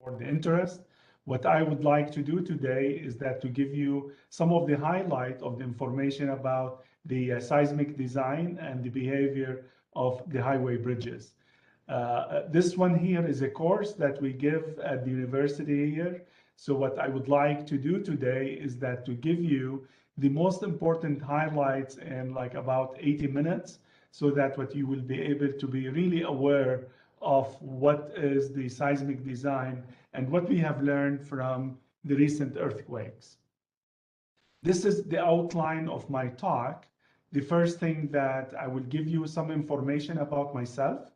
for the interest. What I would like to do today is that to give you some of the highlight of the information about the seismic design and the behavior of the highway bridges. This one here is a course that we give at the university here. So what I would like to do today is that to give you the most important highlights in like about 80 minutes, so that what you will be able to be really aware of what is the seismic design and what we have learned from the recent earthquakes. This is the outline of my talk. The first thing that I will give you some information about myself,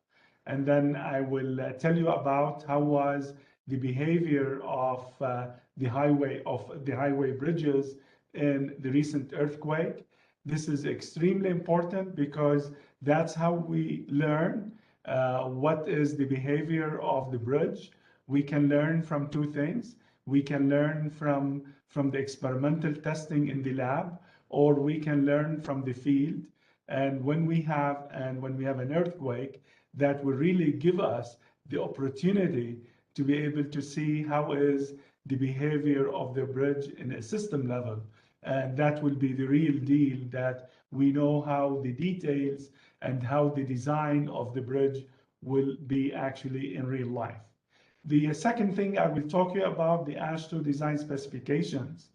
and then I will tell you about how was the behavior of the highway bridges in the recent earthquake. This is extremely important because that's how we learn what is the behavior of the bridge. We can learn from two things. We can learn from the experimental testing in the lab, or we can learn from the field. And when we have an earthquake, that will really give us the opportunity to be able to see how is the behavior of the bridge in a system level. And that will be the real deal, that we know how the details and how the design of the bridge will be actually in real life. The second thing I will talk to you about the AASHTO design specifications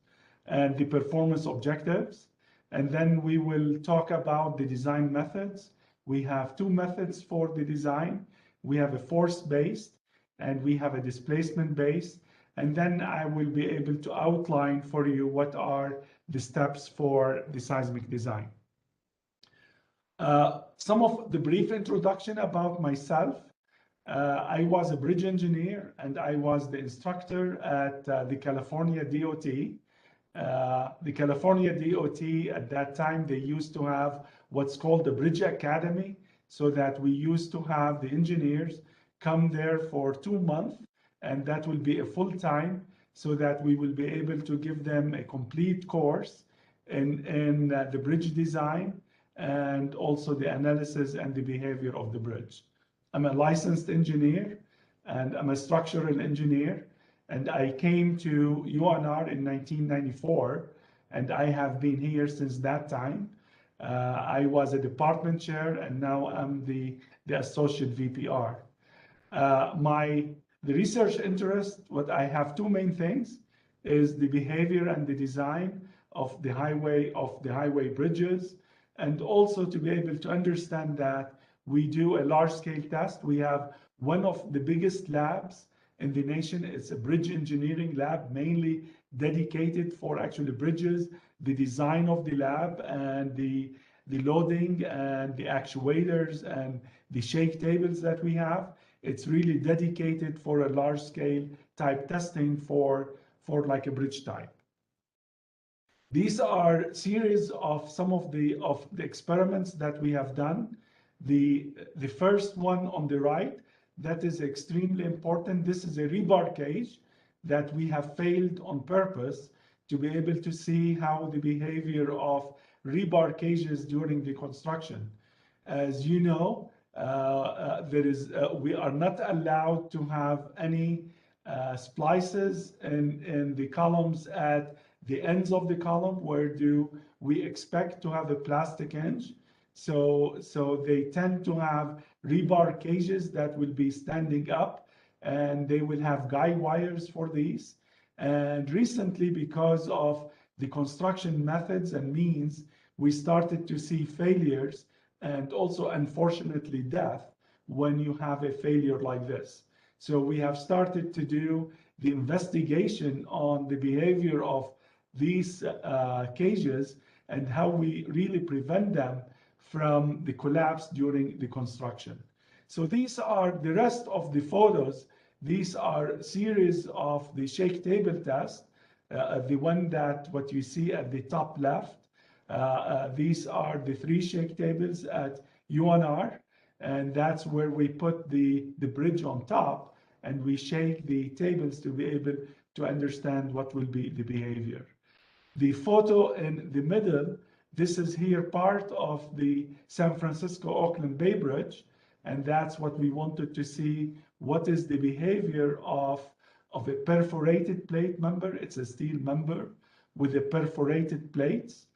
and the performance objectives. And then we will talk about the design methods. We have two methods for the design. We have a force-based and we have a displacement-based. And then I will be able to outline for you what are the steps for the seismic design. Some of the brief introduction about myself. I was a bridge engineer and I was the instructor at the California DOT. The California DOT at that time, they used to have what's called the Bridge Academy, so that we used to have the engineers come there for 2 months, and that will be a full time, so that we will be able to give them a complete course in the bridge design and also the analysis and the behavior of the bridge. I'm a licensed engineer and I'm a structural engineer, and I came to UNR in 1994, and I have been here since that time. I was a department chair, and now I'm the associate VPR. The research interest, what I have two main things, is the behavior and the design of the highway bridges, and also to be able to understand that we do a large-scale test. We have one of the biggest labs in the nation. It's a bridge engineering lab, mainly dedicated for actually bridges, the design of the lab and the loading and the actuators and the shake tables that we have. It's really dedicated for a large-scale type testing for like a bridge type. These are series of some of the experiments that we have done. The first one on the right, that is extremely important. This is a rebar cage that we have failed on purpose to be able to see how the behavior of rebar cages during the construction. As you know, we are not allowed to have any splices in the columns at the ends of the column. Where do we expect to have a plastic hinge? So they tend to have rebar cages that will be standing up, and they will have guy wires for these. And recently, because of the construction methods and means, we started to see failures and also, unfortunately, death when you have a failure like this. So we have started to do the investigation on the behavior of these cages and how we really prevent them from the collapse during the construction. So these are the rest of the photos. These are series of the shake table test, the one that what you see at the top left. These are the 3 shake tables at UNR, and that's where we put the bridge on top, and we shake the tables to be able to understand what will be the behavior. The photo in the middle, this is here part of the San Francisco-Oakland Bay Bridge, and that's what we wanted to see, what is the behavior of of a perforated plate member. It's a steel member with a perforated plates.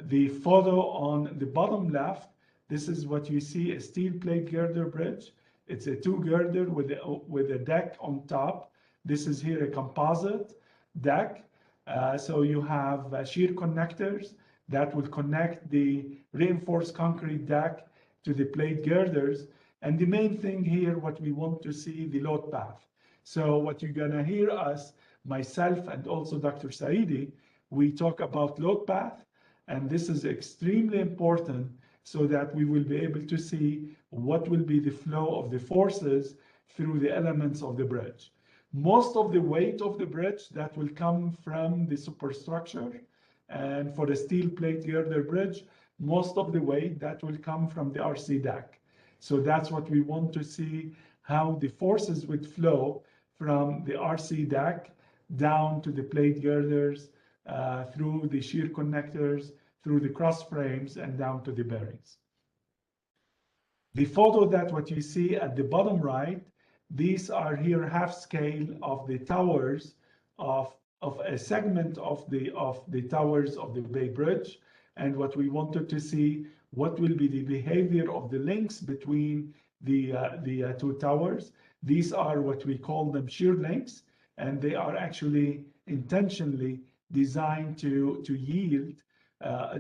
The photo on the bottom left, this is what you see, a steel plate girder bridge. It's a two girder with a deck on top. This is here a composite deck. So you have shear connectors that will connect the reinforced concrete deck to the plate girders. And the main thing here, what we want to see, the load path. So what you're gonna hear us, myself and also Dr. Saidi, we talk about load path, and this is extremely important so that we will be able to see what will be the flow of the forces through the elements of the bridge. Most of the weight of the bridge that will come from the superstructure, and for the steel plate girder bridge, most of the weight that will come from the RC deck. So that's what we want to see, how the forces would flow from the RC deck down to the plate girders, through the shear connectors, through the cross frames, and down to the bearings. The photo that what you see at the bottom right, these are here half scale of the towers of a segment of the towers of the Bay Bridge. And what we wanted to see, what will be the behavior of the links between the two towers. These are what we call them shear links, and they are actually intentionally designed to yield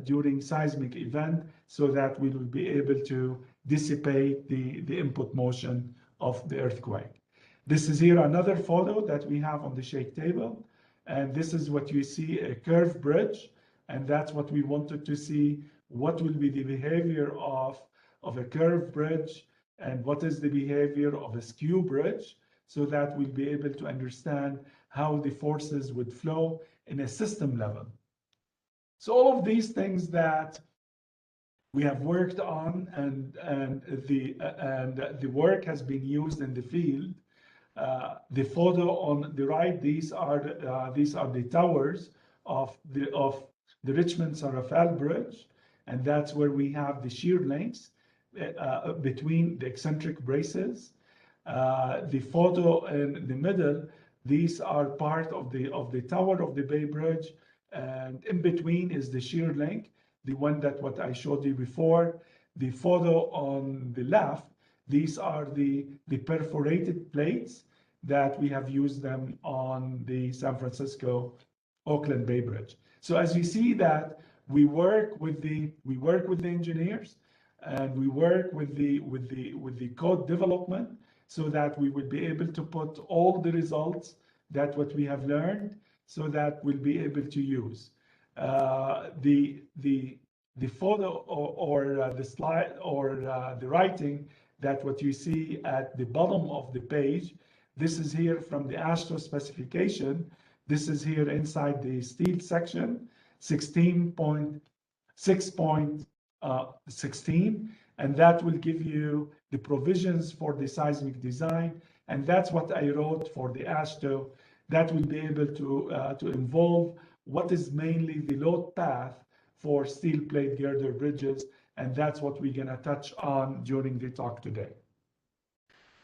during seismic event so that we will be able to dissipate the input motion of the earthquake. This is here another photo that we have on the shake table. And this is what you see, a curved bridge. And that's what we wanted to see, what will be the behavior of a curved bridge and what is the behavior of a skew bridge, so that we'll be able to understand how the forces would flow in a system level. So all of these things that we have worked on and the work has been used in the field. The photo on the right, these are the towers of the Richmond-Sarafal Bridge, and that's where we have the shear links between the eccentric braces. The photo in the middle, these are part of the tower of the Bay Bridge, and in between is the shear link, the one that what I showed you before. The photo on the left, these are the perforated plates that we have used them on the San Francisco Oakland Bay Bridge. So as you see that we work with the engineers, and we work with the code development, so that we will be able to put all the results that what we have learned, so that we'll be able to use the photo or the slide or the writing that what you see at the bottom of the page. This is here from the AASHTO specification. This is here inside the steel section, 16.6.16, and that will give you the provisions for the seismic design. And that's what I wrote for the AASHTO. That will be able to involve what is mainly the load path for steel plate girder bridges, and that's what we're gonna touch on during the talk today.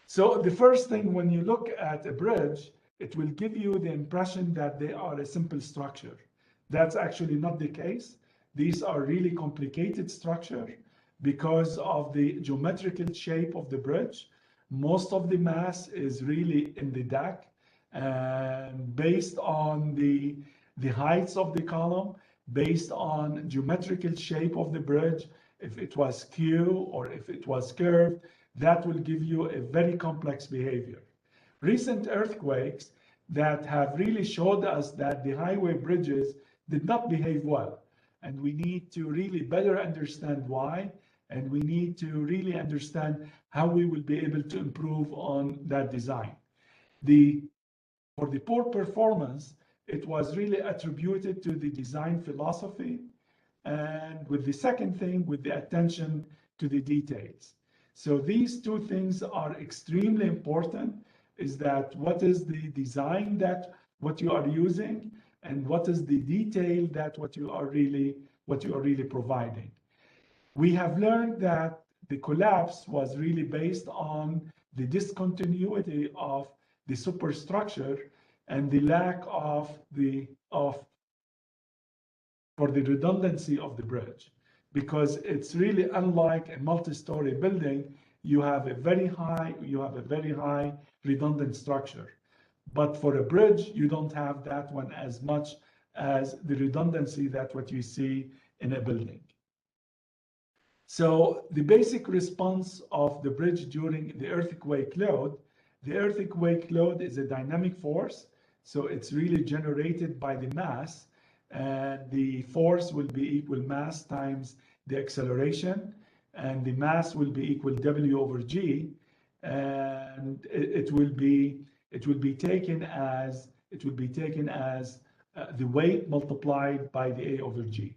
So the first thing, when you look at a bridge, it will give you the impression that they are a simple structure. That's actually not the case. These are really complicated structure because of the geometrical shape of the bridge. Most of the mass is really in the deck, and based on the heights of the column, based on geometrical shape of the bridge, if it was skew or if it was curved, that will give you a very complex behavior. Recent earthquakes that have really showed us that the highway bridges did not behave well, and we need to really better understand why, and we need to really understand how we will be able to improve on that design. For the poor performance, it was really attributed to the design philosophy, and with the second thing, with the attention to the details. So these two things are extremely important, is that what is the design that what you are using, and what is the detail that what you are really providing. We have learned that the collapse was really based on the discontinuity of the superstructure and the lack of for the redundancy of the bridge, because it's really unlike a multi-story building. You have a very high redundant structure, but for a bridge you don't have that one as much as the redundancy that what you see in a building. So the basic response of the bridge during the earthquake load, the earthquake load is a dynamic force, so it's really generated by the mass, and the force will be equal mass times the acceleration, and the mass will be equal W over G, and it will be taken as the weight multiplied by the A over G.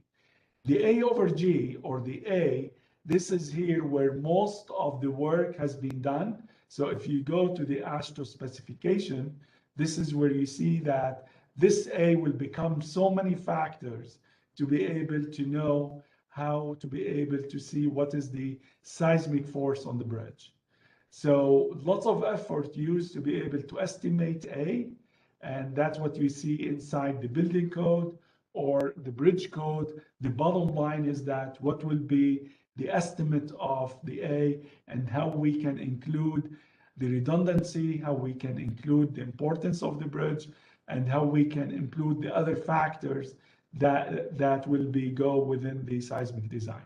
The A over G, or the A, this is here where most of the work has been done. So if you go to the AASHTO specification, this is where you see that this A will become so many factors to be able to know how to be able to see what is the seismic force on the bridge. So lots of effort used to be able to estimate A, and that's what you see inside the building code or the bridge code. The bottom line is that what will be the estimate of the A, and how we can include the redundancy, how we can include the importance of the bridge, and how we can include the other factors that will go within the seismic design.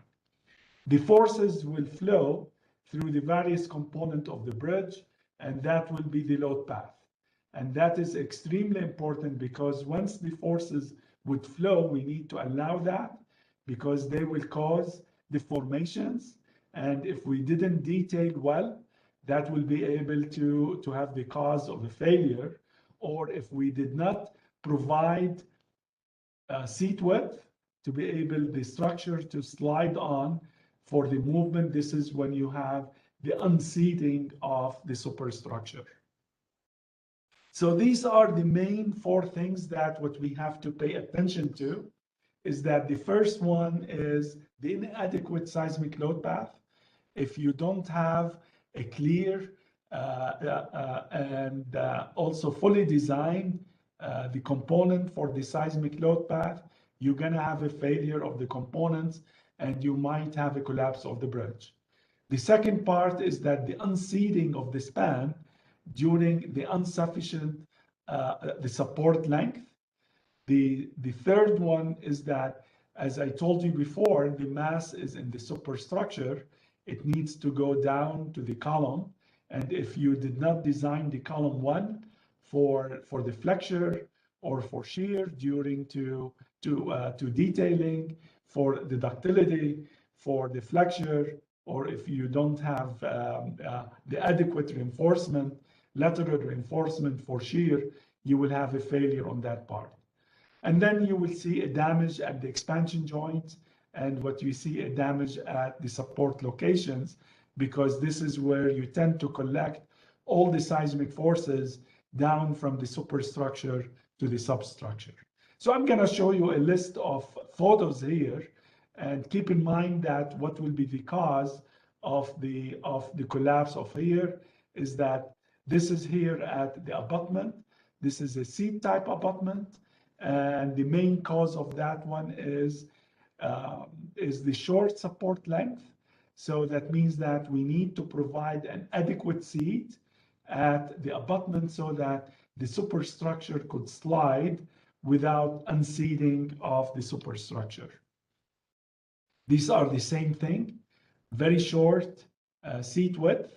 The forces will flow through the various components of the bridge, and that will be the load path. And that is extremely important, because once the forces would flow, we need to allow that, because they will cause deformations. And if we didn't detail well, that will be able to have the cause of a failure. Or if we did not provide seat width to be able the structure to slide on for the movement, this is when you have the unseating of the superstructure. So these are the main four things that what we have to pay attention to. Is that the first one is the inadequate seismic load path. If you don't have a clear and also fully designed the component for the seismic load path, you're going to have a failure of the components, and you might have a collapse of the bridge. The second part is that the unseating of the span during the insufficient the support length. The third one is that, as I told you before, the mass is in the superstructure. It needs to go down to the column. And if you did not design the column one for the flexure or for shear during to detailing, for the ductility, for the flexure, or if you don't have the adequate reinforcement, lateral reinforcement for shear, you will have a failure on that part. And then you will see a damage at the expansion joint, and what you see a damage at the support locations, because this is where you tend to collect all the seismic forces down from the superstructure to the substructure. So I'm going to show you a list of photos here, and keep in mind that what will be the cause of the collapse of here is that this is here at the abutment. This is a seat type abutment. And the main cause of that one is the short support length. So that means that we need to provide an adequate seat at the abutment so that the superstructure could slide without unseating of the superstructure. These are the same thing, very short seat width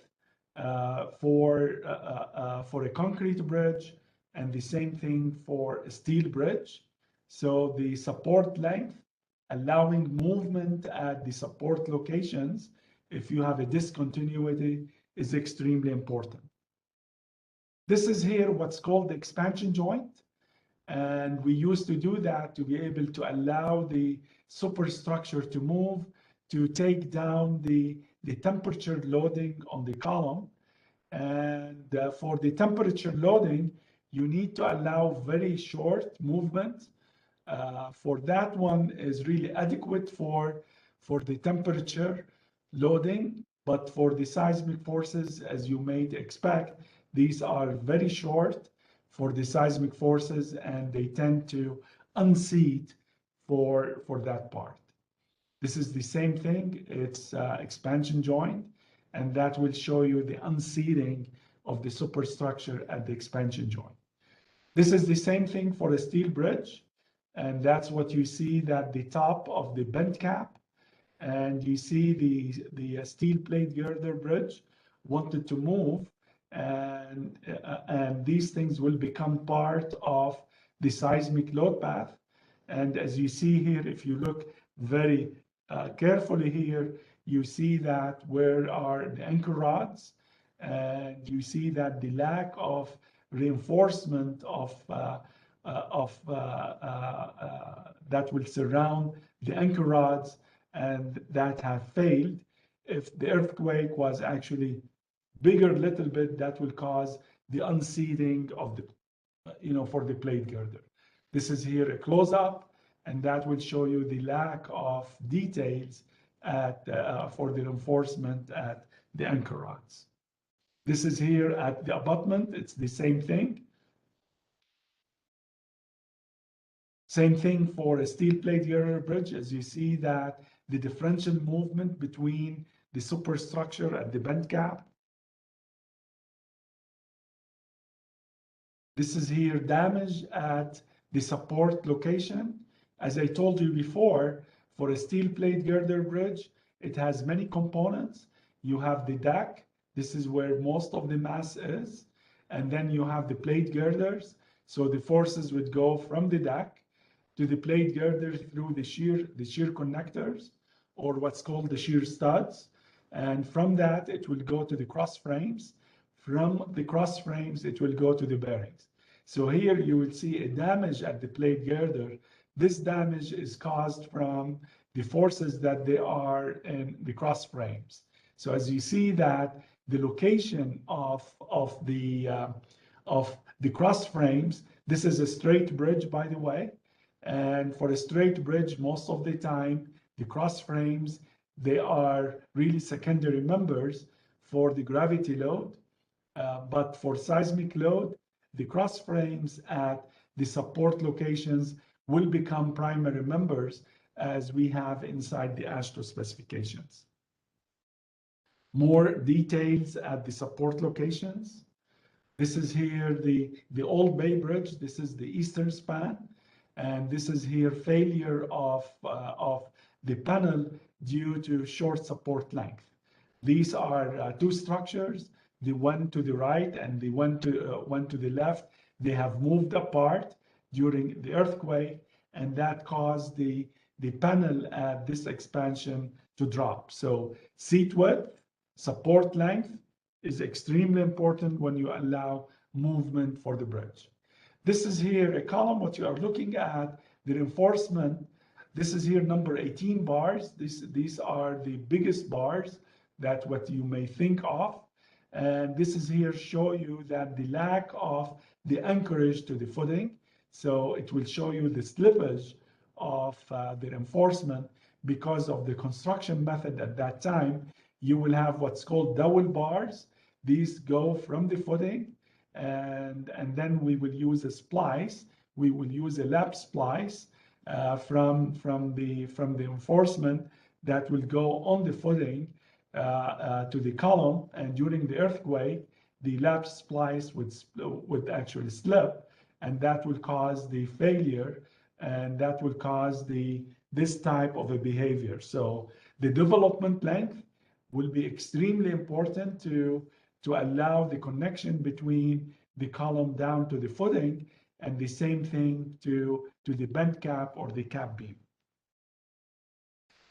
for a concrete bridge, and the same thing for a steel bridge. So the support length, allowing movement at the support locations, if you have a discontinuity, is extremely important. This is here what's called the expansion joint. And we used to do that to be able to allow the superstructure to move, to take down the temperature loading on the column. And for the temperature loading, you need to allow very short movement. For that one is really adequate for the temperature loading, but for the seismic forces, as you may expect, these are very short for the seismic forces, and they tend to unseat for that part. This is the same thing. It's expansion joint, and that will show you the unseating of the superstructure at the expansion joint. This is the same thing for a steel bridge, and that's what you see, that the top of the bent cap, and you see the steel plate girder bridge wanted to move, and these things will become part of the seismic load path. And as you see here, if you look very carefully here, you see that where are the anchor rods, and you see that the lack of reinforcement of that will surround the anchor rods and that have failed. If the earthquake was actually bigger a little bit, that will cause the unseating of the, for the plate girder. This is here a close-up, and that will show you the lack of details at for the reinforcement at the anchor rods. This is here at the abutment. It's the same thing. Same thing for a steel plate girder bridge, as you see that the differential movement between the superstructure at the bent cap. This is here damage at the support location. As I told you before, for a steel plate girder bridge, it has many components. You have the deck. This is where most of the mass is. And then you have the plate girders. So the forces would go from the deck to the plate girders through the shear connectors, or what's called the shear studs. And from that, it will go to the cross frames. From the cross frames, it will go to the bearings. So here you will see a damage at the plate girder. This damage is caused from the forces that they are in the cross frames. So as you see that the location of the cross frames, this is a straight bridge, by the way. And for a straight bridge, most of the time, the cross frames, they are really secondary members for the gravity load. But for seismic load, the cross frames at the support locations will become primary members, as we have inside the AASHTO specifications. More details at the support locations. This is here the Old Bay Bridge. This is the eastern span. And this is here failure of the panel due to short support length. These are two structures, the one to the right and the one to the left. They have moved apart during the earthquake, and that caused the panel at this expansion to drop. So seat width, support length is extremely important when you allow movement for the bridge. This is here a column, what you are looking at, the reinforcement. This is here number 18 bars. These are the biggest bars that what you may think of. And this is here show you that the lack of the anchorage to the footing. So it will show you the slippage of the reinforcement because of the construction method at that time. You will have what's called dowel bars. These go from the footing, and then we will use a splice. We will use a lap splice from the reinforcement that will go on the footing to the column. And during the earthquake, the lap splice would actually slip, and that will cause the failure, and that will cause this type of a behavior. So the development length will be extremely important to allow the connection between the column down to the footing, and the same thing to the bent cap or the cap beam.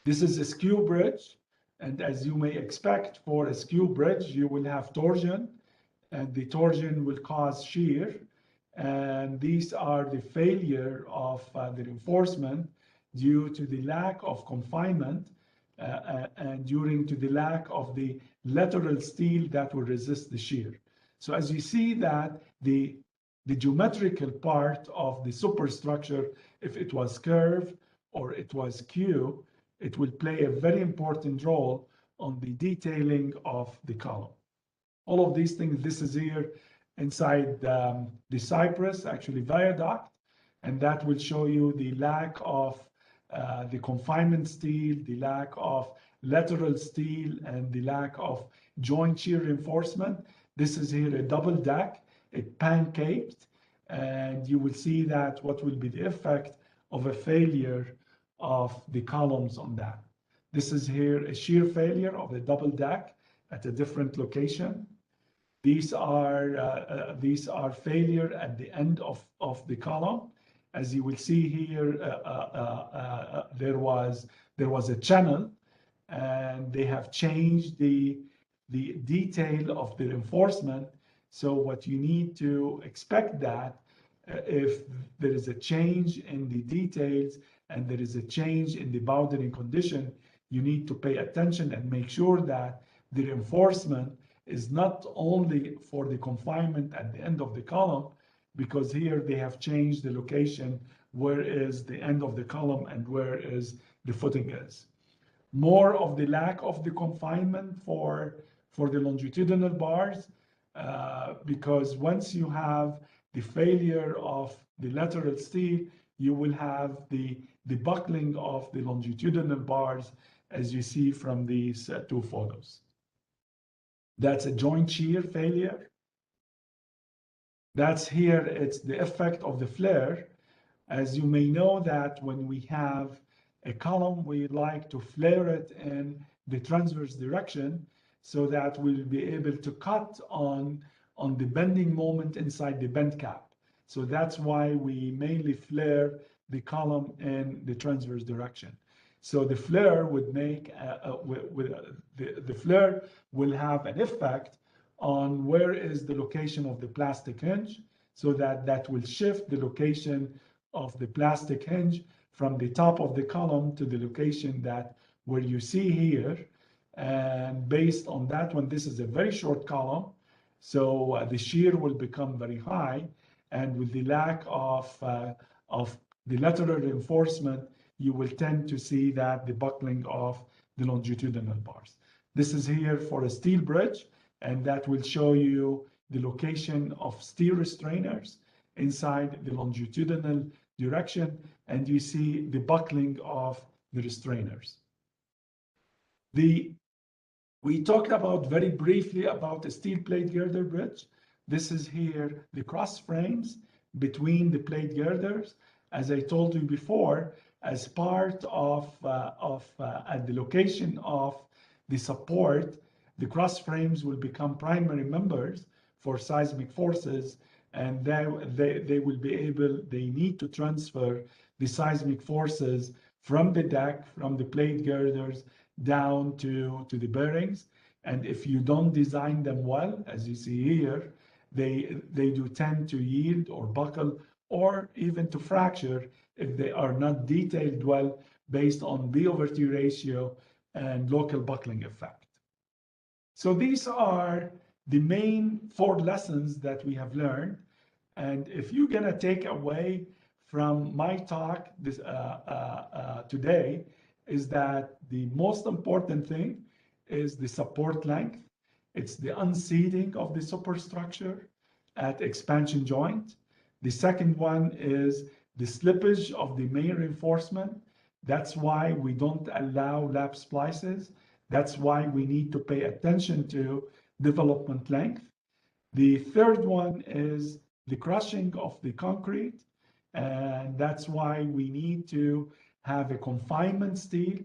This is a skew bridge, and as you may expect for a skew bridge, you will have torsion, and the torsion will cause shear, and these are the failure of the reinforcement due to the lack of confinement and due to the lack of the lateral steel that will resist the shear. So as you see that the geometrical part of the superstructure, if it was curved or it was skew, it will play a very important role on the detailing of the column. All of these things, this is here inside the cypress, actually viaduct, and that will show you the lack of the confinement steel, the lack of lateral steel, and the lack of joint shear reinforcement. This is here a double deck, it pancaked, and you will see that what will be the effect of a failure of the columns on that. This is here a shear failure of the double deck at a different location. These are failure at the end of the column. As you will see here, there was a channel, and they have changed the detail of the reinforcement. So what you need to expect that if there is a change in the details and there is a change in the boundary condition, you need to pay attention and make sure that the reinforcement is not only for the confinement at the end of the column, because here they have changed the location, where is the end of the column and where is the footing is. More of the lack of the confinement for the longitudinal bars, because once you have the failure of the lateral steel, you will have the buckling of the longitudinal bars, as you see from these two photos. That's a joint shear failure. That's here, it's the effect of the flare. As you may know that when we have a column, we like to flare it in the transverse direction so that we'll be able to cut on the bending moment inside the bend cap. So that's why we mainly flare the column in the transverse direction. So the flare would make, the flare will have an effect on where is the location of the plastic hinge, so that will shift the location of the plastic hinge from the top of the column to the location that where you see here. And based on that one, this is a very short column, so the shear will become very high, and with the lack of the lateral reinforcement, you will tend to see that the buckling of the longitudinal bars. This is here for a steel bridge, and that will show you the location of steel restrainers inside the longitudinal direction, and you see the buckling of the restrainers. We talked about very briefly about a steel plate girder bridge. This is here the cross frames between the plate girders. As I told you before, as part of at the location of the support, the cross frames will become primary members for seismic forces, and they will be able, they need to transfer the seismic forces from the deck, from the plate girders down to the bearings. And if you don't design them well, as you see here, they do tend to yield or buckle or even to fracture if they are not detailed well based on B over T ratio and local buckling effect. So these are the main 4 lessons that we have learned. And if you're gonna take away from my talk this, today, is that the most important thing is the support length. It's the unseating of the superstructure at expansion joint. The second one is the slippage of the main reinforcement. That's why we don't allow lap splices. That's why we need to pay attention to development length. The third one is the crushing of the concrete, and that's why we need to have a confinement steel,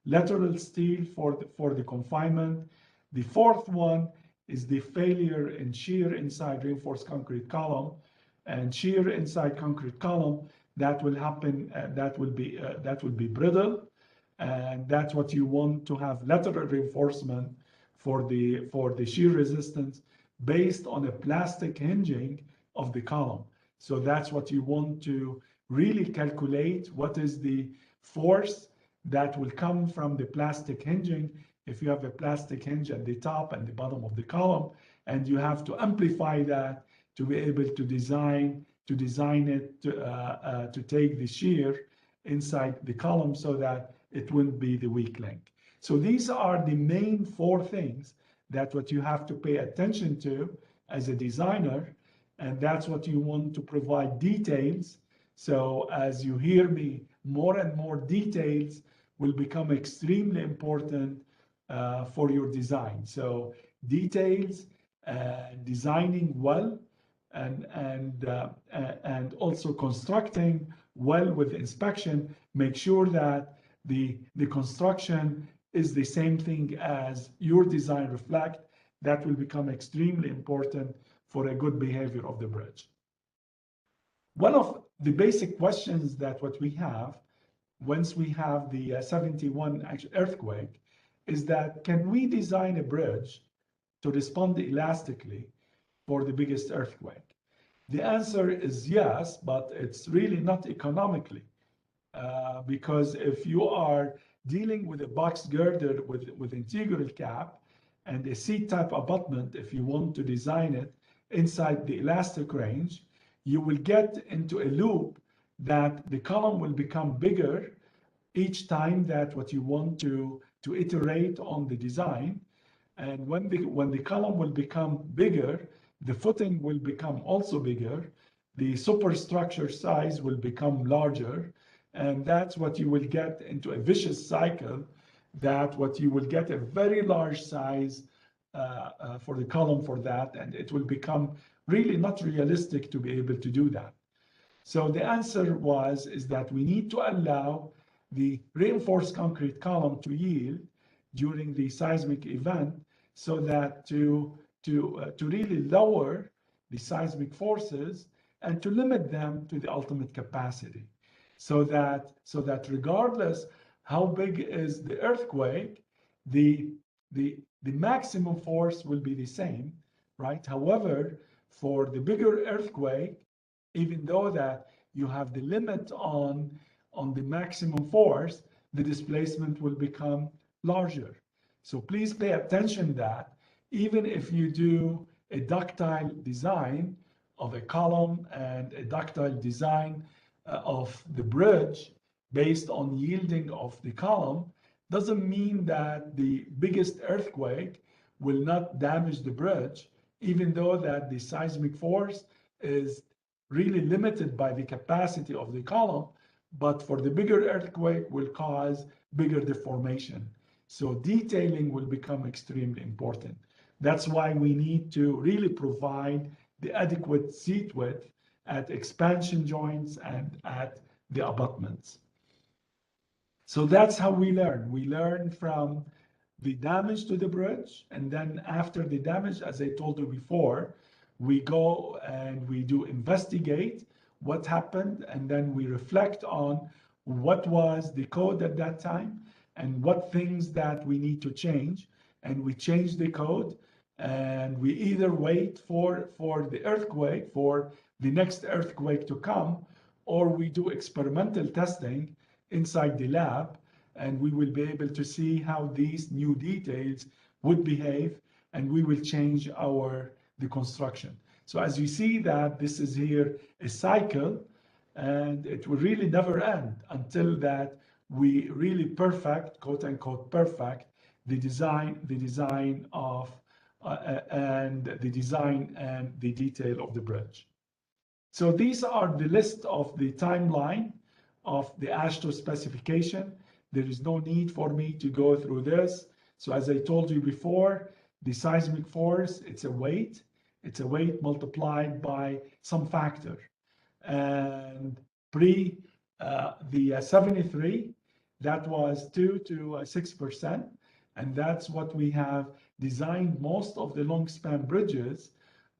lateral steel for the confinement. The fourth one is the failure in shear inside reinforced concrete column, and shear inside concrete column that will happen. That will be brittle, and that's what you want to have lateral reinforcement for the shear resistance based on a plastic hinging of the column. So that's what you want to really calculate. What is the force that will come from the plastic hinging if you have a plastic hinge at the top and the bottom of the column, and you have to amplify that to be able to design it to take the shear inside the column so that it wouldn't be the weak link. So these are the main 4 things that what you have to pay attention to as a designer and that's what you want to provide details. So as you hear me, more and more details will become extremely important for your design. So details, designing well, and also constructing well with inspection. Make sure that the construction is the same thing as your design reflect. That will become extremely important for a good behavior of the bridge. One of the basic questions that what we have once we have the 71 earthquake is that, can we design a bridge to respond elastically for the biggest earthquake? The answer is yes, but it's really not economically, because if you are dealing with a box girder with integral cap and a seat-type abutment, if you want to design it inside the elastic range, you will get into a loop that the column will become bigger each time that what you want to iterate on the design. And when the column will become bigger, the footing will become also bigger, the superstructure size will become larger, and that's what you will get into a vicious cycle, that what you will get a very large size for the column for that, and it will become really not realistic to be able to do that. So the answer is that we need to allow the reinforced concrete column to yield during the seismic event, so that to really lower the seismic forces and to limit them to the ultimate capacity, so that regardless how big is the earthquake, the maximum force will be the same, right? However, for the bigger earthquake, even though that you have the limit on the maximum force, the displacement will become larger. So please pay attention that even if you do a ductile design of a column and a ductile design of the bridge based on yielding of the column, doesn't mean that the biggest earthquake will not damage the bridge, even though that the seismic force is really limited by the capacity of the column, but for the bigger earthquake will cause bigger deformation. So detailing will become extremely important. That's why we need to really provide the adequate seat width at expansion joints and at the abutments. So that's how we learn. We learn from the damage to the bridge, and then after the damage, as I told you before, we go and we do investigate what happened, and then we reflect on what was the code at that time and what things that we need to change, and we change the code, and we either wait for the earthquake, for the next earthquake to come, or we do experimental testing inside the lab, and we will be able to see how these new details would behave, and we will change the construction. So as you see that this is here a cycle, and it will really never end until that we really perfect, quote unquote, perfect the design of and the design and the detail of the bridge. So these are the list of the timeline of the AASHTO specification. There is no need for me to go through this. So as I told you before, the seismic force, it's a weight multiplied by some factor. And pre the 73, that was 2 to 6%. And that's what we have designed most of the long span bridges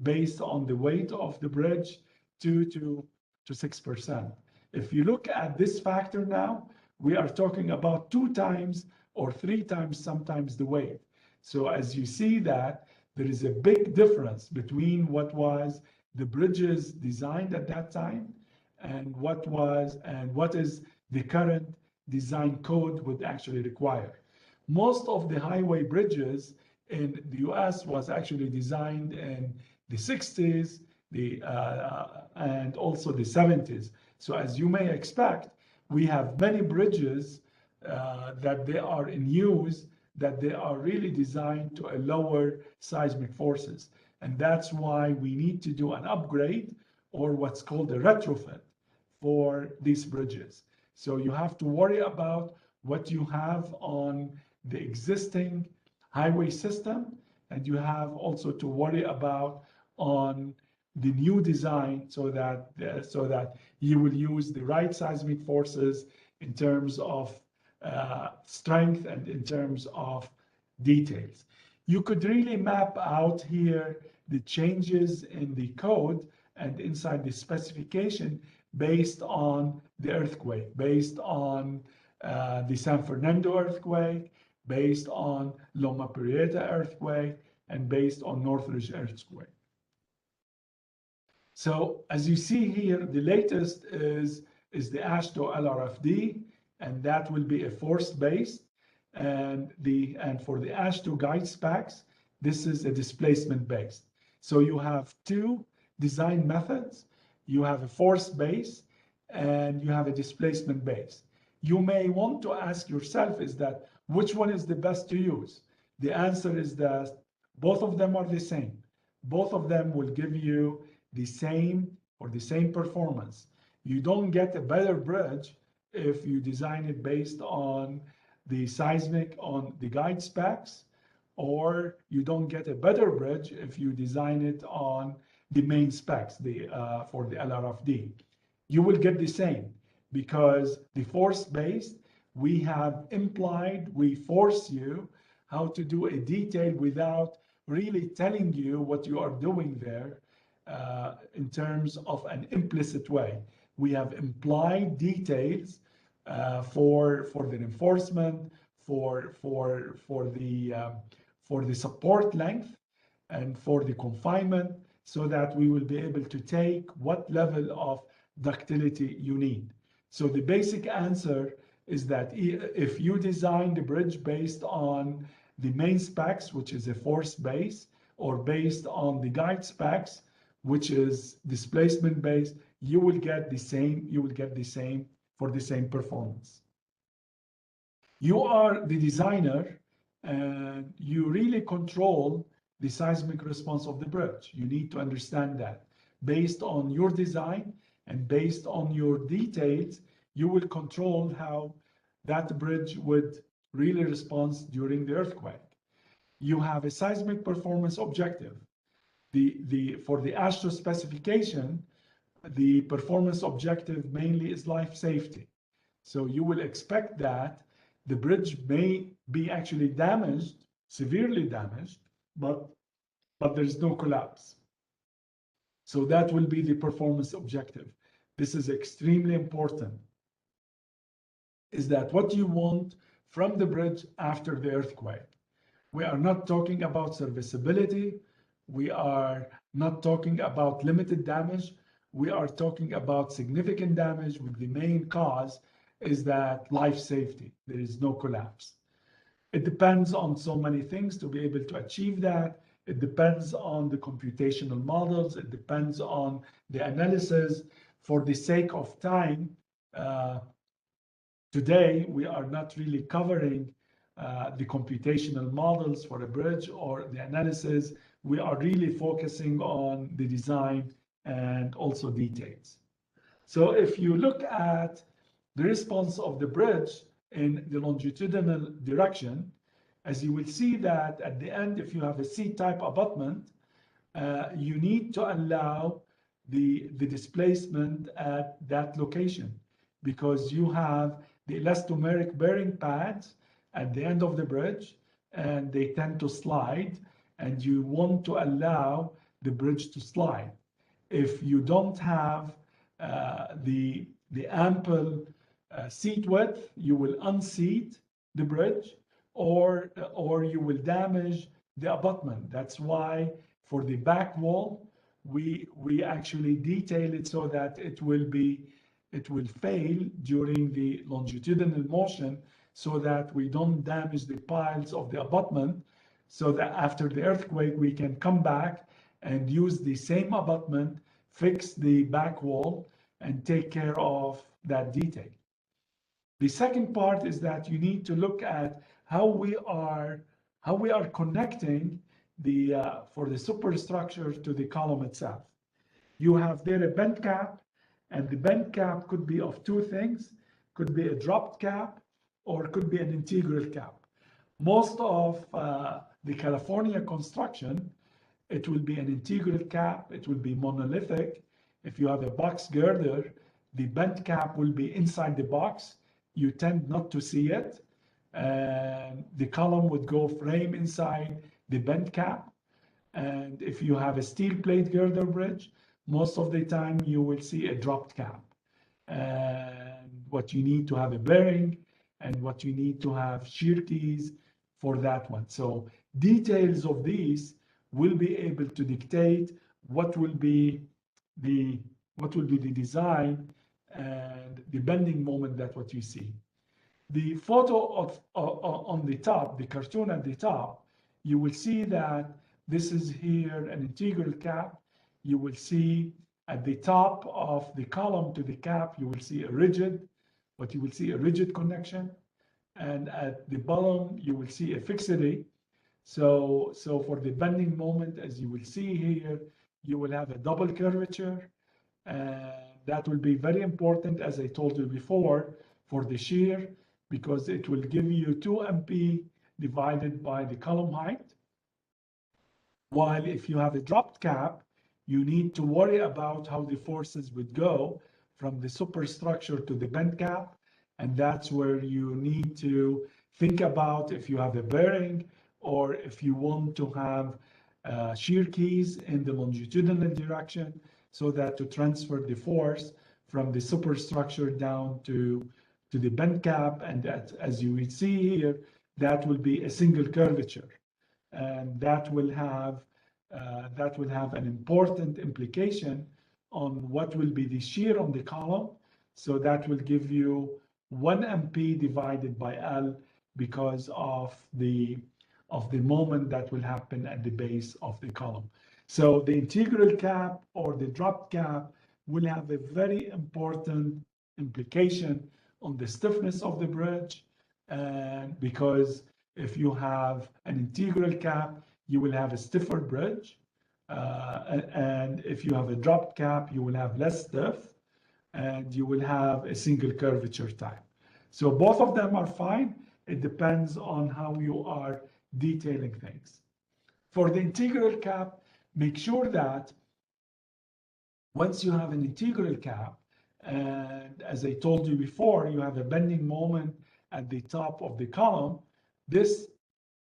based on the weight of the bridge, 2 to 6%. If you look at this factor now, we are talking about 2 times or 3 times sometimes the weight. So as you see that there is a big difference between what was the bridges designed at that time and what is the current design code would actually require. Most of the highway bridges in the US was actually designed in the 60s, and also the 70s. So as you may expect, we have many bridges that they are in use, that they are really designed to a lower seismic forces. And that's why we need to do an upgrade or what's called a retrofit for these bridges. So you have to worry about what you have on the existing highway system, and you have also to worry about on the new design so that you will use the right seismic forces in terms of strength and in terms of details. You could really map out here the changes in the code and inside the specification based on the earthquake, based on the San Fernando earthquake, based on Loma Prieta earthquake, and based on Northridge earthquake. So as you see here, the latest is the AASHTO LRFD, and that will be a force-based. And for the AASHTO guide specs, this is a displacement-based. So you have two design methods. You have a force-based and you have a displacement-based. You may want to ask yourself is that which one is the best to use? The answer is that both of them are the same. Both of them will give you the same performance. You don't get a better bridge if you design it based on the seismic on the guide specs, or you don't get a better bridge if you design it on the main specs for the LRFD. You will get the same because the force-based, we have implied, we force you how to do a detail without really telling you what you are doing there in terms of an implicit way. We have implied details for the reinforcement, for the support length, and for the confinement, so that we will be able to take what level of ductility you need. So the basic answer is that if you design the bridge based on the main specs, which is a force base, or based on the guide specs, which is displacement based, you will get the same for the same performance. You are the designer and you really control the seismic response of the bridge. You need to understand that. Based on your design and based on your details, you will control how that bridge would really respond during the earthquake. You have a seismic performance objective. For the AASHTO specification, the performance objective mainly is life safety. So you will expect that the bridge may be actually damaged, severely damaged, but there's no collapse. So that will be the performance objective. This is extremely important. Is that what you want from the bridge after the earthquake? We are not talking about serviceability. We are not talking about limited damage. We are talking about significant damage with the main cause is that life safety. There is no collapse. It depends on so many things to be able to achieve that. It depends on the computational models. It depends on the analysis. For the sake of time, today we are not really covering the computational models for a bridge or the analysis. We are really focusing on the design and also details. So if you look at the response of the bridge in the longitudinal direction, as you will see that at the end, if you have a C-type abutment, you need to allow the displacement at that location because you have the elastomeric bearing pads at the end of the bridge and they tend to slide and you want to allow the bridge to slide. If you don't have the ample seat width, you will unseat the bridge or you will damage the abutment. That's why for the back wall, we actually detail it so that it will fail during the longitudinal motion so that we don't damage the piles of the abutment, so that after the earthquake, we can come back and use the same abutment, fix the back wall, and take care of that detail. The second part is that you need to look at how we are connecting for the superstructure to the column itself. You have there a bent cap, and the bent cap could be of two things. Could be a dropped cap or could be an integral cap. Most of the California construction, it will be an integral cap. It will be monolithic. If you have a box girder, the bent cap will be inside the box. You tend not to see it. And the column would go frame inside the bent cap. And if you have a steel plate girder bridge, most of the time you will see a dropped cap. And what you need to have a bearing and what you need to have shear keys for that one. So details of these will be able to dictate what will be the design and the bending moment that what you see. The photo of on the top, the cartoon at the top, you will see that this is here an integral cap. You will see at the top of the column to the cap, you will see a rigid, but you will see a rigid connection. And at the bottom, you will see a fixity. So for the bending moment, as you will see here, you will have a double curvature. And that will be very important, as I told you before, for the shear, because it will give you 2 MP divided by the column height. While if you have a dropped cap, you need to worry about how the forces would go from the superstructure to the bent cap. And that's where you need to think about if you have a bearing or if you want to have shear keys in the longitudinal direction so that to transfer the force from the superstructure down to the bent cap. And that, as you will see here, that will be a single curvature. And that will have an important implication on what will be the shear on the column. So that will give you 1 MP divided by L because of the moment that will happen at the base of the column. So the integral cap or the drop cap will have a very important implication on the stiffness of the bridge. And because if you have an integral cap, you will have a stiffer bridge. And if you have a dropped cap, you will have less stiff and you will have a single curvature type. So both of them are fine. It depends on how you are detailing things. For the integral cap, make sure that once you have an integral cap, and as I told you before, you have a bending moment at the top of the column, this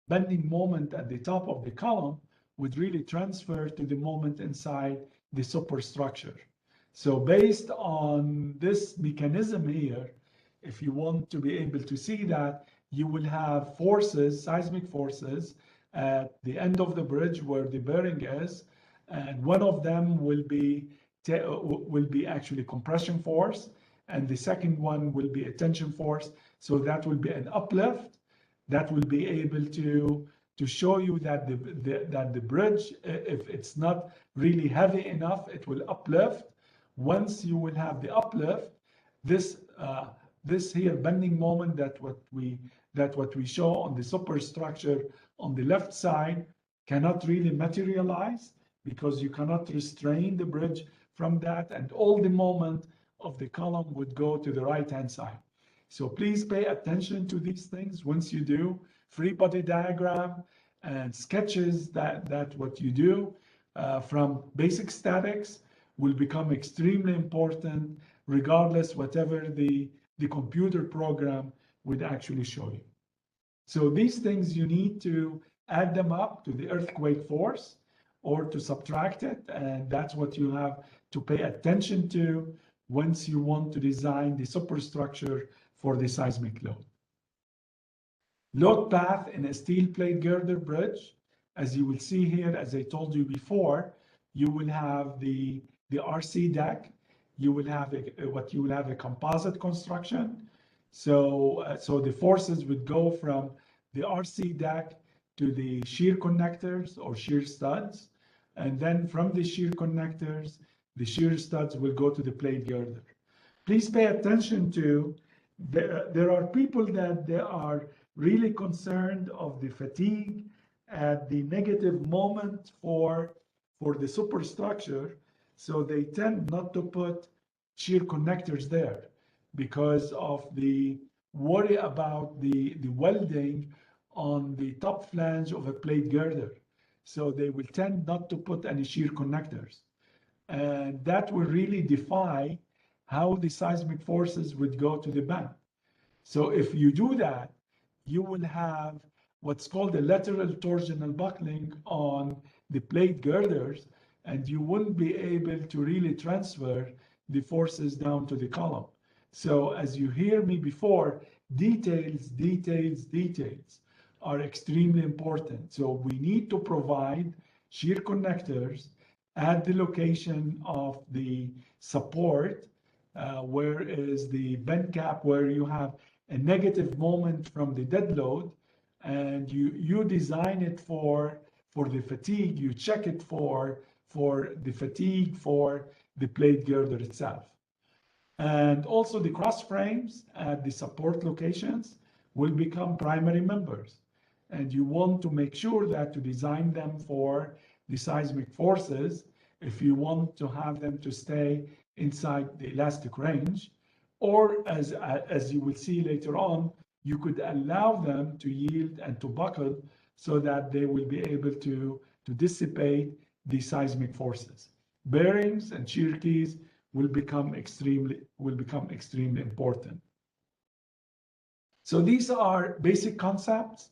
bending moment at the top of the column would really transfer to the moment inside the superstructure. So based on this mechanism here, if you want to be able to see that, you will have forces, seismic forces, at the end of the bridge where the bearing is, and one of them will be actually compression force, and the second one will be a tension force. So that will be an uplift that will be able to show you that the bridge, if it's not really heavy enough, it will uplift. Once you will have the uplift, this here bending moment that what we show on the superstructure on the left side cannot really materialize because you cannot restrain the bridge from that, and all the moment of the column would go to the right hand side. So please pay attention to these things. Once you do free body diagram and sketches, that what you do from basic statics will become extremely important regardless whatever the computer program would actually show you. So these things you need to add them up to the earthquake force or to subtract it, and that's what you have to pay attention to once you want to design the superstructure for the seismic load. Load path in a steel plate girder bridge, as you will see here, as I told you before, you will have the RC deck. You will have a composite construction. So the forces would go from the RC deck to the shear connectors or shear studs, and then from the shear connectors, the shear studs will go to the plate girder. Please pay attention to there are people that they are really concerned of the fatigue at the negative moment for the superstructure. So they tend not to put shear connectors there because of the worry about the welding on the top flange of a plate girder. So they will tend not to put any shear connectors. And that will really defy how the seismic forces would go to the band. So if you do that, you will have what's called a lateral torsional buckling on the plate girders, and you wouldn't be able to really transfer the forces down to the column. So as you hear me before, details are extremely important. So we need to provide shear connectors at the location of the support, where is the bend cap, where you have a negative moment from the dead load, and you design it for the fatigue. You check it for the fatigue for the plate girder itself. And also the cross frames at the support locations will become primary members. And you want to make sure that to design them for the seismic forces, if you want to have them to stay inside the elastic range, or as you will see later on, you could allow them to yield and to buckle so that they will be able to dissipate the seismic forces. Bearings and shear keys will become extremely important. So these are basic concepts.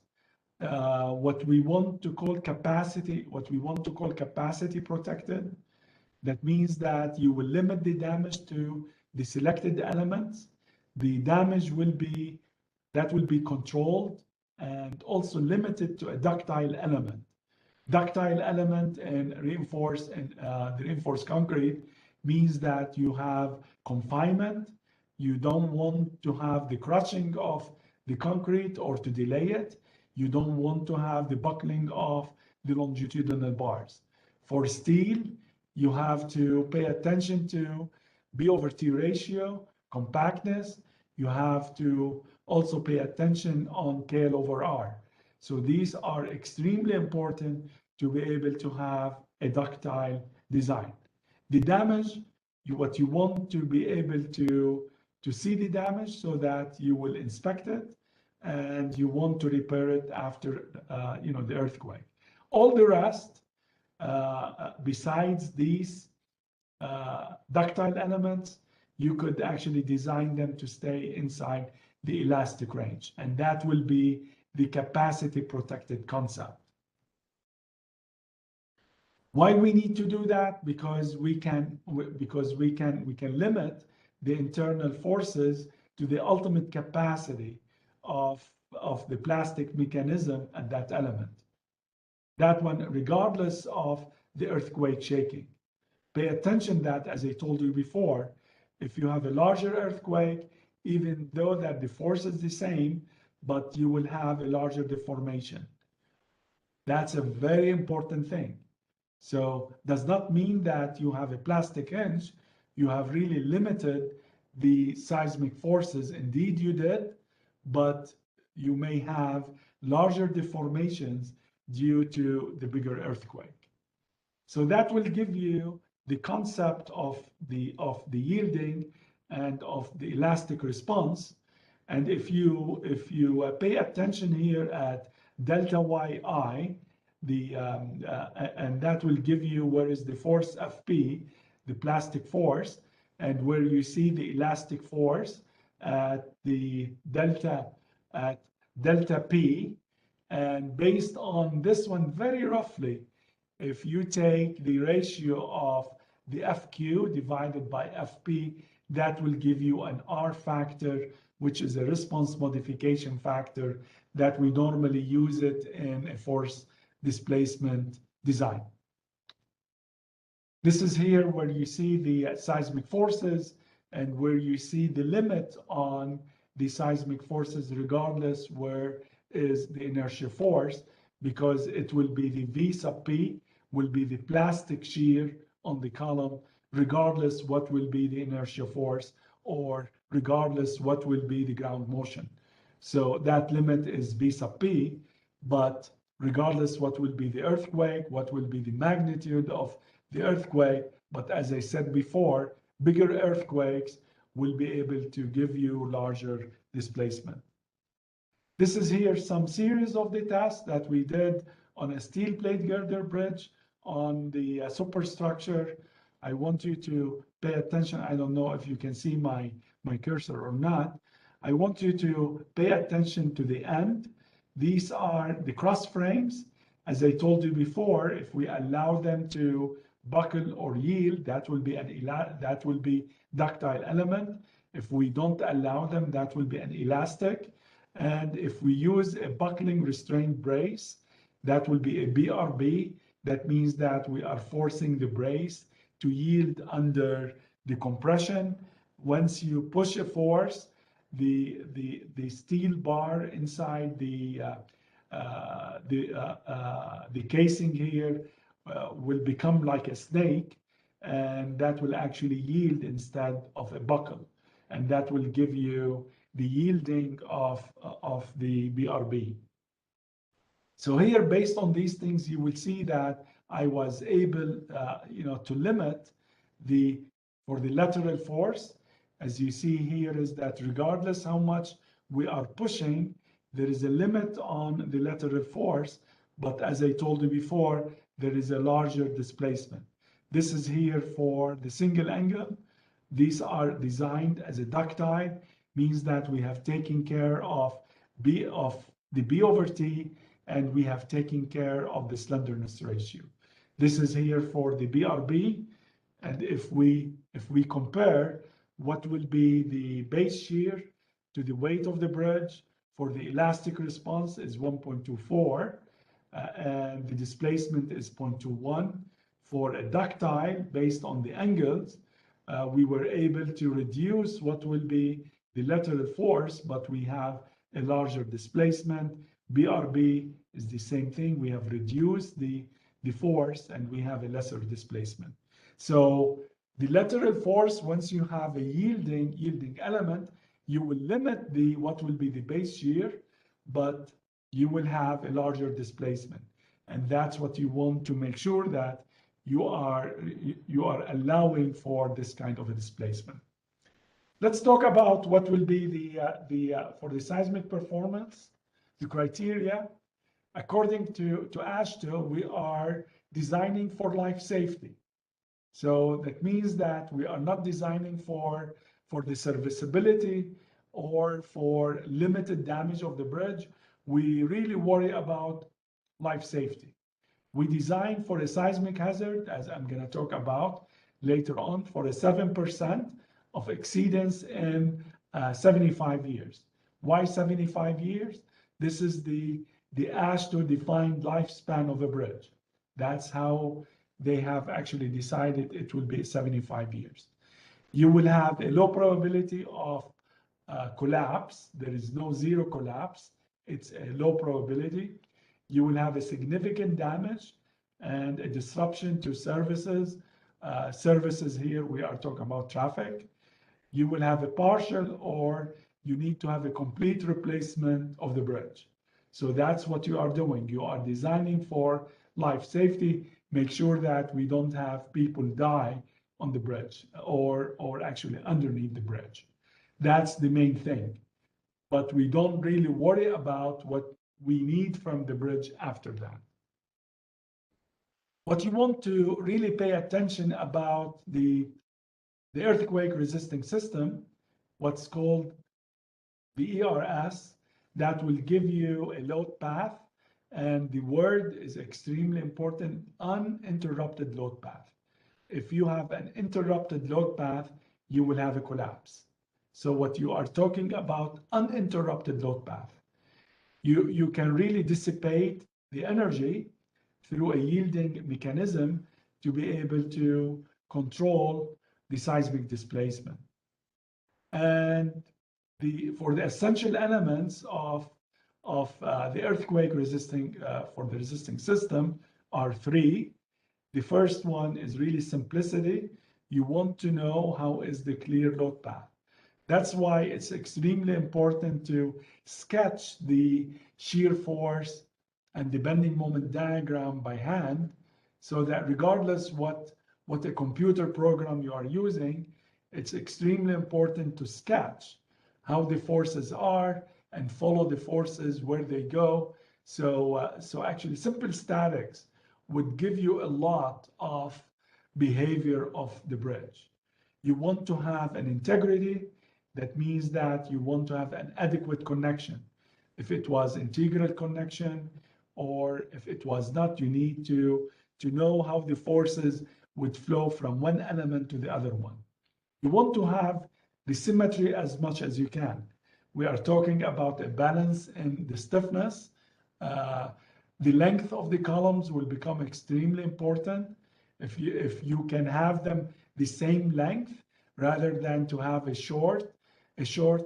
What we want to call capacity protected. That means that you will limit the damage to the selected elements. The damage will be controlled and also limited to a ductile element. Ductile element and the reinforced concrete means that you have confinement. You don't want to have the crushing of the concrete or to delay it. You don't want to have the buckling of the longitudinal bars. For steel, you have to pay attention to B over T ratio, compactness. You have to also pay attention on KL over R. So these are extremely important to be able to have a ductile design. The damage, what you want to be able to see the damage so that you will inspect it and you want to repair it after the earthquake. All the rest, besides these ductile elements, you could actually design them to stay inside the elastic range, and that will be the capacity protected concept. Why we need to do that? Because we can limit the internal forces to the ultimate capacity of the plastic mechanism at that element. That one, regardless of the earthquake shaking. Pay attention that, as I told you before, if you have a larger earthquake, even though that the force is the same, but you will have a larger deformation. That's a very important thing. So does not mean that you have a plastic hinge, you have really limited the seismic forces. Indeed you did, but you may have larger deformations due to the bigger earthquake. So that will give you the concept of the yielding and of the elastic response. And if you pay attention here at delta yi, and that will give you where is the force Fp, the plastic force, and where you see the elastic force at the delta P. And based on this one, very roughly, if you take the ratio of the FQ divided by FP, that will give you an R factor, which is a response modification factor that we normally use it in a force displacement design. This is here where you see the seismic forces and where you see the limit on the seismic forces regardless where is the inertia force, because it will be the V sub P will be the plastic shear on the column regardless what will be the inertia force or regardless what will be the ground motion. So that limit is V sub P, but regardless what will be the earthquake, what will be the magnitude of the earthquake. But as I said before, bigger earthquakes will be able to give you larger displacement. This is here some series of the tests that we did on a steel plate girder bridge on the superstructure. I want you to pay attention. I don't know if you can see my cursor or not. I want you to pay attention to the end. These are the cross frames. As I told you before, if we allow them to buckle or yield, that will be ductile element. If we don't allow them, that will be an elastic. And if we use a buckling restraint brace, that will be a BRB. That means that we are forcing the brace to yield under the compression. Once you push a force, the steel bar inside the casing here will become like a snake, and that will actually yield instead of a buckle, and that will give you the yielding of the BRB. So here, based on these things, you will see that I was able, to limit for the lateral force. As you see here is that regardless how much we are pushing, there is a limit on the lateral force. But as I told you before, there is a larger displacement. This is here for the single angle. These are designed as a ductile, means that we have taken care of the B over T, and we have taken care of the slenderness ratio. This is here for the BRB, and if we compare what will be the base shear to the weight of the bridge, for the elastic response is 1.24, and the displacement is 0.21. For a ductile, based on the angles, we were able to reduce what will be the lateral force, but we have a larger displacement. BRB is the same thing. We have reduced the force and we have a lesser displacement. So the lateral force, once you have a yielding element, you will limit what will be the base shear, but you will have a larger displacement. And that's what you want to make sure that you are allowing for this kind of a displacement. Let's talk about what will be for the seismic performance, the criteria. According to AASHTO, we are designing for life safety. So that means that we are not designing for the serviceability or for limited damage of the bridge. We really worry about life safety. We design for a seismic hazard, as I'm going to talk about later on, for a 7% of exceedance in 75 years. Why 75 years? This is the AASHTO defined lifespan of a bridge. That's how they have actually decided it will be 75 years. You will have a low probability of collapse. There is no zero collapse. It's a low probability. You will have a significant damage and a disruption to services. Services here, we are talking about traffic. You will have a partial, or you need to have a complete replacement of the bridge. So that's what you are doing. You are designing for life safety. Make sure that we don't have people die on the bridge or actually underneath the bridge. That's the main thing. But we don't really worry about what we need from the bridge after that. What you want to really pay attention about the earthquake resisting system, what's called the ERS, that will give you a load path. And the word is extremely important, uninterrupted load path. If you have an interrupted load path, you will have a collapse. So what you are talking about, uninterrupted load path. You can really dissipate the energy through a yielding mechanism to be able to control the seismic displacement. And for the essential elements of the earthquake resisting for the resisting system are three. The first one is really simplicity. You want to know how is the clear load path. That's why it's extremely important to sketch the shear force and the bending moment diagram by hand, so that regardless what a computer program you are using, it's extremely important to sketch how the forces are and follow the forces where they go. So actually simple statics would give you a lot of behavior of the bridge. You want to have an integrity. That means that you want to have an adequate connection. If it was integral connection, or if it was not, you need to know how the forces would flow from one element to the other one. You want to have the symmetry as much as you can. We are talking about a balance in the stiffness. The length of the columns will become extremely important. If you can have them the same length rather than to have a short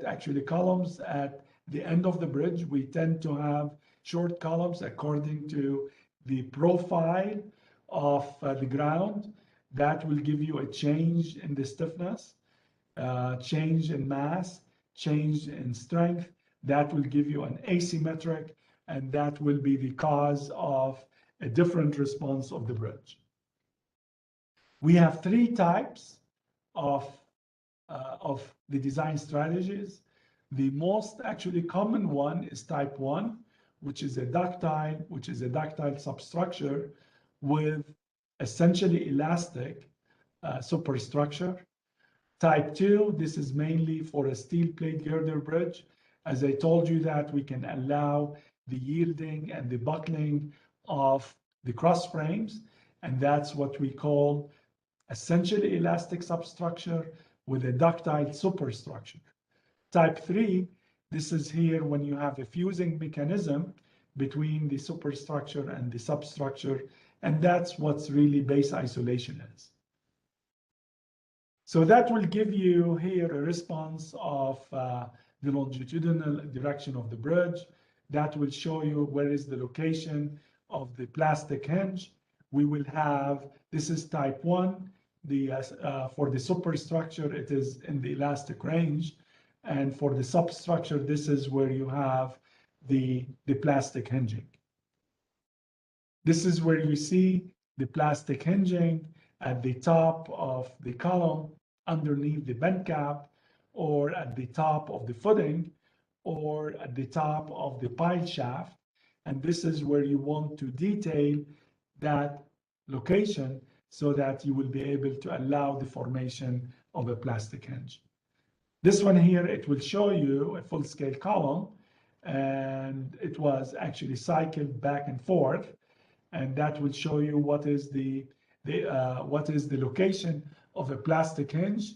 actually columns at the end of the bridge, we tend to have short columns according to the profile of the ground. That will give you a change in the stiffness, change in mass, change in strength. That will give you an asymmetric, and that will be the cause of a different response of the bridge. We have three types of the design strategies. The most actually common one is type 1, which is a ductile substructure with essentially elastic superstructure. Type 2, this is mainly for a steel plate girder bridge. As I told you, that we can allow the yielding and the buckling of the cross frames, and that's what we call essentially elastic substructure with a ductile superstructure. Type 3, this is here when you have a fusing mechanism between the superstructure and the substructure, and that's what's really base isolation is. So that will give you here a response of the longitudinal direction of the bridge. That will show you where is the location of the plastic hinge. We will have, this is type 1. For the superstructure, it is in the elastic range. And for the substructure, this is where you have the plastic hinging. This is where you see the plastic hinging at the top of the column, underneath the bend cap, or at the top of the footing, or at the top of the pile shaft. And this is where you want to detail that location so that you will be able to allow the formation of a plastic hinge. This one here, it will show you a full-scale column, and it was actually cycled back and forth, and that will show you what is the location of a plastic hinge.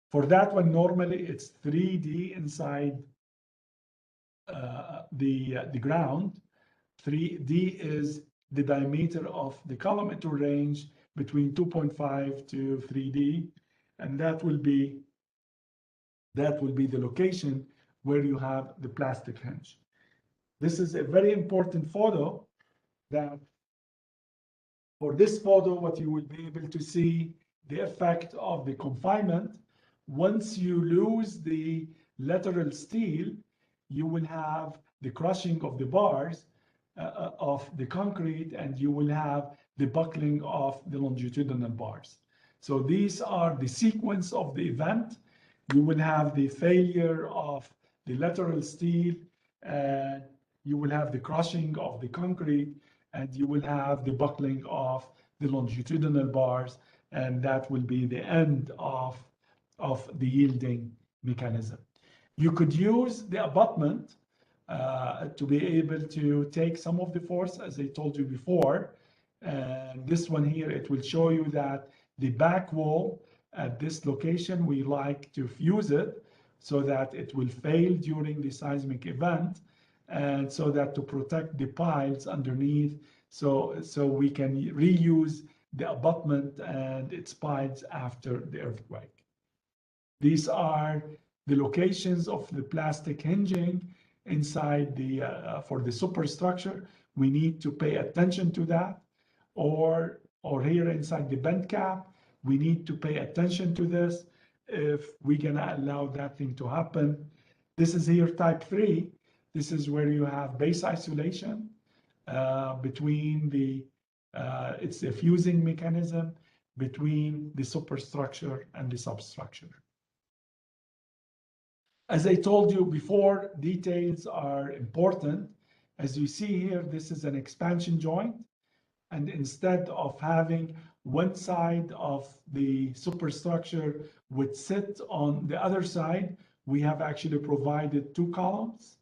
For that one, normally it's 3D inside the ground. 3D is the diameter of the column. It will range between 2.5 to 3D, and that will be the location where you have the plastic hinge. This is a very important photo. That for this photo, what you will be able to see the effect of the confinement. Once you lose the lateral steel, you will have the crushing of the bars of the concrete, and you will have the buckling of the longitudinal bars. So these are the sequence of the event. You will have the failure of the lateral steel, and you will have the crushing of the concrete, and you will have the buckling of the longitudinal bars, and that will be the end of the yielding mechanism. You could use the abutment to be able to take some of the force, as I told you before. And this one here, it will show you that the back wall at this location, we like to fuse it so that it will fail during the seismic event, and so that to protect the piles underneath, so we can reuse the abutment and its piles after the earthquake. These are the locations of the plastic hinging inside the for the superstructure. We need to pay attention to that, or here inside the bend cap, we need to pay attention to this if we're gonna allow that thing to happen. This is here type 3. This is where you have base isolation. between it's a fusing mechanism between the superstructure and the substructure. As I told you before, details are important. As you see here, this is an expansion joint. And instead of having one side of the superstructure would sit on the other side, we have actually provided two columns.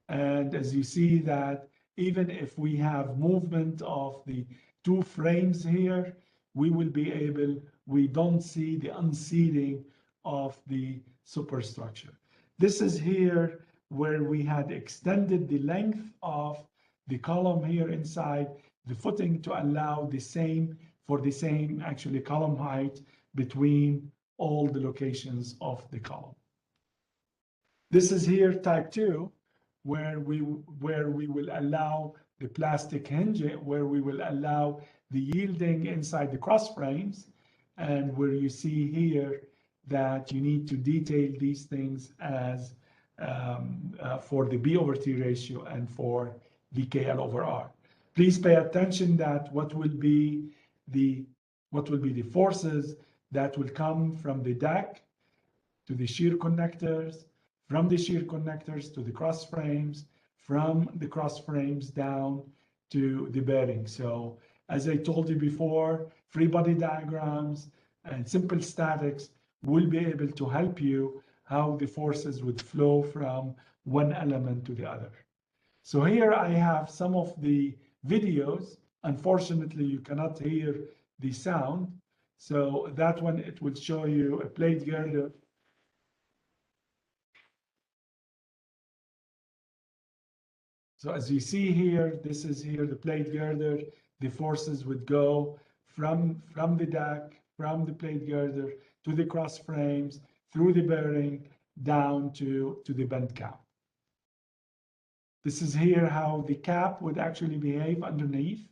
And as you see that even if we have movement of the two frames here, we will be able, we don't see the unseating of the superstructure. This is here where we had extended the length of the column here inside the footing to allow the same, for the same actually column height between all the locations of the column. This is here type 2, where we will allow the plastic hinge, where we will allow the yielding inside the cross frames, and where you see here that you need to detail these things as for the B over T ratio and for VKL over R. Please pay attention that what will be the forces that will come from the deck to the shear connectors, from the shear connectors to the cross frames, from the cross frames down to the bearing. So as I told you before, free body diagrams and simple statics will be able to help you how the forces would flow from one element to the other. So here I have some of the videos. Unfortunately, you cannot hear the sound. So that one, it will show you a plate girder. So as you see here, this is here the plate girder. The forces would go from the deck, from the plate girder to the cross frames, through the bearing, down to the bend cap. This is here how the cap would actually behave underneath.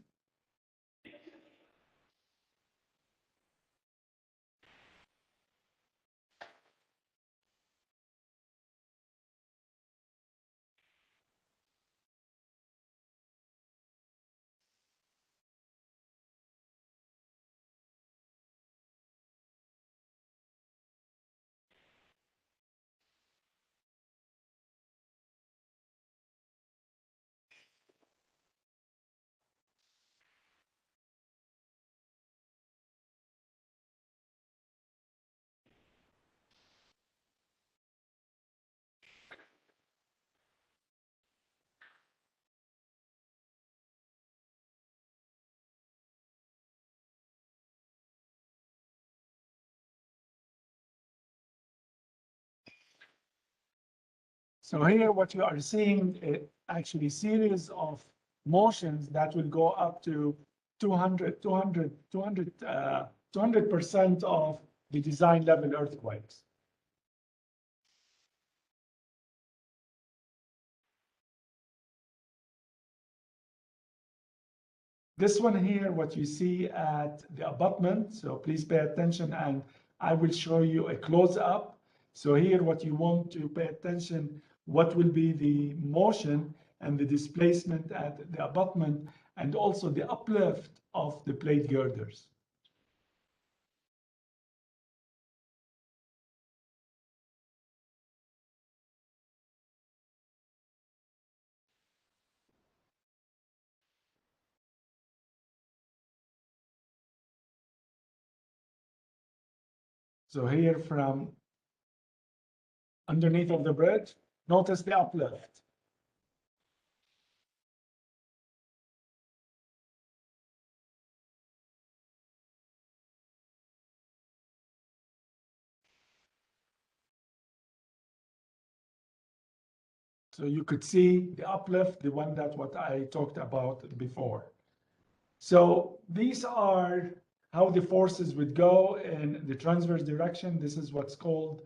So here what you are seeing is actually series of motions that will go up to 200% of the design level earthquakes. This one here, what you see at the abutment, so please pay attention and I will show you a close up. So here what you want to pay attention, what will be the motion and the displacement at the abutment and also the uplift of the plate girders. So here from underneath of the bridge, notice the uplift. So you could see the uplift, the one that what I talked about before. So these are how the forces would go in the transverse direction. This is what's called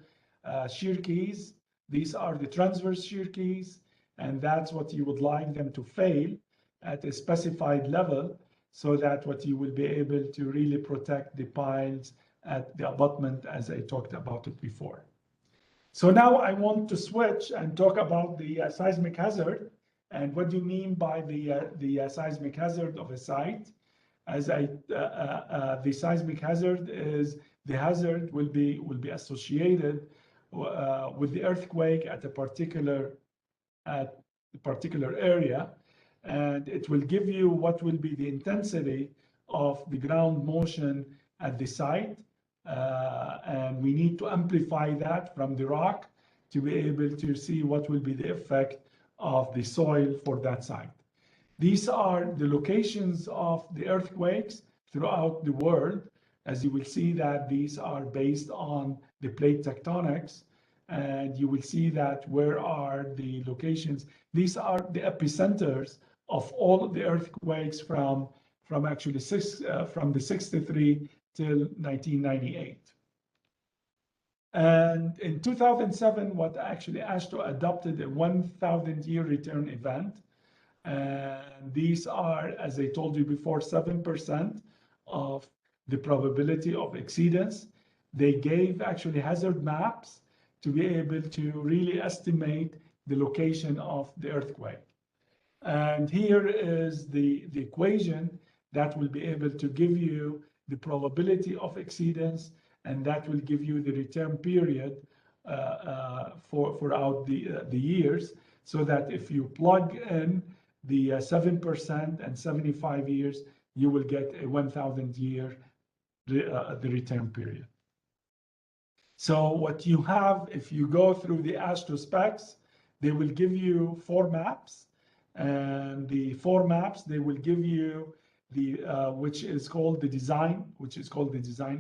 shear keys. These are the transverse shear keys, and that's what you would like them to fail at a specified level so that what you will be able to really protect the piles at the abutment as I talked about it before. So now I want to switch and talk about the seismic hazard. And what do you mean by the seismic hazard of a site? The seismic hazard is the hazard will be associated with the earthquake at a particular area, and it will give you what will be the intensity of the ground motion at the site, and we need to amplify that from the rock to be able to see what will be the effect of the soil for that site. These are the locations of the earthquakes throughout the world. As you will see that these are based on the plate tectonics, and you will see that where are the locations. These are the epicenters of all of the earthquakes from the 63 till 1998. And in 2007, what actually AASHTO adopted a 1,000-year return event. And these are, as I told you before, 7% of the probability of exceedance. They gave actually hazard maps to be able to really estimate the location of the earthquake. And here is the equation that will be able to give you the probability of exceedance, and that will give you the return period throughout the years, so that if you plug in the 7% and 75 years, you will get a 1,000-year the return period. So what you have, if you go through the AASHTO specs, they will give you 4 maps, and the 4 maps, they will give you the which is called the design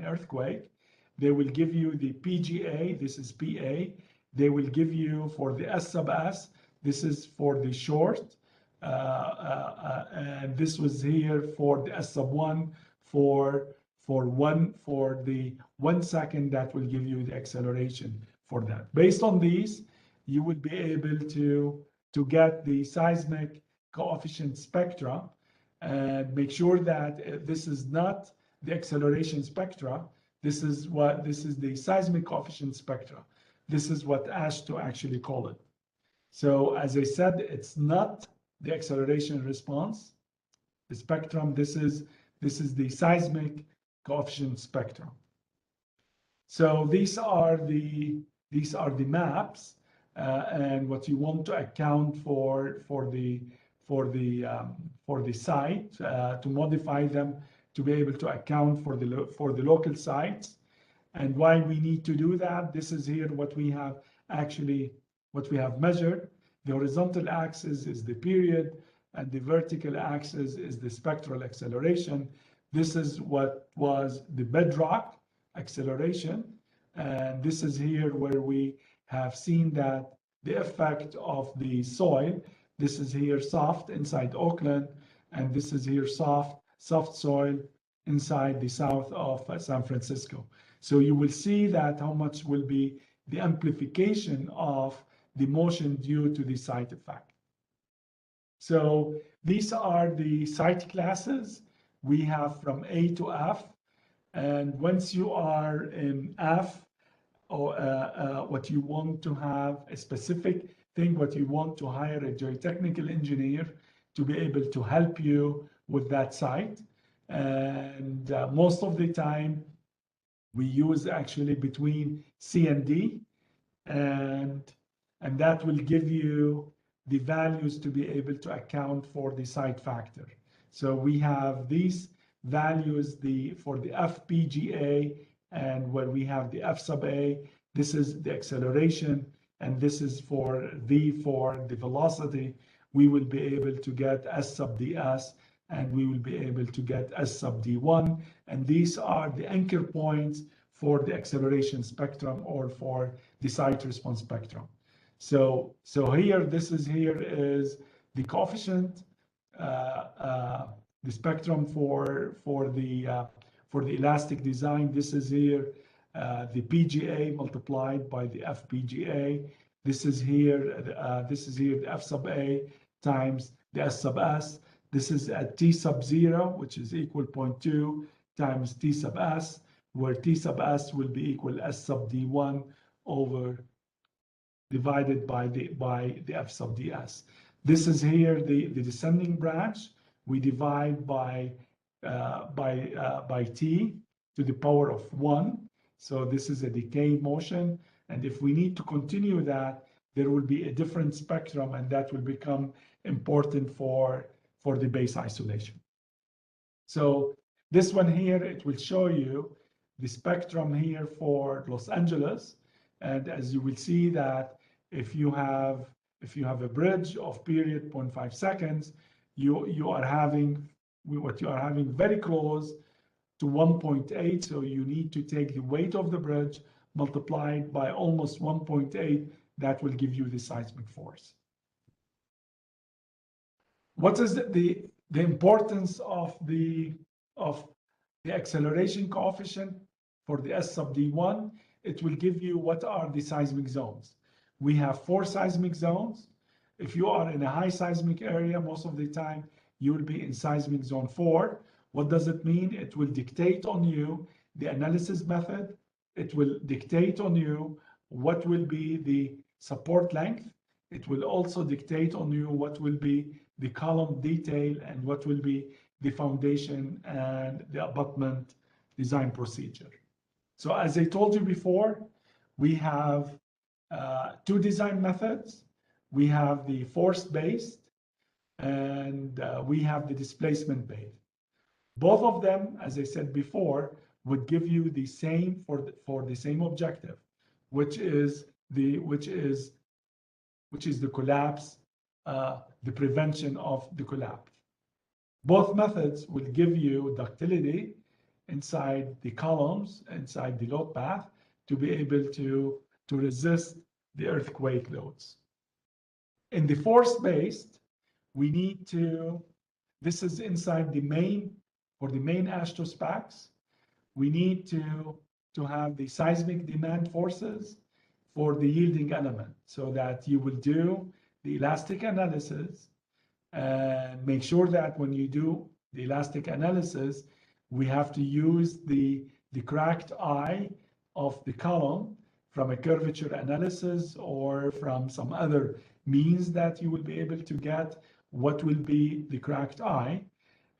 earthquake. They will give you the PGA, this is PA. They will give you for the S sub S, this is for the short, and this was here for the S sub 1 for the 1 second that will give you the acceleration for that. Based on these, you would be able to get the seismic coefficient spectra and make sure that this is not the acceleration spectra. This is the seismic coefficient spectra. This is what AASHTO actually call it. So as I said, it's not the acceleration response, the spectrum. This is the seismic coefficient spectrum. So these are the maps, and what you want to account for the site to modify them to be able to account for the local sites. And why we need to do that, this is here what we have measured. The horizontal axis is the period, and the vertical axis is the spectral acceleration. This is what was the bedrock acceleration, and this is here where we have seen that the effect of the soil. This is here soft inside Oakland, and this is here soft soil inside the south of San Francisco. So you will see that how much will be the amplification of the motion due to the site effect. So these are the site classes we have from A to F. And once you are in F, or what you want to have a specific thing, what you want to hire a geotechnical engineer to be able to help you with that site. And most of the time, we use actually between C and D, and that will give you the values to be able to account for the site factor. So we have these values for the FPGA, and where we have the F sub A, this is the acceleration, and this is for V for the velocity. We will be able to get S sub ds, and we will be able to get S sub d1, and these are the anchor points for the acceleration spectrum or for the site response spectrum. So here, this is the coefficient, the spectrum for the elastic design. This is here the PGA multiplied by the FPGA. This is here the F sub A times the S sub S. This is at T sub 0, which is equal 0.2 times T sub S, where T sub S will be equal S sub D1 divided by the F sub ds. This is here the descending branch. We divide by t to the power of 1. So this is a decay motion. And if we need to continue that, there will be a different spectrum, and that will become important for the base isolation. So this one here, it will show you the spectrum here for Los Angeles. And as you will see that if you have a bridge of period 0.5 seconds, you are having very close to 1.8. So you need to take the weight of the bridge multiplied by almost 1.8. That will give you the seismic force. What is the importance of the acceleration coefficient for the S sub D1? It will give you what are the seismic zones. We have 4 seismic zones. If you are in a high seismic area, most of the time you will be in seismic zone 4. What does it mean? It will dictate on you the analysis method. It will dictate on you what will be the support length. It will also dictate on you what will be the column detail and what will be the foundation and the abutment design procedure. So as I told you before, we have 2 design methods. We have the force-based and we have the displacement-based. Both of them, as I said before, would give you the same for the same objective, which is the collapse, the prevention of the collapse. Both methods will give you ductility inside the columns, inside the load path, to be able to resist the earthquake loads. In the force-based, we need to, this is inside the main, for the main AASHTO specs, we need to have the seismic demand forces for the yielding element, so that you will do the elastic analysis and make sure that when you do the elastic analysis, we have to use the cracked eye of the column from a curvature analysis or from some other means that you will be able to get what will be the cracked eye.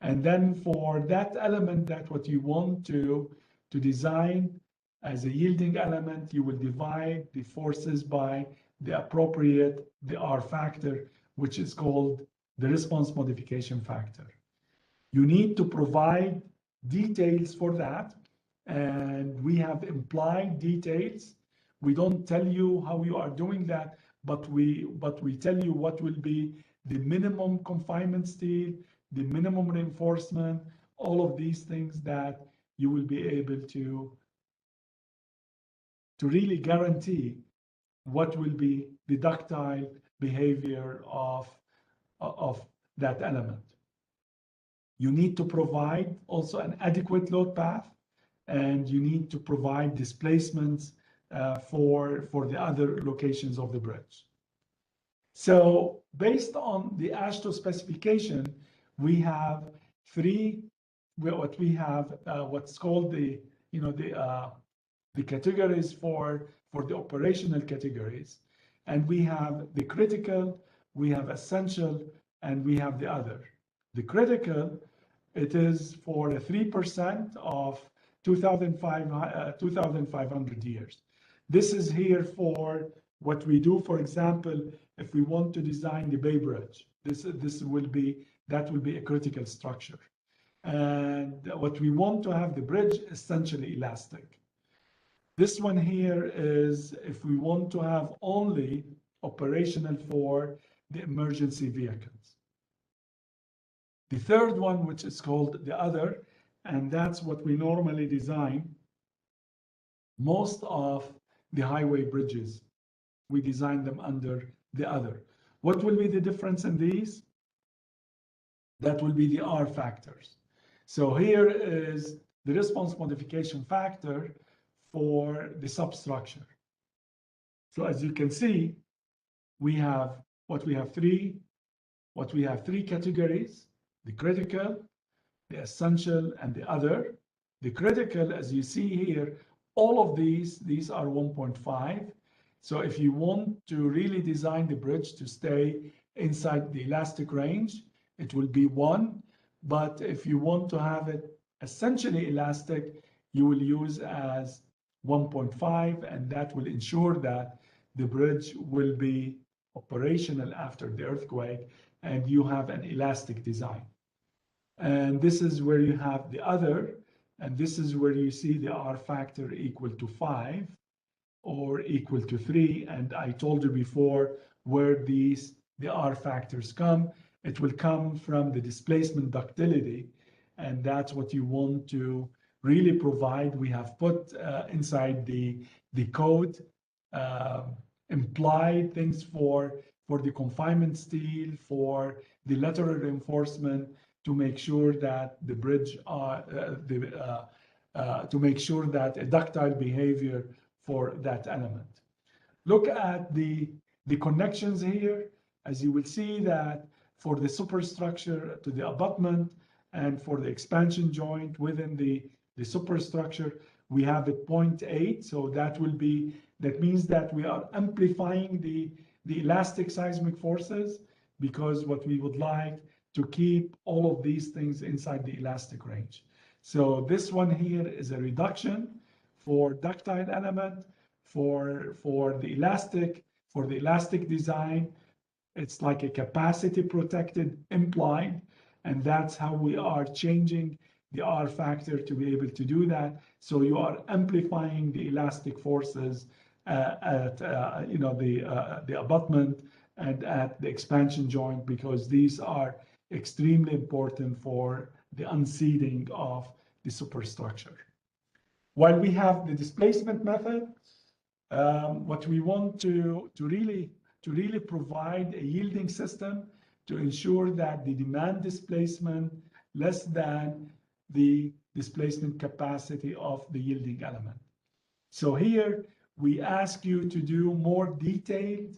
And then for that element that what you want to design as a yielding element, you will divide the forces by the appropriate, the R factor, which is called the response modification factor. You need to provide details for that, and we have implied details. We don't tell you how you are doing that, but we tell you what will be the minimum confinement steel, the minimum reinforcement, all of these things that you will be able to really guarantee what will be the ductile behavior of that element. You need to provide also an adequate load path, and you need to provide displacements for the other locations of the bridge. So based on the AASHTO specification, we have what's called the categories for the operational categories, and we have the critical, we have essential, and we have the other. The critical, it is for 3% of 2,500 years. This is here for what we do. For example, if we want to design the Bay Bridge, that will be a critical structure. And what we want to have the bridge essentially elastic. This one here is if we want to have only operational for the emergency vehicles. The third one, which is called the other, and that's what we normally design. Most of the highway bridges, we design them under the other. What will be the difference in these? That will be the R factors. So here is the response modification factor for the substructure. So as you can see, we have three categories: the critical, the essential, and the other. The critical, as you see here, all of these are 1.5. So if you want to really design the bridge to stay inside the elastic range, it will be 1. But if you want to have it essentially elastic, you will use as 1.5, and that will ensure that the bridge will be operational after the earthquake and you have an elastic design. And this is where you have the other, and this is where you see the R factor equal to 5 or equal to 3. And I told you before where the R factors come. It will come from the displacement ductility, and that's what you want to really provide. We have put inside the code implied things for the confinement steel, for the lateral reinforcement, to make sure that the bridge to make sure that a ductile behavior for that element. Look at the connections here. As you will see that for the superstructure to the abutment and for the expansion joint within the superstructure, we have it 0.8. So that means that we are amplifying the elastic seismic forces, because what we would like to keep all of these things inside the elastic range. So this one here is a reduction for ductile element. For the elastic design, it's like a capacity protected implied, and that's how we are changing the R factor to be able to do that. So you are amplifying the elastic forces at the abutment and at the expansion joint, because these are extremely important for the unseating of the superstructure. While we have the displacement method, what we want to really provide a yielding system to ensure that the demand displacement less than the displacement capacity of the yielding element. So here we ask you to do more detailed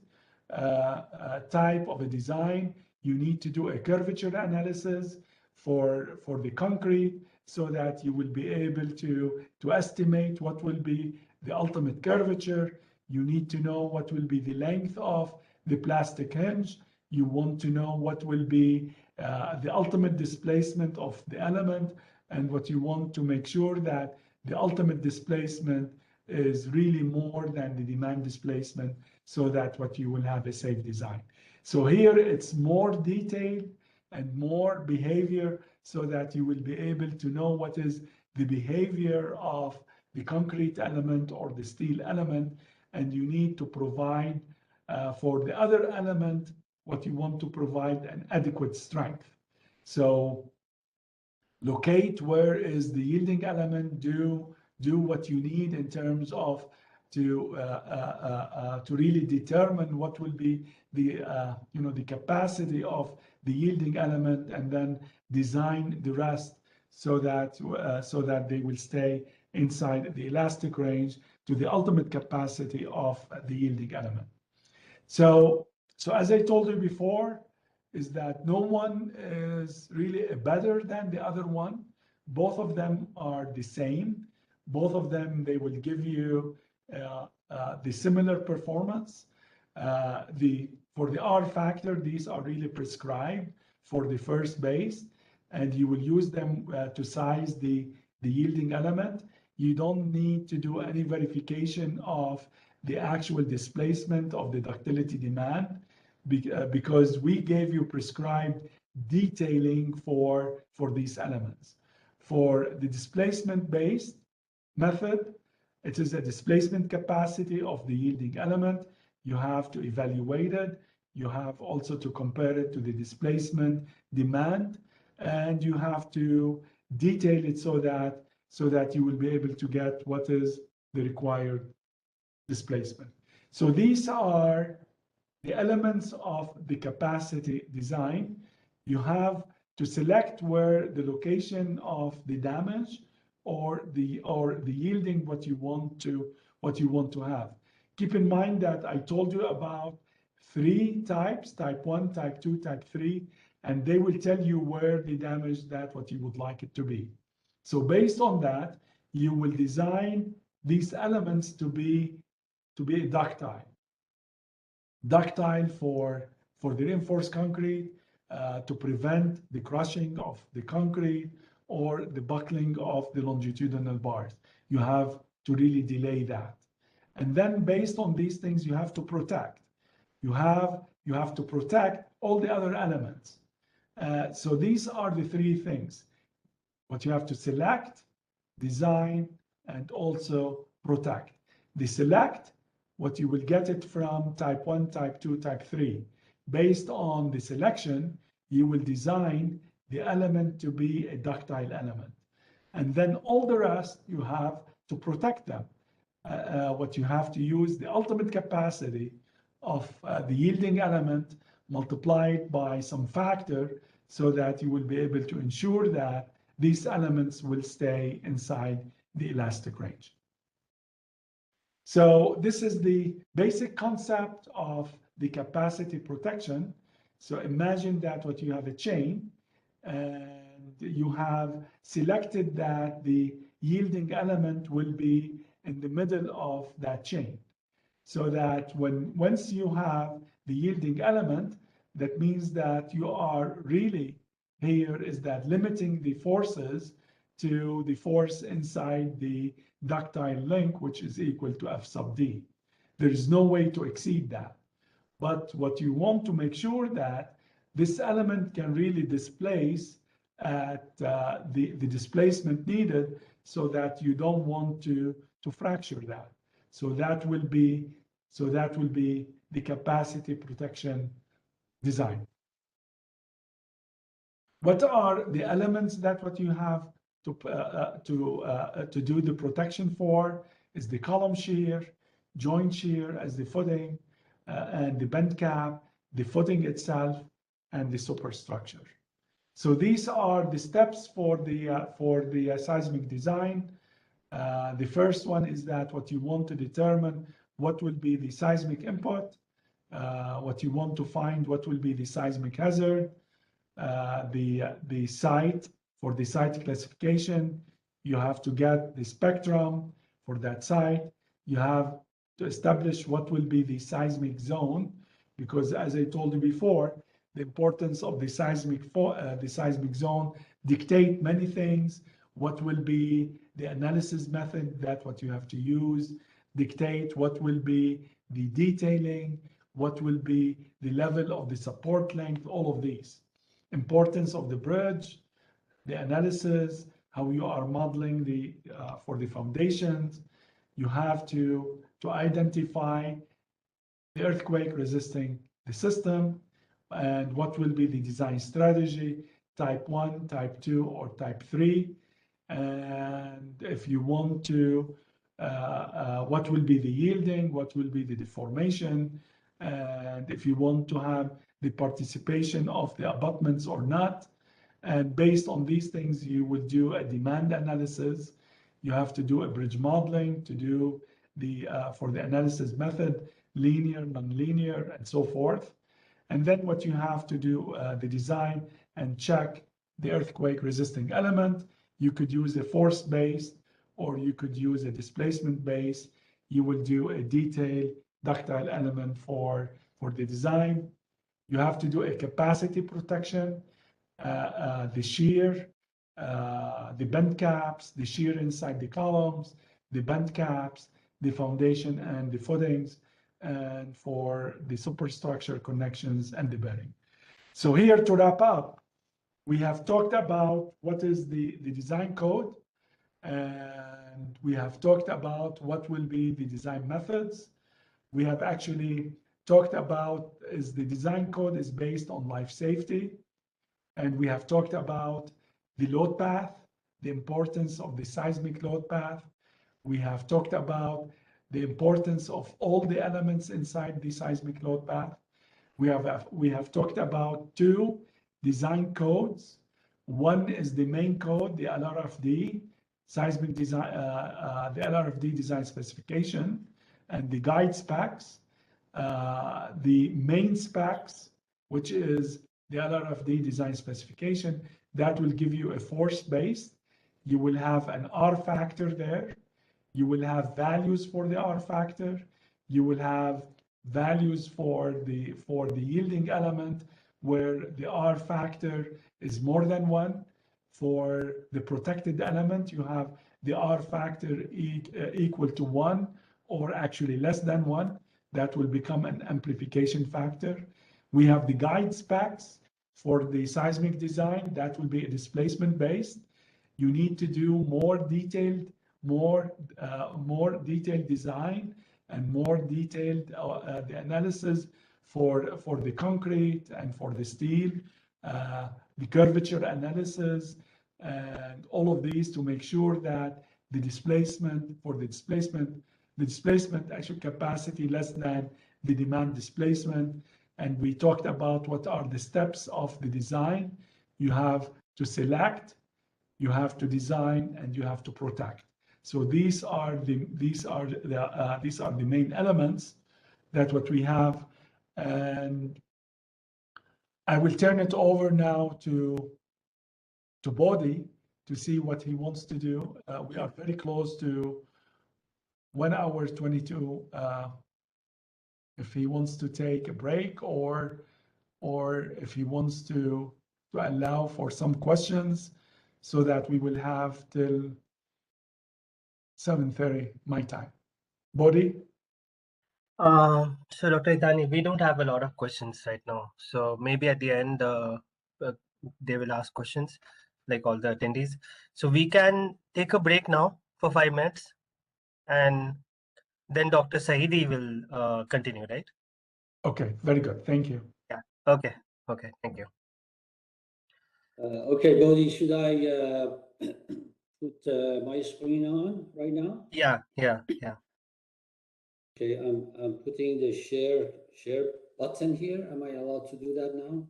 type of a design. You need to do a curvature analysis for the concrete, so that you will be able to estimate what will be the ultimate curvature. You need to know what will be the length of the plastic hinge. You want to know what will be the ultimate displacement of the element, and what you want to make sure that the ultimate displacement is really more than the demand displacement, so that what you will have a safe design. So here it's more detailed and more behavior, so that you will be able to know what is the behavior of the concrete element or the steel element, and you need to provide for the other element what you want to provide an adequate strength. So locate where is the yielding element, do what you need in terms of to really determine what will be the the capacity of the yielding element, and then design the rest so that they will stay inside the elastic range to the ultimate capacity of the yielding element. So as I told you before, is that no one is really better than the other one. Both of them are the same. Both of them, they will give you the similar performance. For the R factor, these are really prescribed for the first base, and you will use them to size the yielding element. You don't need to do any verification of the actual displacement of the ductility demand, because we gave you prescribed detailing for these elements. For the displacement-based method, it is a displacement capacity of the yielding element. You have to evaluate it. You have also to compare it to the displacement demand, and you have to detail it so that you will be able to get what is the required displacement. So these are the elements of the capacity design. You have to select where the location of the damage or the yielding what you want to have. Keep in mind that I told you about 3 types: type 1, type 2, type 3, and they will tell you where the damage that what you would like it to be. So based on that, you will design these elements to be ductile. Ductile for for the reinforced concrete to prevent the crushing of the concrete or the buckling of the longitudinal bars. You have to really delay that. And then based on these things, you have to protect. You have to protect all the other elements. So these are the three things. What you have to select, design, and also protect. The select, what you will get it from type 1, type 2, type 3. Based on the selection, you will design the element to be a ductile element. And then all the rest, you have to protect them. What you have to use the ultimate capacity of the yielding element multiplied by some factor so that you will be able to ensure that these elements will stay inside the elastic range. So this is the basic concept of the capacity protection. So imagine that what you have a chain and you have selected that the yielding element will be in the middle of that chain. So that once you have the yielding element, that means that you are really here is that limiting the forces to the force inside the ductile link, which is equal to F sub D. There is no way to exceed that. But what you want to make sure that this element can really displace at the displacement needed so that you don't want to fracture that. So that will be the capacity protection design. What are the elements that what you have to do the protection for is the column shear, joint shear as the footing, and the bend cap, the footing itself, and the superstructure. So these are the steps for the seismic design. The first one is that what you want to determine what will be the seismic input, what you want to find what will be the seismic hazard, the site. For the site classification, you have to get the spectrum for that site. You have to establish what will be the seismic zone, because as I told you before, the importance of the seismic zone dictate many things. What will be the analysis method that what you have to use, dictate what will be the detailing, what will be the level of the support length, all of these. Importance of the bridge, the analysis, how you are modeling the for the foundations. You have to identify the earthquake resisting the system and what will be the design strategy, type 1, type 2, or type 3. And if you want to, what will be the yielding, what will be the deformation, and if you want to have the participation of the abutments or not. And based on these things, you will do a demand analysis. You have to do a bridge modeling to do the for the analysis method, linear, nonlinear, and so forth. And then what you have to do the design and check the earthquake resisting element. You could use a force based or you could use a displacement base. You will do a detailed ductile element for the design. You have to do a capacity protection. The shear, the bend caps, the shear inside the columns, the bend caps, the foundation and the footings, and for the superstructure connections and the bearing. So here to wrap up, we have talked about what is the design code, and we have talked about what will be the design methods. We have actually talked about is the design code is based on life safety. And we have talked about the load path, the importance of the seismic load path. We have talked about the importance of all the elements inside the seismic load path. We have talked about two design codes. One is the main code, the LRFD, seismic design, the LRFD design specification, and the guide specs. The main specs, which is the LRFD design specification, that will give you a force base. You will have an R factor there. You will have values for the R factor. You will have values for the yielding element where the R factor is more than 1. For the protected element, you have the R factor equal to 1 or actually less than 1. That will become an amplification factor. We have the guide specs for the seismic design. That will be displacement based. You need to do more detailed design and more detailed the analysis for the concrete and for the steel, the curvature analysis, and all of these to make sure that the displacement actual capacity less than the demand displacement. And we talked about what are the steps of the design. You have to select, you have to design, and you have to protect. So these are the main elements that what we have. And I will turn it over now to Bodhi to see what he wants to do. We are very close to 1 hour 22. If he wants to take a break or if he wants to allow for some questions so that we will have till 7:30 my time. Bodhi? So Dr. Idani, we don't have a lot of questions right now. So maybe at the end, they will ask questions like all the attendees. So we can take a break now for 5 minutes and then Dr. Saidi will continue, right? Okay, very good. Thank you. Yeah. Okay. Okay. Thank you. Okay, Bodhi, should I put my screen on right now? Yeah. Okay, I'm putting the share button here. Am I allowed to do that now?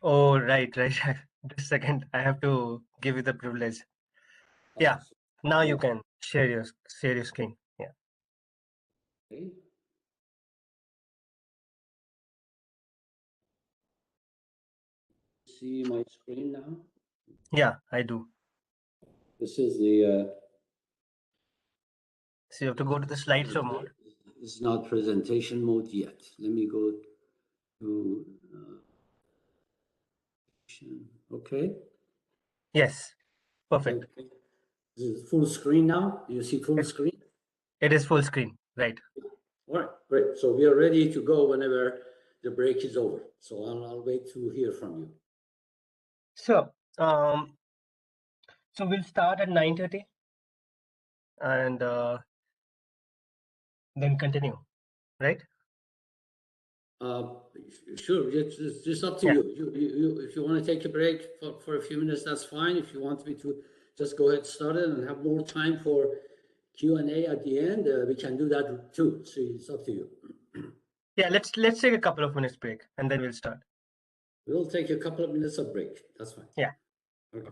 Oh, right. Just a second. I have to give you the privilege. Yeah. Now you can share your screen. Yeah. Okay. See my screen now? Yeah, I do. This is the So you have to go to the slideshow mode. It's not presentation mode yet. Let me go to okay. Yes, perfect. Okay. This is full screen now. Do you see full screen? It is full screen, right? All right, great. So we are ready to go whenever the break is over. So I'll wait to hear from you. So, so we'll start at 9:30 and then continue, right? Sure, it's just up to you. If you want to take a break for a few minutes, that's fine. If you want me to just go ahead, start it, and have more time for Q&A at the end, we can do that too. So it's up to you. Yeah, let's take a couple of minutes break and then we'll start. We'll take a couple of minutes of break. That's fine. Yeah. Okay.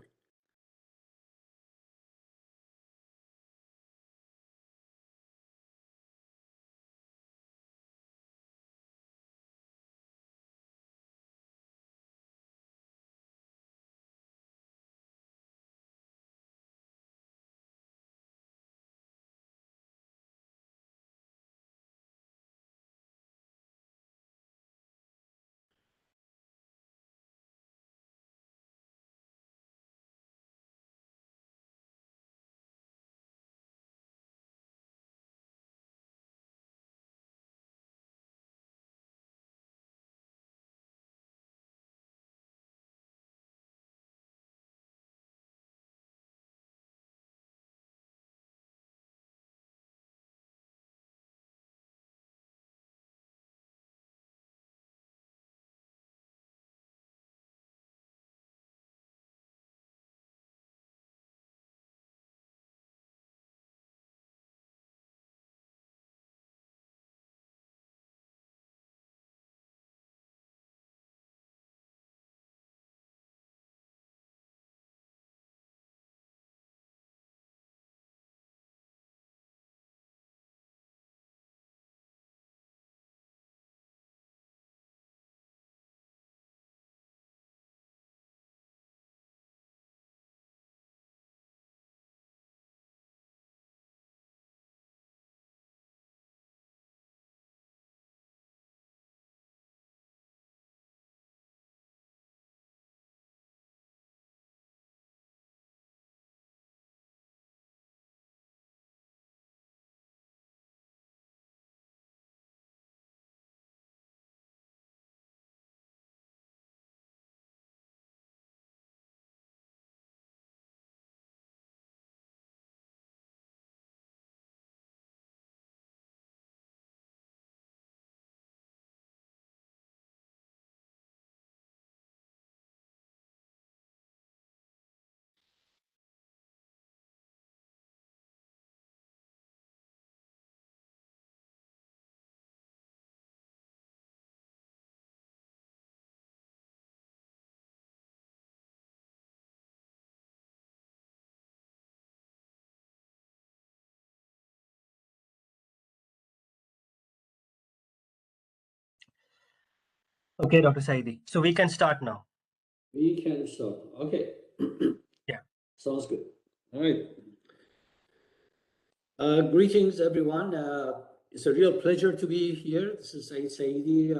Okay, Dr. Saidi. So we can start now. We can start. Okay. Yeah. Sounds good. All right. Greetings, everyone. It's a real pleasure to be here. This is Said Saidi,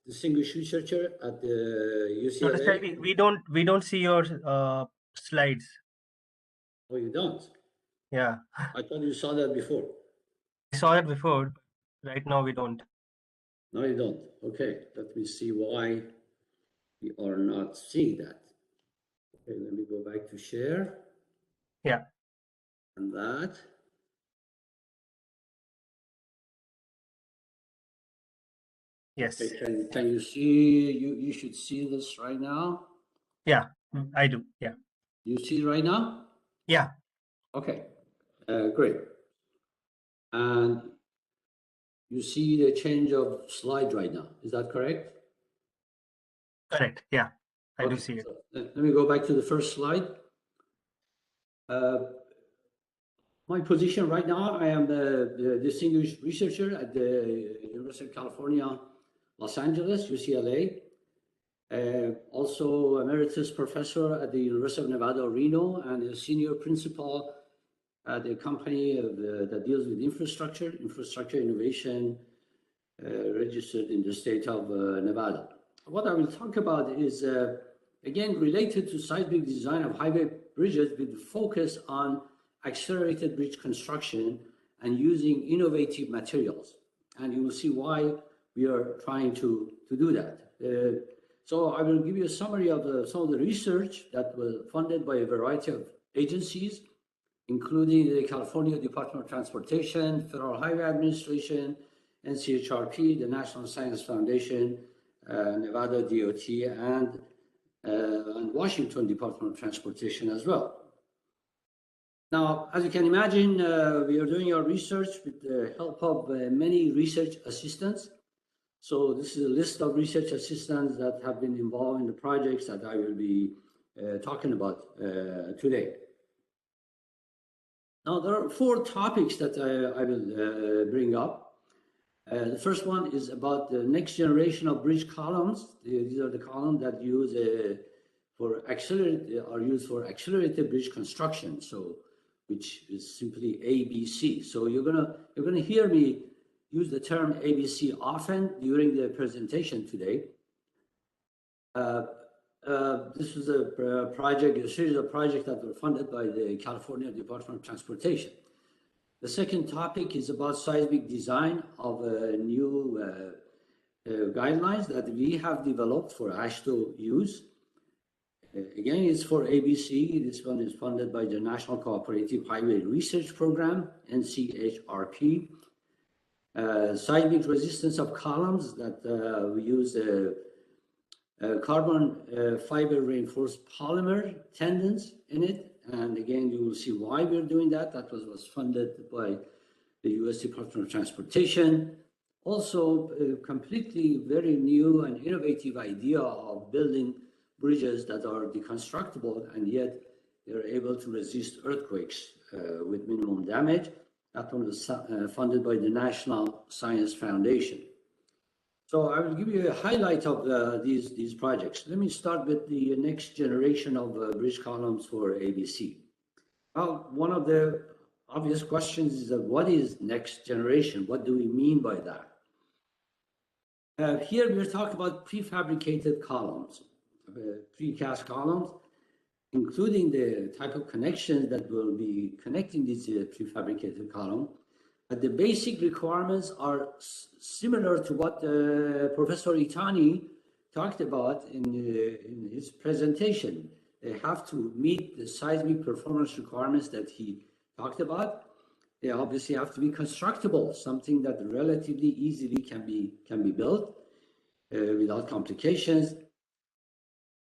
distinguished researcher at the Dr. UCLA. Saidi, we don't see your slides. Oh, you don't? Yeah. I thought you saw that before. I saw it before. Right now we don't. No, you don't. Okay, let me see why we are not seeing that. Okay, let me go back to share. Yeah. And that. Yes. Okay, can you see, you should see this right now? Yeah, I do. Yeah. You see it right now? Yeah. Okay, great. And you see the change of slide right now. Is that correct? Correct. Yeah. I do Okay, see it. so let me go back to the first slide. My position right now, I am the distinguished researcher at the University of California, Los Angeles, UCLA. Also emeritus professor at the University of Nevada, Reno, and a senior principal at a company that deals with infrastructure innovation, registered in the state of Nevada. What I will talk about is, again, related to seismic design of highway bridges with focus on accelerated bridge construction and using innovative materials. And you will see why we are trying to do that. So I will give you a summary of some of the research that was funded by a variety of agencies, including the California Department of Transportation, Federal Highway Administration, NCHRP, the National Science Foundation, Nevada DOT, and Washington Department of Transportation as well. Now, as you can imagine, we are doing our research with the help of many research assistants. So this is a list of research assistants that have been involved in the projects that I will be talking about today. Now, there are 4 topics that I will bring up. The first one is about the next generation of bridge columns. These are the columns that use for accelerated bridge construction. So, which is simply ABC. So you're gonna hear me use the term ABC often during the presentation today. This is a project, a series of projects that were funded by the California Department of Transportation. The second topic is about seismic design of new guidelines that we have developed for AASHTO use. Again, it's for ABC. This one is funded by the National Cooperative Highway Research Program, NCHRP. Seismic resistance of columns that we use carbon fiber reinforced polymer tendons in it. And again, you will see why we're doing that. That was funded by the US Department of Transportation. Also, a completely very new and innovative idea of building bridges that are deconstructible and yet they're able to resist earthquakes with minimum damage. That one was funded by the National Science Foundation. So I will give you a highlight of these projects. Let me start with the next generation of bridge columns for ABC. Well, one of the obvious questions is what is next generation? What do we mean by that? Here we're talking about prefabricated columns, precast columns, including the type of connections that will be connecting this prefabricated column. The basic requirements are similar to what Professor Itani talked about in his presentation. They have to meet the seismic performance requirements that he talked about. They obviously have to be constructible, something that relatively easily can be built without complications.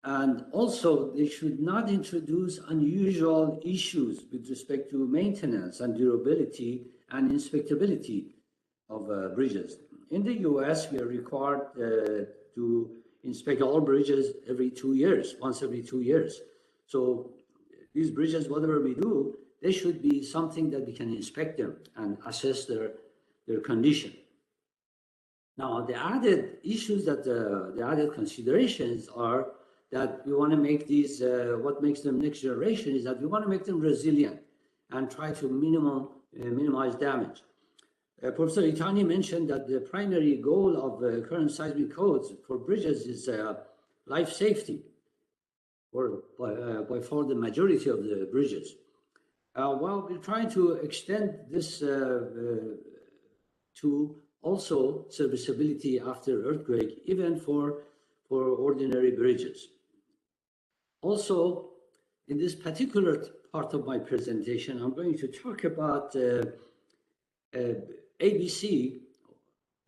And also, they should not introduce unusual issues with respect to maintenance and durability and inspectability of bridges. In the US, we are required to inspect all bridges once every 2 years. So these bridges, whatever we do, they should be something that we can inspect them and assess their condition. Now, the added issues that the added considerations are that we want to make these, what makes them next generation is that we want to make them resilient and try to minimize damage. Professor Itani mentioned that the primary goal of current seismic codes for bridges is life safety, or by far the majority of the bridges. Well, we're trying to extend this to also serviceability after earthquake, even for ordinary bridges. Also, in this particular part of my presentation, I'm going to talk about ABC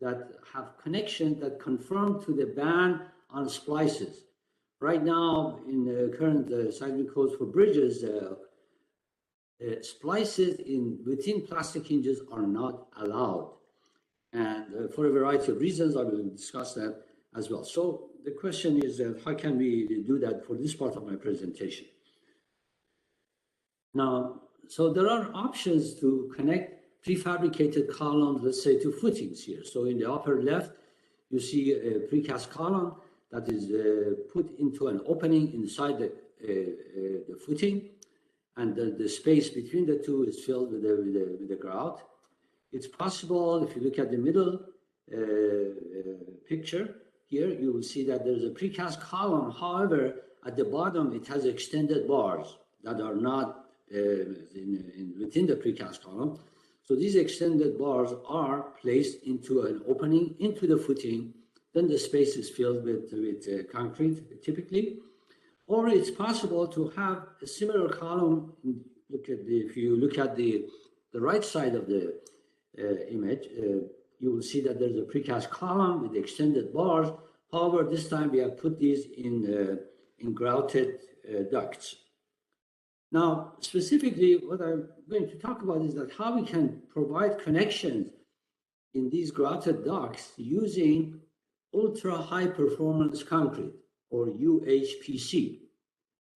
that have connection that conform to the ban on splices. Right now, in the current seismic codes for bridges, splices within plastic hinges are not allowed. And for a variety of reasons, I will discuss that as well. So the question is, how can we do that for this part of my presentation? Now, so there are options to connect prefabricated columns, let's say, to footings here. So in the upper left, you see a precast column that is put into an opening inside the footing, and the space between the two is filled with the grout. It's possible, if you look at the middle picture here, you will see that there's a precast column. However, at the bottom, it has extended bars that are not within the precast column. So these extended bars are placed into an opening into the footing. Then the space is filled with concrete, typically. Or it's possible to have a similar column. If you look at the right side of the image, you will see that there's a precast column with extended bars. However, this time we have put these in grouted ducts. Now, specifically, what I'm going to talk about is that how we can provide connections in these grouted ducts using ultra high performance concrete, or UHPC.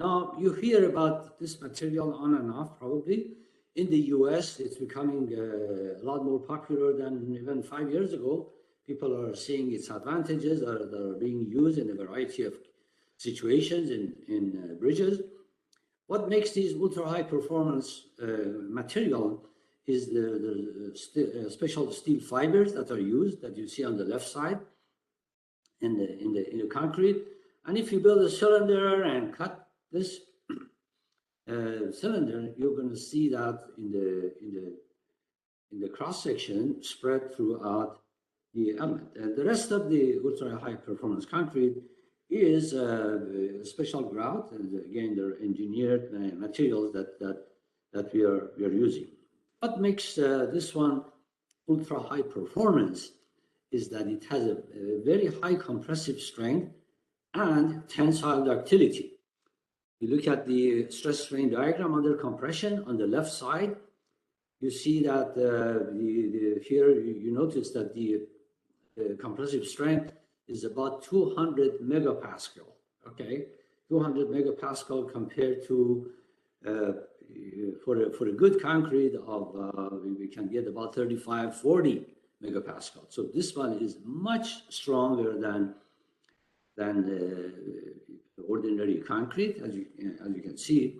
Now, you hear about this material on and off, probably. In the US, it's becoming a lot more popular than even 5 years ago. People are seeing its advantages that are being used in a variety of situations in bridges. What makes these ultra high performance material is the special steel fibers that are used, that you see on the left side in the concrete. And if you build a cylinder and cut this cylinder, you're going to see that in the cross section spread throughout the element. And the rest of the ultra high performance concrete is a special grout, and again, they're engineered materials that we are using. What makes this one ultra high performance is that it has a very high compressive strength and tensile ductility. You look at the stress strain diagram under compression on the left side, you see that here you notice that the compressive strength is about 200 megapascal, okay? 200 megapascal compared to, for a good concrete of, we can get about 35, 40 megapascal. So this one is much stronger than ordinary concrete, as you can see.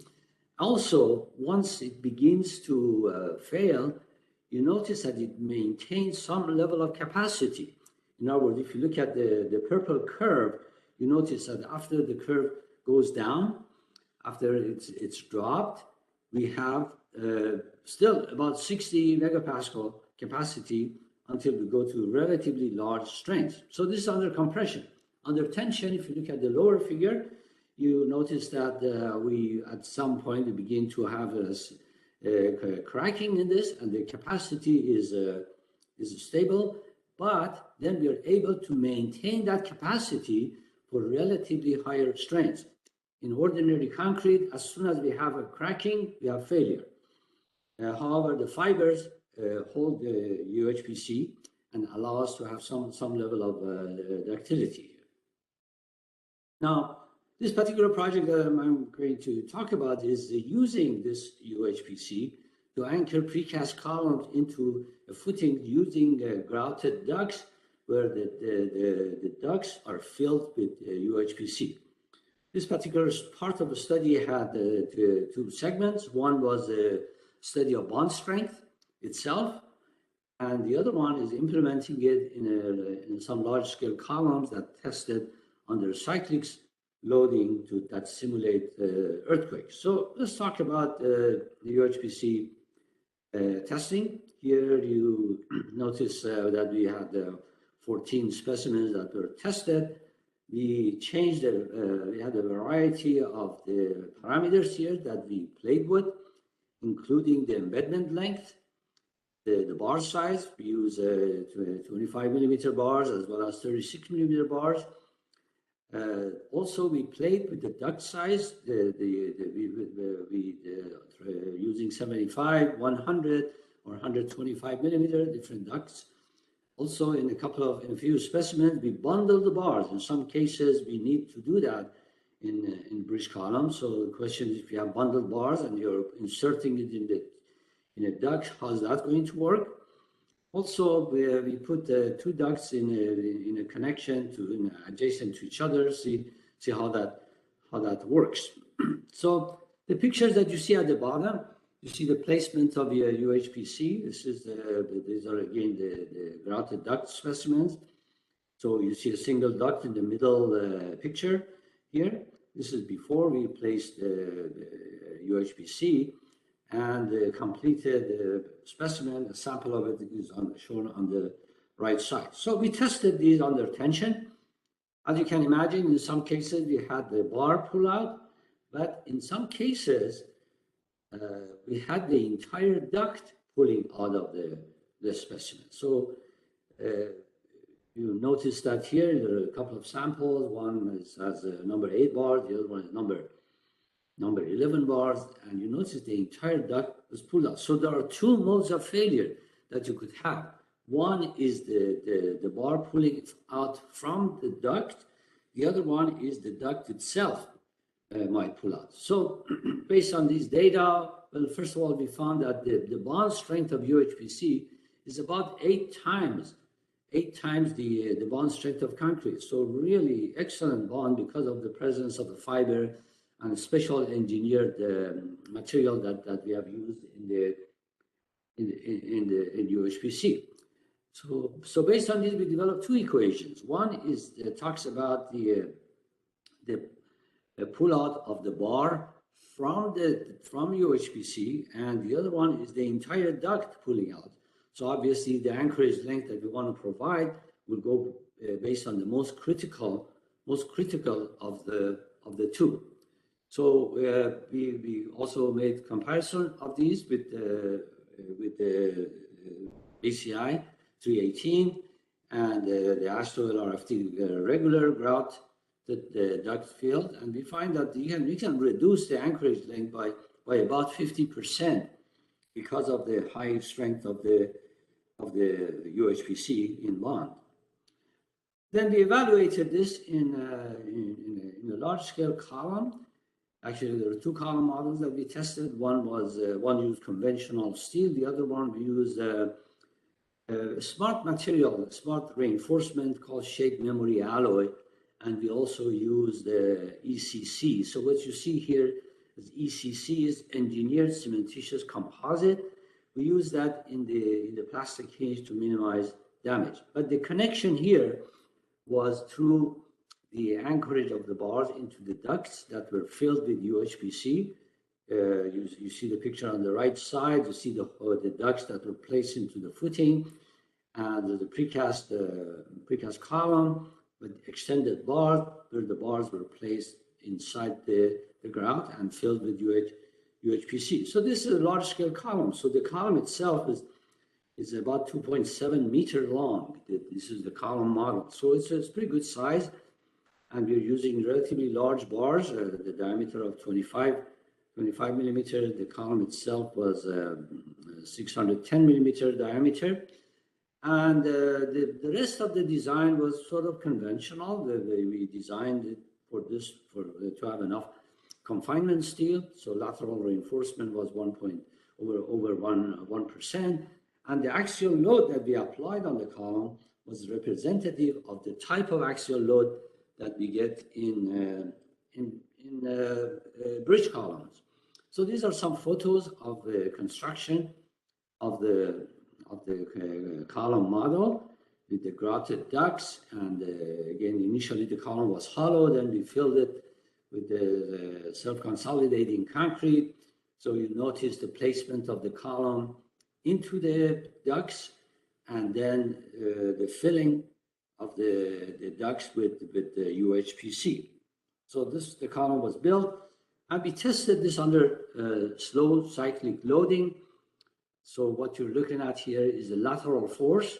Also, once it begins to fail, you notice that it maintains some level of capacity. In other words, if you look at the purple curve, you notice that after the curve goes down, after it's dropped, we have still about 60 megapascal capacity until we go to relatively large strengths. So this is under compression. Under tension, if you look at the lower figure, you notice that we, at some point, we begin to have a cracking in this, and the capacity is stable, but then we are able to maintain that capacity for relatively higher strengths. In ordinary concrete, as soon as we have a cracking, we have failure. However, the fibers hold the UHPC and allow us to have some level of ductility. Now, this particular project that I'm going to talk about is using this UHPC to anchor precast columns into a footing using grouted ducts where the ducts are filled with UHPC. This particular part of the study had two segments. One was a study of bond strength itself, and the other one is implementing it in some large-scale columns that tested under cyclic loading that simulate earthquakes. So let's talk about the UHPC testing. Here you notice that we had 14 specimens that were tested. We changed, we had a variety of the parameters here that we played with, including the embedment length, the bar size. We use 25 millimeter bars as well as 36 millimeter bars. Also, we played with the duct size, using 75, 100, or 125 millimeter, different ducts. Also, in a few specimens, we bundle the bars. In some cases, we need to do that in bridge columns. So the question is, if you have bundled bars and you're inserting it in a duct, how's that going to work? Also, we put two ducts in a connection adjacent to each other. See how that works. So the pictures that you see at the bottom, you see the placement of your UHPC. These are again the grouted duct specimens. So you see a single duct in the middle picture here. This is before we placed the UHPC, and the completed specimen, a sample of it is shown on the right side. So we tested these under tension. As you can imagine, in some cases we had the bar pull out, but in some cases we had the entire duct pulling out of the specimen. So you notice that here there are a couple of samples. One has number 8 bars, the other one is number 11 bars, and you notice the entire duct was pulled out. So there are two modes of failure that you could have. One is the bar pulling out from the duct. The other one is the duct itself might pull out. So based on these data, well, first of all, we found that the bond strength of UHPC is about 8 times the bond strength of concrete. So really excellent bond because of the presence of the fiber and special engineered material that we have used in UHPC. So based on this, we developed two equations. One is talks about the pull-out of the bar from UHPC, and the other one is the entire duct pulling out. So obviously, the anchorage length that we want to provide will go based on the most critical of the two. So we also made comparison of these with the ACI 318 and the Astro LRFT regular grout the duct field, and we find that we can reduce the anchorage length by about 50% because of the high strength of the UHPC in bond. Then we evaluated this in a large-scale column. Actually, there are two column models that we tested. One used conventional steel. The other one we used smart material, smart reinforcement called shape memory alloy, and we also used ECC. So what you see here is ECC is engineered cementitious composite. We use that in the plastic hinge to minimize damage. But the connection here was through the anchorage of the bars into the ducts that were filled with UHPC. You see the picture on the right side. You see the ducts that were placed into the footing, and the precast column with extended bars, where the bars were placed inside the grout and filled with UHPC. So this is a large-scale column. So the column itself is about 2.7 meter long. This is the column model. So it's pretty good size. And we're using relatively large bars, the diameter of 25 millimeter. The column itself was 610 millimeter diameter. And the rest of the design was sort of conventional. We designed it to have enough confinement steel. So lateral reinforcement was over 1%. And the axial load that we applied on the column was representative of the type of axial load that we get in bridge columns. So these are some photos of the construction of the column model with the grouted ducts, and again, initially the column was hollow, then we filled it with the self-consolidating concrete. So you notice the placement of the column into the ducts, and then the filling of the ducts with the UHPC. So the column was built, and we tested this under slow cyclic loading. So what you're looking at here is the lateral force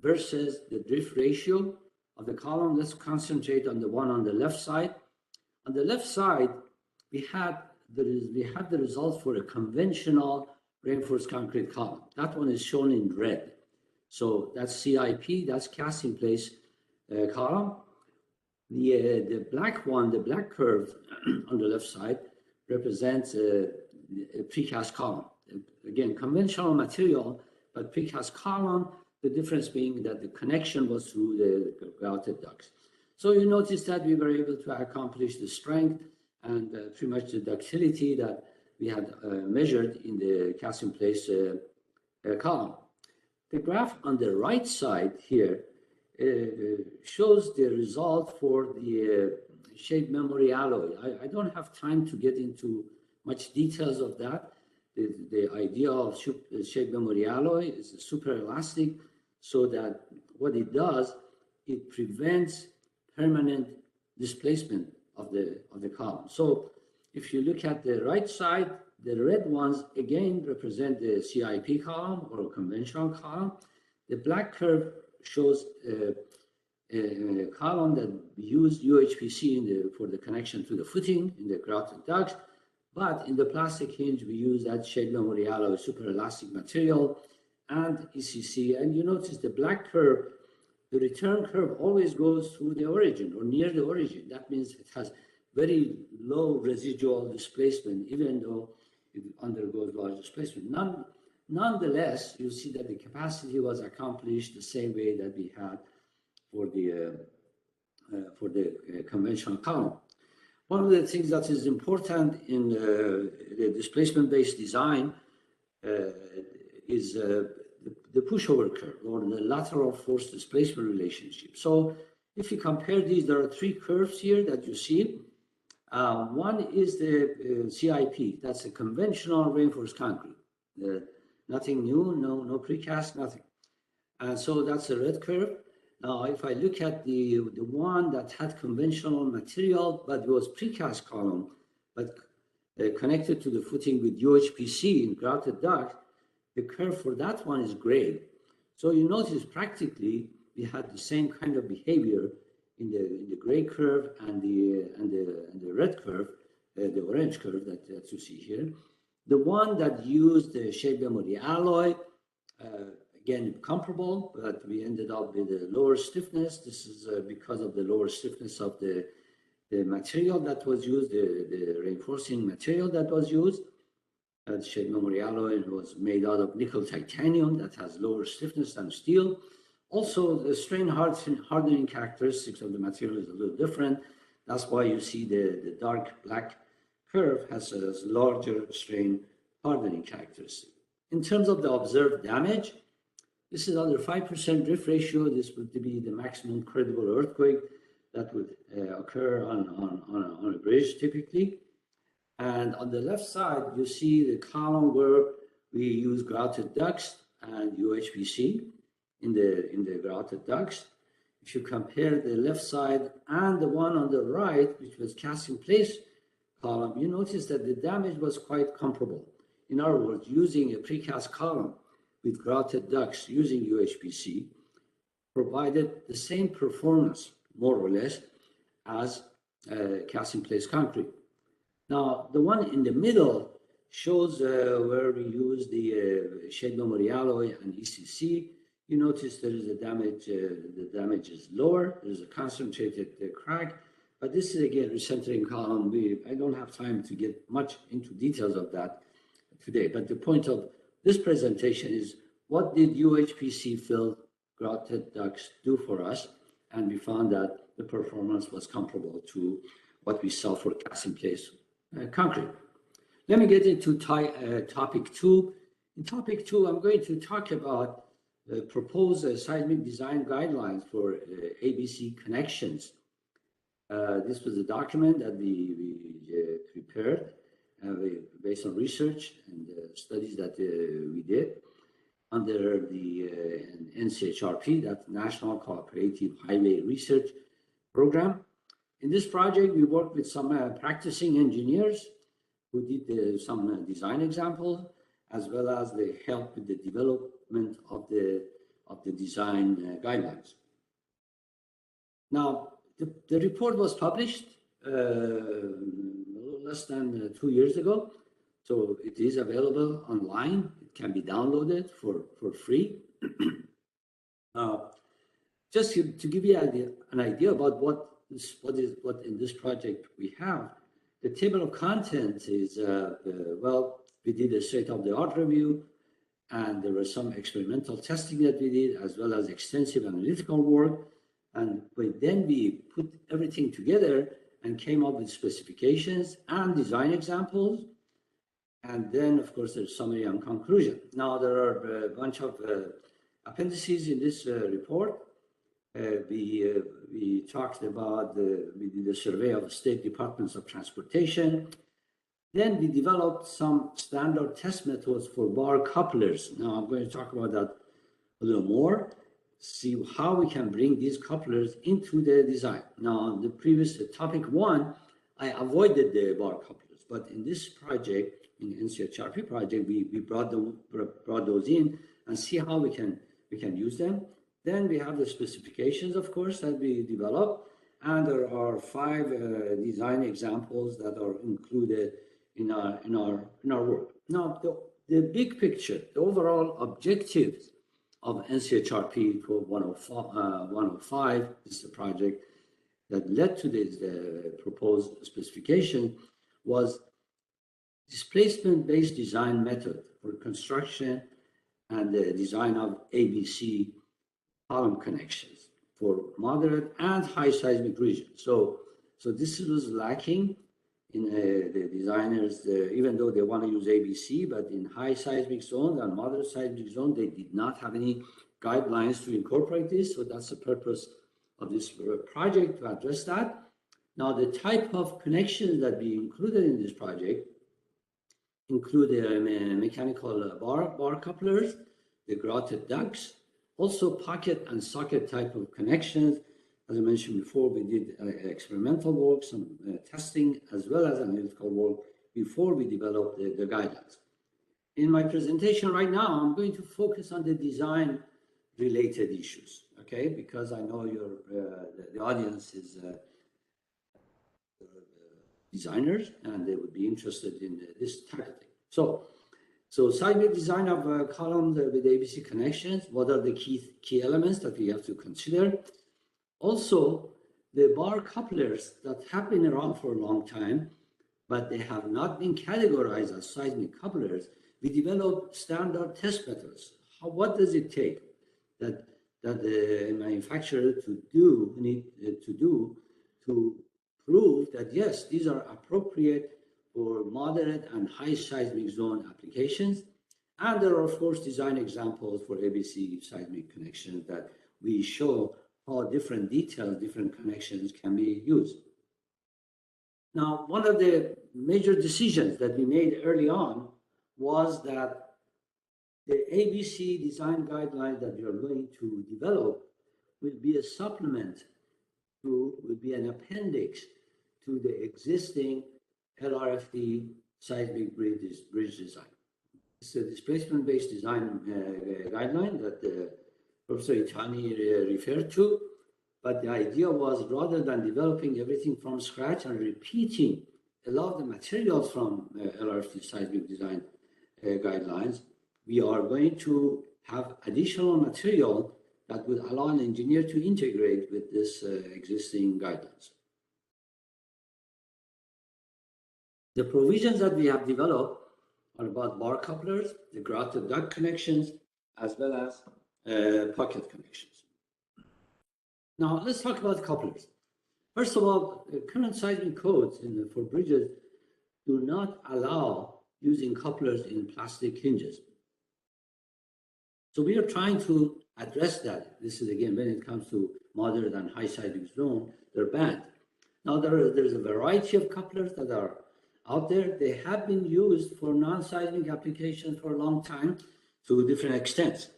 versus the drift ratio of the column. Let's concentrate on the one on the left side. On the left side, we had the result for a conventional reinforced concrete column. That one is shown in red. So that's CIP, that's cast in place column. The black one, the black curve on the left side, represents a precast column. Again, conventional material, but precast column, the difference being that the connection was through the grouted ducts. So you notice that we were able to accomplish the strength and pretty much the ductility that we had measured in the cast in place column. The graph on the right side here shows the result for the shape memory alloy. I don't have time to get into much details of that. The idea of shape memory alloy is super elastic, so that what it does, it prevents permanent displacement of the column. So if you look at the right side, the red ones again represent the CIP column or a conventional column. The black curve shows a column that used UHPC for the connection to the footing in the grouted ducts. But in the plastic hinge, we use that shape memory alloy, super elastic material, and ECC. And you notice the black curve, the return curve always goes through the origin or near the origin. That means it has very low residual displacement, even though it undergoes large displacement. Nonetheless, you see that the capacity was accomplished the same way that we had for the conventional column. One of the things that is important in the displacement-based design is the pushover curve or the lateral force displacement relationship. So if you compare these, there are three curves here that you see. One is the CIP, that's a conventional reinforced concrete. Nothing new, no precast, nothing. And so that's a red curve. Now, if I look at the one that had conventional material, but it was precast column, but connected to the footing with UHPC in grouted duct, the curve for that one is gray. So you notice practically we had the same kind of behavior in the gray curve and the red curve, the orange curve that you see here. The one that used the shape memory alloy, again, comparable, but we ended up with a lower stiffness. This is because of the lower stiffness of the material that was used, the reinforcing material that was used. The shape memory alloy was made out of nickel titanium that has lower stiffness than steel. Also, the strain hardening characteristics of the material is a little different. That's why you see the dark black curve has a larger strain hardening characteristic. In terms of the observed damage, this is under 5% drift ratio. This would be the maximum credible earthquake that would occur on a bridge typically. And on the left side, you see the column where we use grouted ducts and UHPC in the grouted ducts. If you compare the left side and the one on the right, which was cast in place column, you notice that the damage was quite comparable. In other words, using a precast column with grouted ducts using UHPC provided the same performance, more or less, as cast in place concrete. Now, the one in the middle shows where we use the shape memory alloy and ECC. You notice there is a damage, the damage is lower, there's a concentrated crack, but this is again recentering column. I don't have time to get much into details of that today, but the point of this presentation is what did UHPC fill grotted ducts do for us, and we found that the performance was comparable to what we saw for cast-in-place concrete. Let me get into topic two. In topic two, I'm going to talk about the proposed seismic design guidelines for ABC connections. This was a document that we prepared based on research and studies that we did under the NCHRP, that's National Cooperative Highway Research Program. In this project, we worked with some practicing engineers who did some design examples, as well as they helped with the development of the design guidelines. Now, the report was published less than 2 years ago, so it is available online. It can be downloaded for free. Just to give you an idea about what in this project we have, the table of contents is well, we did a state-of-the-art review, and there was some experimental testing that we did, as well as extensive analytical work. And then we put everything together and came up with specifications and design examples. And then, of course, there's summary and conclusion. Now, there are a bunch of appendices in this report. We talked about, we did a survey of the state departments of transportation. Then we developed some standard test methods for bar couplers. Now, I'm going to talk about that a little more, see how we can bring these couplers into the design. Now, the previous topic one, I avoided the bar couplers, but in this project, in the NCHRP project, we brought those in and see how we can use them. Then we have the specifications, of course, that we developed, and there are 5 design examples that are included in our work. Now, the big picture, the overall objectives of NCHRP for 105 is the project that led to this proposed specification, was displacement-based design method for construction and the design of ABC column connections for moderate and high seismic regions. So this was lacking in the designers, even though they want to use ABC, but in high seismic zones and moderate seismic zone, they did not have any guidelines to incorporate this. So that's the purpose of this project, to address that. Now, the type of connections that we included in this project include mechanical bar couplers, the grotted ducts, also pocket and socket type of connections. As I mentioned before, we did experimental work, some testing, as well as analytical work before we developed the guidelines. In my presentation right now, I'm going to focus on the design-related issues, okay? Because I know the audience is designers, and they would be interested in this type of thing. So seismic design of columns with ABC connections, what are the key elements that we have to consider? Also, the bar couplers that have been around for a long time, but they have not been categorized as seismic couplers, we developed standard test methods. What does it take that the manufacturer need to do to prove that, yes, these are appropriate for moderate and high seismic zone applications? And there are, of course, design examples for ABC seismic connections that we show how different details, different connections can be used. Now, one of the major decisions that we made early on was that the ABC design guidelines that we are going to develop will be a supplement will be an appendix to the existing LRFD seismic bridge design. It's a displacement-based design guideline that Professor Itani referred to, but the idea was, rather than developing everything from scratch and repeating a lot of the materials from LRFD seismic design guidelines, we are going to have additional material that would allow an engineer to integrate with this existing guidelines. The provisions that we have developed are about bar couplers, the grotted duct connections, as well as pocket connections. Now let's talk about couplers. First of all, current seismic codes for bridges do not allow using couplers in plastic hinges. So we are trying to address that. This is again, when it comes to moderate and high seismic zone, they're banned. Now there's a variety of couplers that are out there. They have been used for non-seismic applications for a long time to different extents.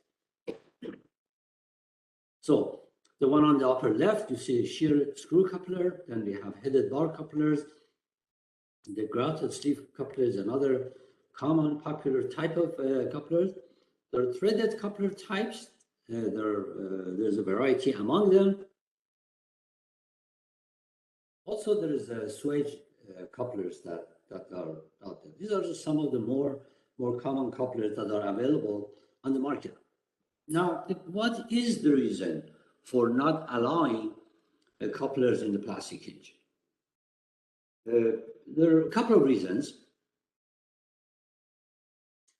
So the one on the upper left, you see a shear screw coupler. Then we have headed bar couplers. The grouted sleeve coupler is another common popular type of couplers. There are threaded coupler types. There's a variety among them. Also, there is swage couplers that are out there. These are just some of the more common couplers that are available on the market. Now, what is the reason for not allowing couplers in the plastic hinge? There are a couple of reasons.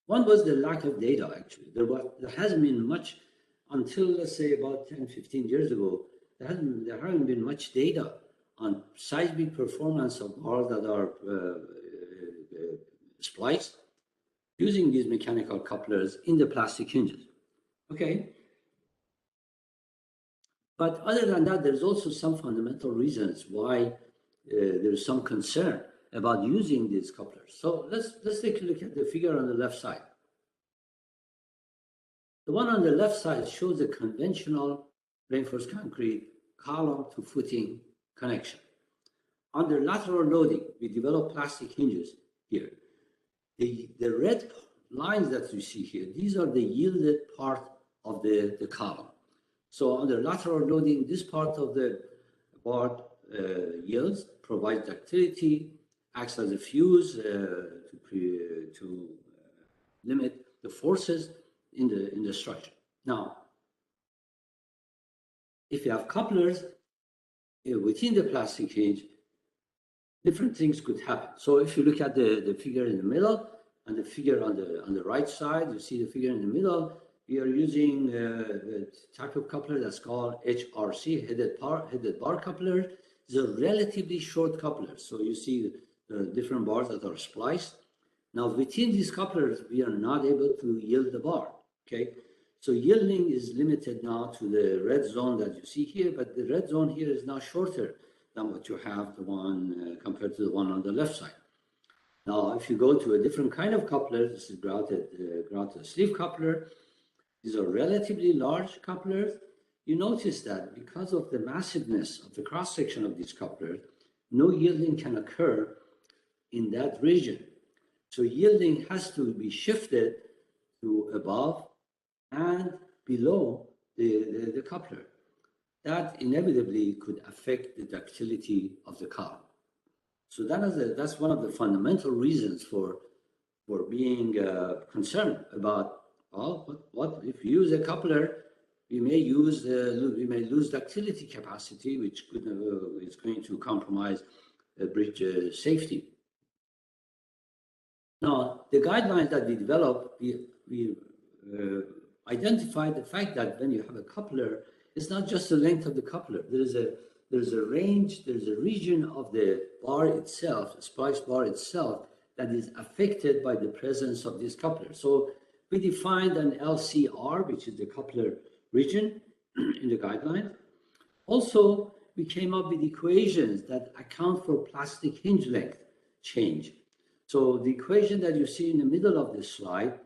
One was the lack of data, actually. There hasn't been much until, let's say, about 10, 15 years ago. There haven't been much data on seismic performance of bars that are spliced using these mechanical couplers in the plastic hinges. Okay. But other than that, there's also some fundamental reasons why there's some concern about using these couplers. So let's take a look at the figure on the left side. The one on the left side shows a conventional reinforced concrete column to footing connection. Under lateral loading, we develop plastic hinges here. The red lines that you see here, these are the yielded part of the column. So under lateral loading, this part of the bar yields, provides ductility, acts as a fuse to limit the forces in the structure. Now, if you have couplers within the plastic hinge, different things could happen. So if you look at the figure in the middle and the figure on the right side, you see the figure in the middle. We are using the type of coupler that's called HRC, headed bar coupler. It's a relatively short coupler. So you see the different bars that are spliced. Now within these couplers, we are not able to yield the bar, okay? So yielding is limited now to the red zone that you see here, but the red zone here is now shorter than what you have the one compared to the one on the left side. Now, if you go to a different kind of coupler, this is grouted sleeve coupler. These are relatively large couplers. You notice that because of the massiveness of the cross-section of these couplers, no yielding can occur in that region. So yielding has to be shifted to above and below the coupler. That inevitably could affect the ductility of the column. So that's one of the fundamental reasons for being concerned about, well, what if you use a coupler, we may lose ductility capacity, which is going to compromise bridge safety. Now, the guidelines that we developed, we identified the fact that when you have a coupler, it's not just the length of the coupler. There's a range, there's a region of the bar itself, the splice bar itself, that is affected by the presence of this coupler. So we defined an LCR, which is the coupler region in the guidelines. Also, we came up with equations that account for plastic hinge length change. So the equation that you see in the middle of this slide,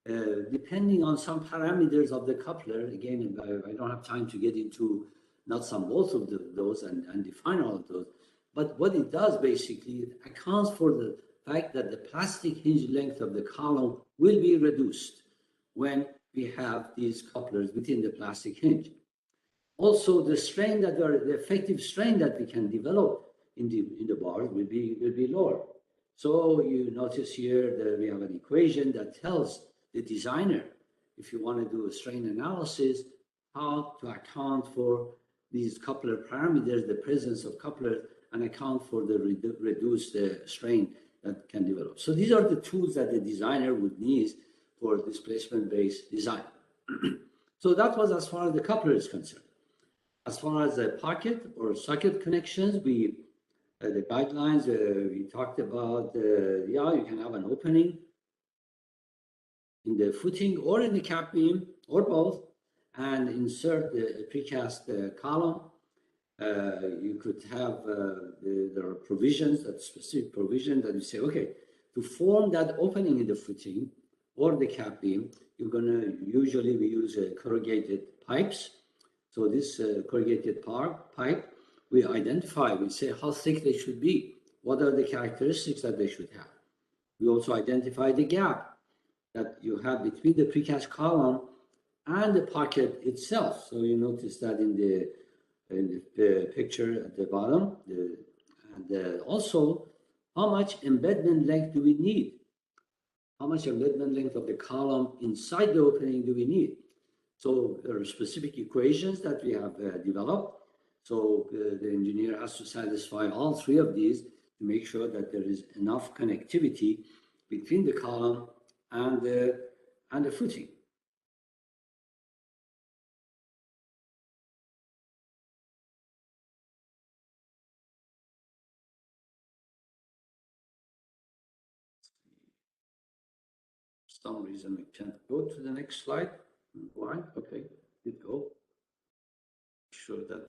depending on some parameters of the coupler, again, I don't have time to get into nuts and bolts of those and define all of those, but what it does basically, it accounts for the fact that the plastic hinge length of the column will be reduced when we have these couplers within the plastic hinge. Also, the effective strain that we can develop in the bars will be lower. So you notice here that we have an equation that tells the designer, if you want to do a strain analysis, how to account for these coupler parameters, the presence of couplers, and account for the reduced strain that can develop. So these are the tools that the designer would need for displacement-based design. So that was as far as the coupler is concerned. As far as the pocket or socket connections, the guidelines, we talked about, yeah, you can have an opening in the footing or in the cap beam or both, and insert the precast column. You could have, there are provisions, that specific provision that you say, okay, to form that opening in the footing or the cap beam, you're gonna, usually we use corrugated pipes. So this corrugated pipe, we identify, we say how thick they should be, what are the characteristics that they should have. We also identify the gap that you have between the precast column and the pocket itself. So you notice that in the picture at the bottom, and also how much embedment length do we need? How much embedment length of the column inside the opening do we need? So there are specific equations that we have developed. So the engineer has to satisfy all three of these to make sure that there is enough connectivity between the column and the footing. For some reason we can't go to the next slide. Why? Okay, did go. Sure that.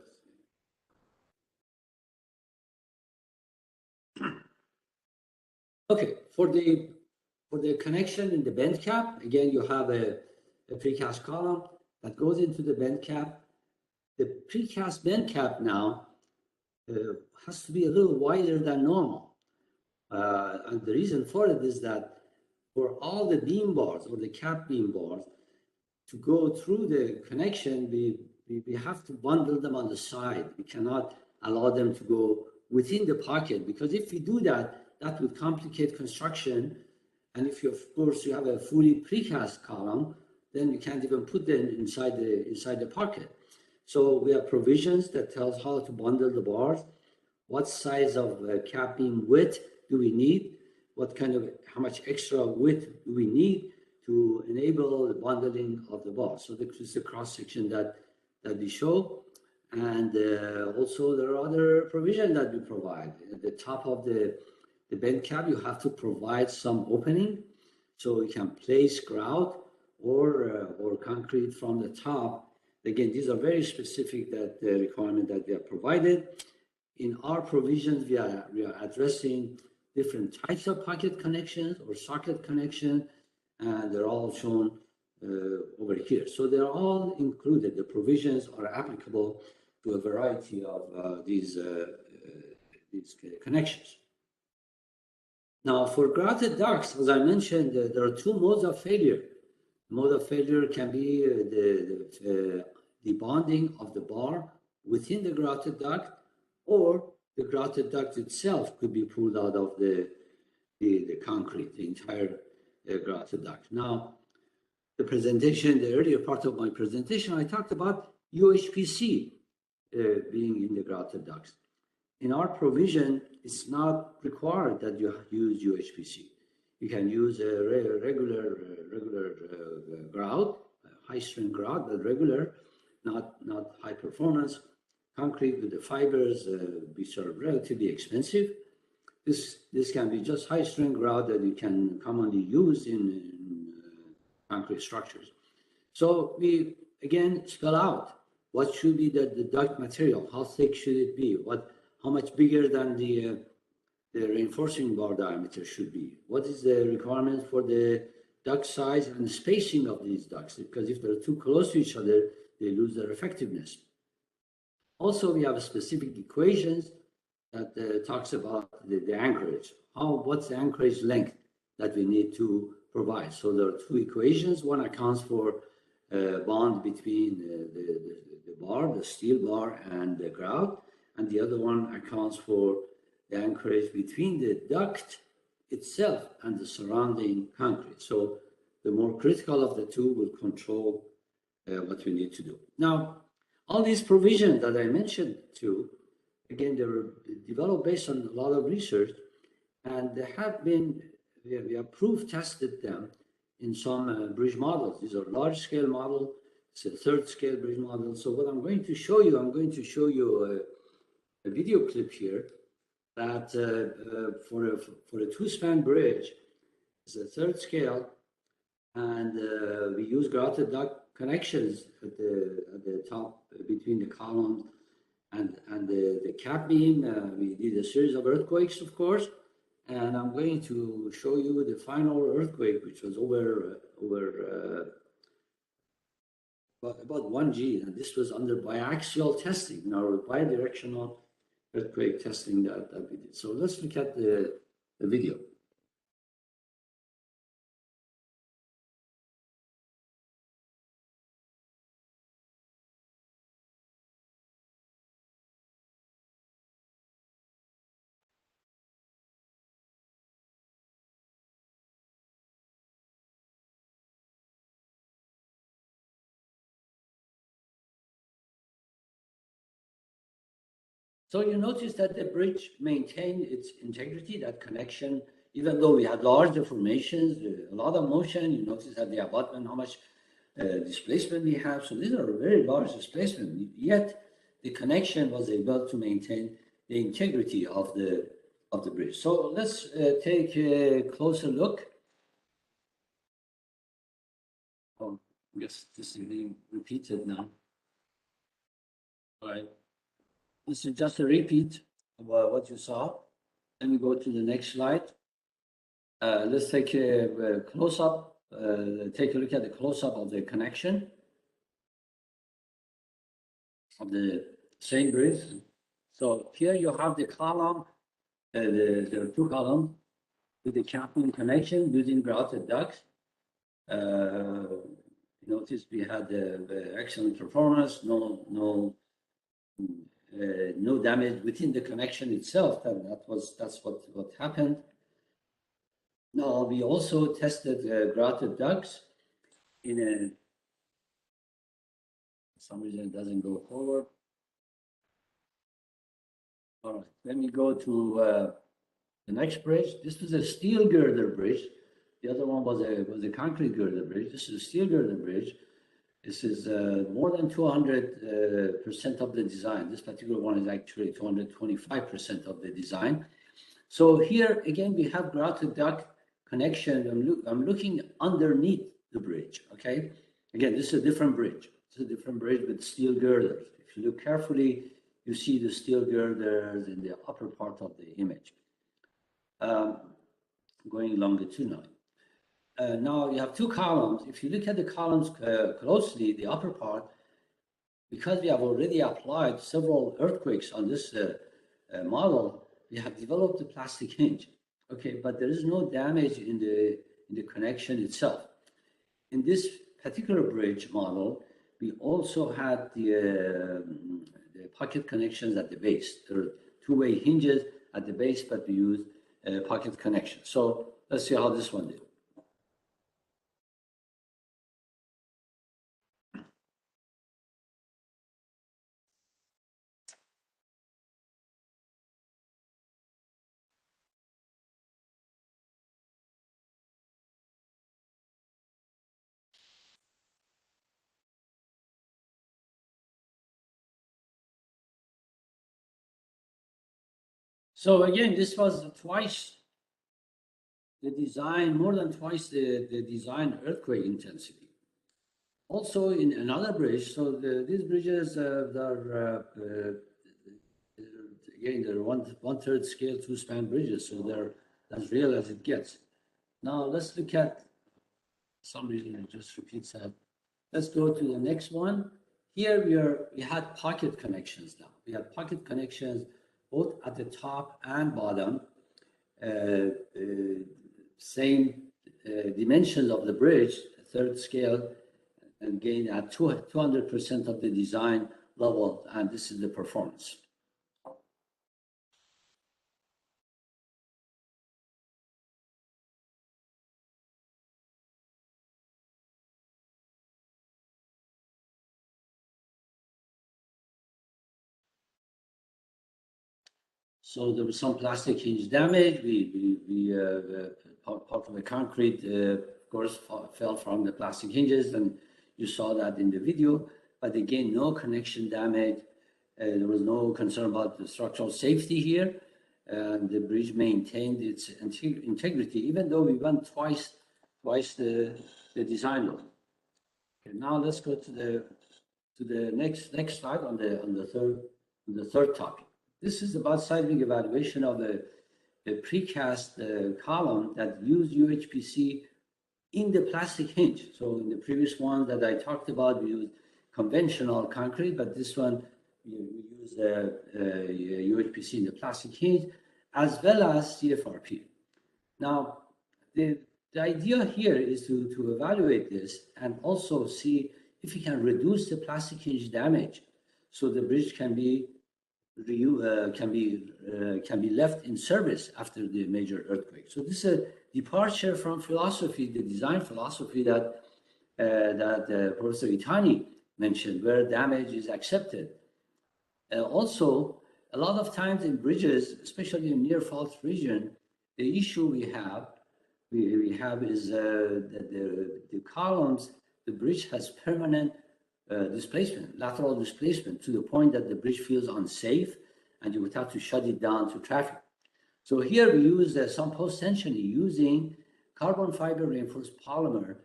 Okay, for the connection in the bend cap, again you have a precast column that goes into the bend cap. The precast bend cap now has to be a little wider than normal, and the reason for it is that for all the beam bars or the cap beam bars to go through the connection, we have to bundle them on the side. We cannot allow them to go within the pocket, because if we do that, that would complicate construction. And if you, of course, you have a fully precast column, then you can't even put them inside the pocket. So we have provisions that tells how to bundle the bars, what size of cap beam width do we need, what kind of, how much extra width do we need to enable the bundling of the bars. So this is the cross section that we show. And also there are other provisions that we provide. At the top of the bend cap, you have to provide some opening, so you can place grout or concrete from the top. Again, these are very specific that the requirement that we have provided. In our provisions, we are addressing different types of pocket connections or socket connection, and they're all shown over here. So they're all included. The provisions are applicable to a variety of these connections. Now, for grouted ducts, as I mentioned, there are two modes of failure. Mode of failure can be the bonding of the bar within the grouted duct, or the grouted duct itself could be pulled out of the concrete, the entire grouted duct. Now, the presentation, the earlier part of my presentation, I talked about UHPC being in the grouted ducts. In our provision, it's not required that you use UHPC. You can use a regular grout, high strength grout, but regular, not high performance concrete with the fibers, which are relatively expensive. This can be just high strength grout that you can commonly use in concrete structures. So we again spell out what should be the duct material, how thick should it be, how much bigger than the reinforcing bar diameter should be, what is the requirement for the duct size and the spacing of these ducts, because if they're too close to each other, they lose their effectiveness. Also, we have specific equations that talks about the anchorage. What's the anchorage length that we need to provide? So there are two equations. One accounts for bond between the bar, the steel bar, and the grout, and the other one accounts for the anchorage between the duct itself and the surrounding concrete. So the more critical of the two will control what we need to do. Now, all these provisions that I mentioned too, again, they were developed based on a lot of research, and they have been, we have proof tested them in some bridge models. These are large scale models, It's a third scale bridge model. So what I'm going to show you, a video clip here that for a two-span bridge, it's a third scale, and we use grouted duct connections at the top between the columns and the cap beam. We did a series of earthquakes, of course, and I'm going to show you the final earthquake, which was over about 1G, and this was under biaxial testing, our bidirectional earthquake testing that we did. So let's look at the video. So you notice that the bridge maintained its integrity, that connection, even though we had large deformations, a lot of motion. You notice that the abutment, how much displacement we have. So these are very large displacement, yet the connection was able to maintain the integrity of the bridge. So let's take a closer look. Oh, I guess this is being repeated now. All right. This is just a repeat of what you saw. Let me go to the next slide. Let's take a close-up, take a look at the close-up of the connection of the same bridge. So here you have the column, there are two columns with the capping connection using grouted ducts. Notice we had excellent performance, no damage within the connection itself. That's what happened. Now we also tested grouted ducts in for some reason it doesn't go forward. All right, let me go to the next bridge. This was a steel girder bridge. The other one was a concrete girder bridge. This is a steel girder bridge. This is more than 200% of the design. This particular one is actually 225% of the design. So here again we have grouted duct connection. I'm looking underneath the bridge. Okay, again this is a different bridge. It's a different bridge with steel girders. If you look carefully, you see the steel girders in the upper part of the image. Going longitudinally. Now you have two columns. If you look at the columns closely, the upper part, because we have already applied several earthquakes on this model, we have developed a plastic hinge. Okay, but there is no damage in the connection itself. In this particular bridge model, we also had the pocket connections at the base. There are two-way hinges at the base, but we use pocket connection. So let's see how this one did. So again, this was twice the design, more than twice the design earthquake intensity. Also in another bridge, so these bridges are again they're one-third scale two-span bridges, so they're as real as it gets. Now let's look at some reason it just repeats that. Let's go to the next one. Here we had pocket connections now. We have pocket connections both at the top and bottom. Same dimensions of the bridge, third scale, and again at 200% of the design level, and this is the performance. So there was some plastic hinge damage. Part of the concrete, of course, fell from the plastic hinges, and You saw that in the video, but again, no connection damage. There was no concern about the structural safety here. The bridge maintained its integrity, even though we went twice the design load. Okay, now let's go to the next slide on the third topic. This is about seismic evaluation of the precast column that used UHPC in the plastic hinge. So in the previous one that I talked about, we used conventional concrete, but this one we use UHPC in the plastic hinge, as well as CFRP. Now, the idea here is to evaluate this and also see if we can reduce the plastic hinge damage, so the bridge can be left in service after the major earthquake. So this is a departure from philosophy, the design philosophy that Professor Itani mentioned, where damage is accepted. Also, a lot of times in bridges, especially in near fault region, the issue we have is that the columns, the bridge has permanent displacement, lateral displacement, to the point that the bridge feels unsafe and you would have to shut it down to traffic. So here we use some post-tensioning using carbon fiber reinforced polymer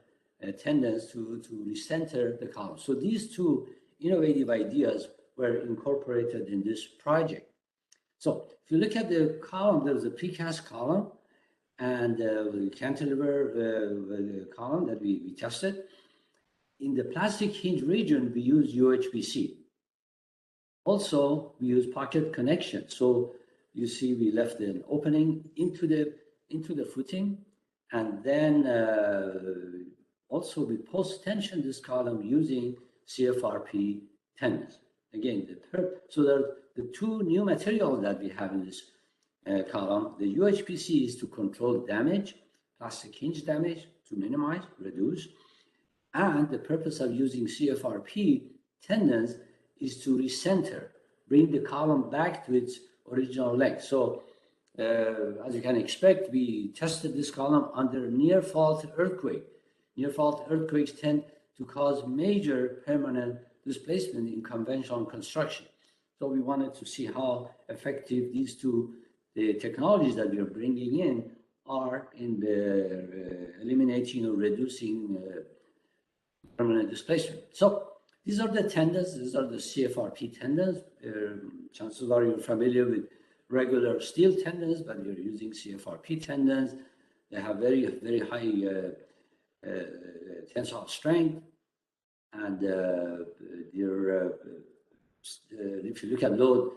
tendons to recenter the column. So these two innovative ideas were incorporated in this project. So if you look at the column, there's a precast column and the cantilever column that we tested. In the plastic hinge region, we use UHPC. Also, we use pocket connection. So you see we left an opening into the footing, and then also we post-tension this column using CFRP tendons. Again, so there are the two new materials that we have in this column. The UHPC is to control damage, plastic hinge damage, to minimize, reduce. And the purpose of using CFRP tendons is to recenter, bring the column back to its original length. So as you can expect, we tested this column under near fault earthquake. Near fault earthquakes tend to cause major permanent displacement in conventional construction. So we wanted to see how effective these two technologies that we are bringing in are in eliminating or reducing permanent displacement. So these are the tendons. These are the CFRP tendons. Chances are you're familiar with regular steel tendons, but you're using CFRP tendons. They have very, very high tensile strength, and if you look at load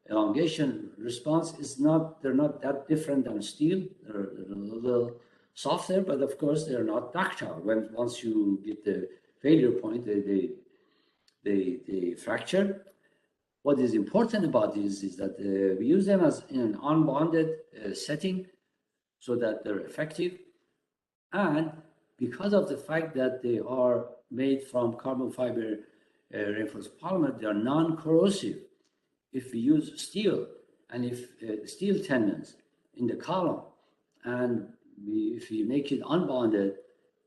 elongation response, they're not that different than steel. They're a little softer, but of course they're not ductile. Once you get the failure point, they fracture. What is important about this is that we use them as in an unbonded setting so that they're effective. And because of the fact that they are made from carbon fiber reinforced polymer, they are non-corrosive. If we use steel and if steel tendons in the column, and if we make it unbonded,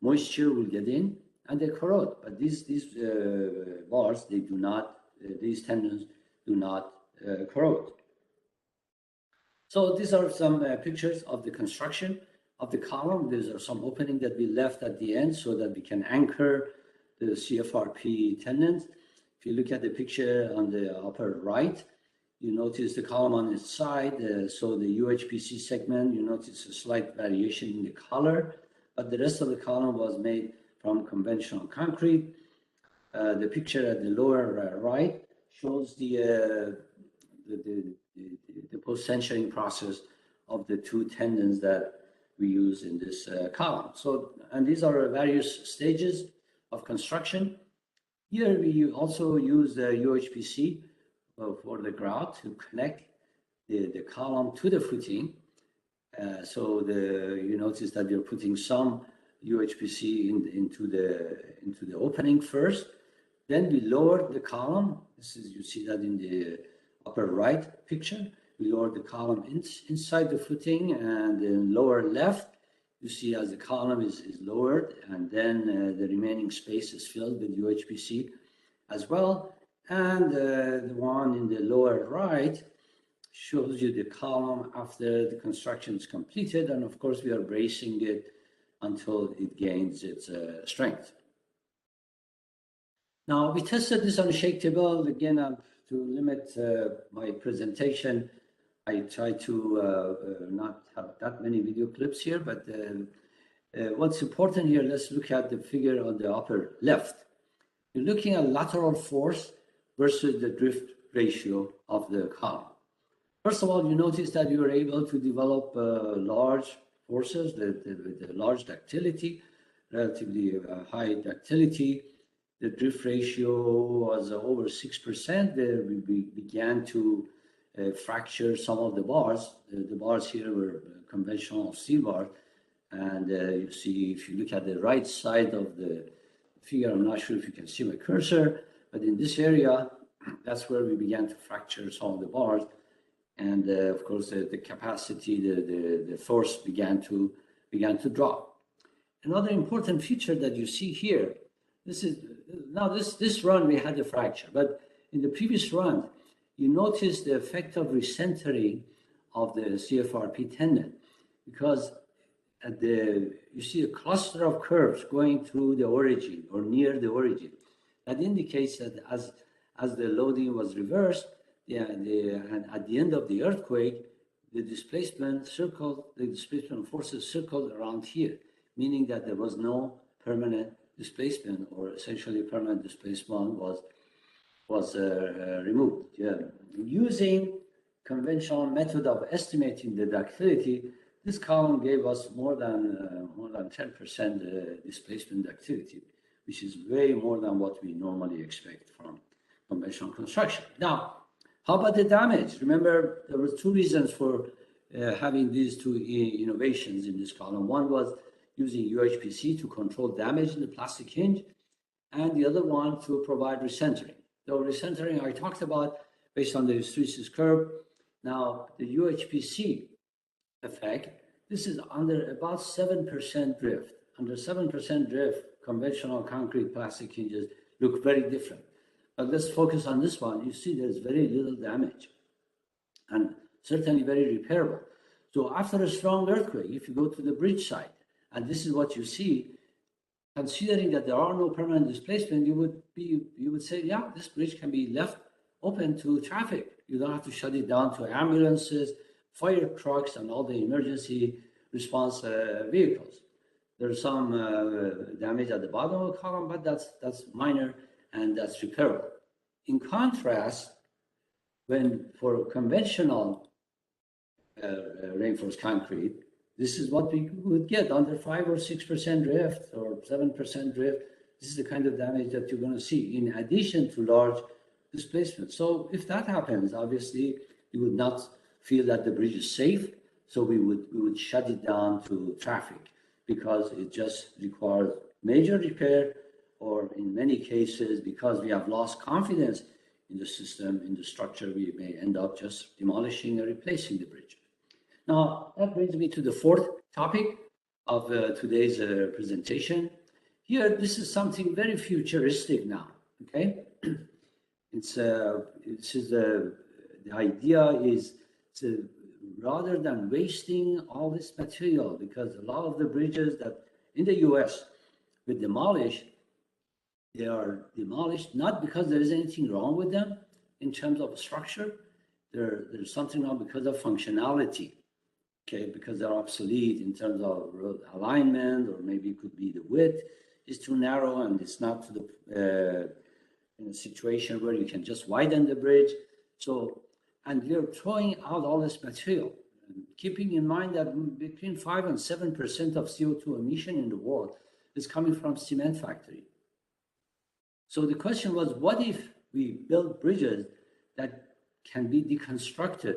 moisture will get in and they corrode. But these bars, they do not, these tendons do not corrode. So these are some pictures of the construction of the column. These are some opening that we left at the end so that we can anchor the CFRP tendons. If you look at the picture on the upper right, you notice the column on its side. So the UHPC segment, you notice a slight variation in the color, but the rest of the column was made from conventional concrete. The picture at the lower right shows the post-tensioning process of the two tendons that we use in this column. So, and these are various stages of construction. Here we also use the UHPC for the grout to connect the column to the footing. So you notice that we're putting some UHPC into the opening first. Then we lower the column. You see that in the upper right picture. We lower the column inside the footing, and in lower left, You see as the column is lowered, and then the remaining space is filled with UHPC as well. And the one in the lower right shows you the column after the construction is completed. And of course, we are bracing it until it gains its strength. Now, we tested this on a shake table. Again, to limit my presentation, I try to not have that many video clips here, but what's important here, let's look at the figure on the upper left. You're looking at lateral force versus the drift ratio of the column. First of all, you notice that you were able to develop large forces with a large ductility, relatively high ductility. The drift ratio was over 6%. There we began to fracture some of the bars. The bars here were conventional steel bars. And you see, if you look at the right side of the figure, I'm not sure if you can see my cursor, but in this area, that's where we began to fracture some of the bars. And of course, the capacity, the force began to drop. Another important feature that you see here, this run we had a fracture, but in the previous run, you notice the effect of recentering of the CFRP tendon, because you see a cluster of curves going through the origin or near the origin. That indicates that as the loading was reversed, and at the end of the earthquake, the displacement forces circled around here, meaning that there was no permanent displacement, or essentially permanent displacement was removed. Yeah. Using conventional method of estimating the ductility, this column gave us more than 10% displacement ductility, which is way more than what we normally expect from conventional construction. Now, how about the damage? Remember, there were two reasons for having these two innovations in this column. One was using UHPC to control damage in the plastic hinge, and the other one to provide recentering. The recentering I talked about based on the hysteresis curve. Now, the UHPC effect, this is under about 7% drift. Under 7% drift, conventional concrete plastic hinges look very different. But let's focus on this one. You see there's very little damage and certainly very repairable. So after a strong earthquake, if you go to the bridge site, and this is what you see, considering that there are no permanent displacement, you would say, yeah, this bridge can be left open to traffic. You don't have to shut it down to ambulances, fire trucks, and all the emergency response vehicles. There's some damage at the bottom of the column, but that's minor and that's repairable. In contrast, when for conventional reinforced concrete, this is what we would get under 5 or 6% drift or 7% drift. This is the kind of damage that you're going to see in addition to large displacement. So if that happens, obviously, you would not feel that the bridge is safe. So we would shut it down to traffic because it just requires major repair, or in many cases, because we have lost confidence in the system, in the structure, we may end up just demolishing or replacing the bridge. Now, that brings me to the fourth topic of today's presentation. Here, this is something very futuristic now, okay? The idea is to, rather than wasting all this material, because a lot of the bridges that in the US we demolish, they are demolished not because there is anything wrong with them in terms of structure. There's something wrong because of functionality, okay? Because they're obsolete in terms of road alignment, or maybe it could be the width is too narrow and it's not to the in a situation where you can just widen the bridge. So, and you're throwing out all this material, keeping in mind that between 5 and 7% of CO2 emission in the world is coming from cement factory. So the question was, what if we build bridges that can be deconstructed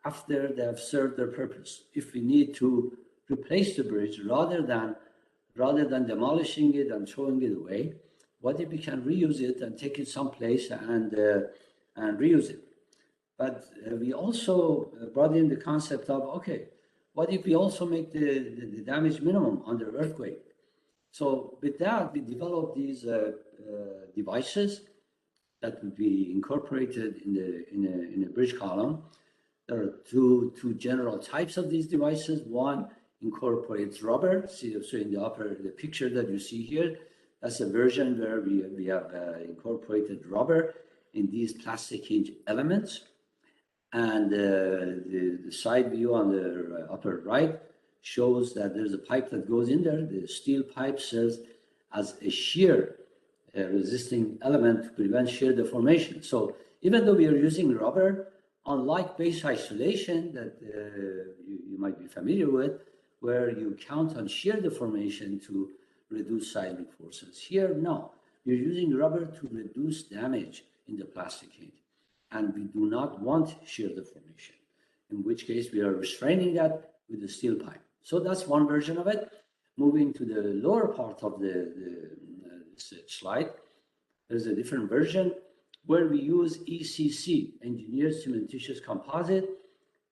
after they have served their purpose? If we need to replace the bridge rather than demolishing it and throwing it away, what if we can reuse it and take it someplace and reuse it? But we also brought in the concept of, okay, what if we also make the damage minimum under earthquake? So with that, we developed these devices that would be incorporated in a bridge column. There are two general types of these devices. One incorporates rubber. So in the picture that you see here, that's a version where we have incorporated rubber in these plastic hinge elements. And the side view on the upper right shows that there's a pipe that goes in there. The steel pipe serves as a shear resisting element to prevent shear deformation. So even though we are using rubber, unlike base isolation that you might be familiar with, where you count on shear deformation to reduce seismic forces. Here, no. You're using rubber to reduce damage in the plastic hinge. And we do not want shear deformation, in which case we are restraining that with the steel pipe. So that's one version of it. Moving to the lower part of the slide, there's a different version where we use ECC, engineered cementitious composite,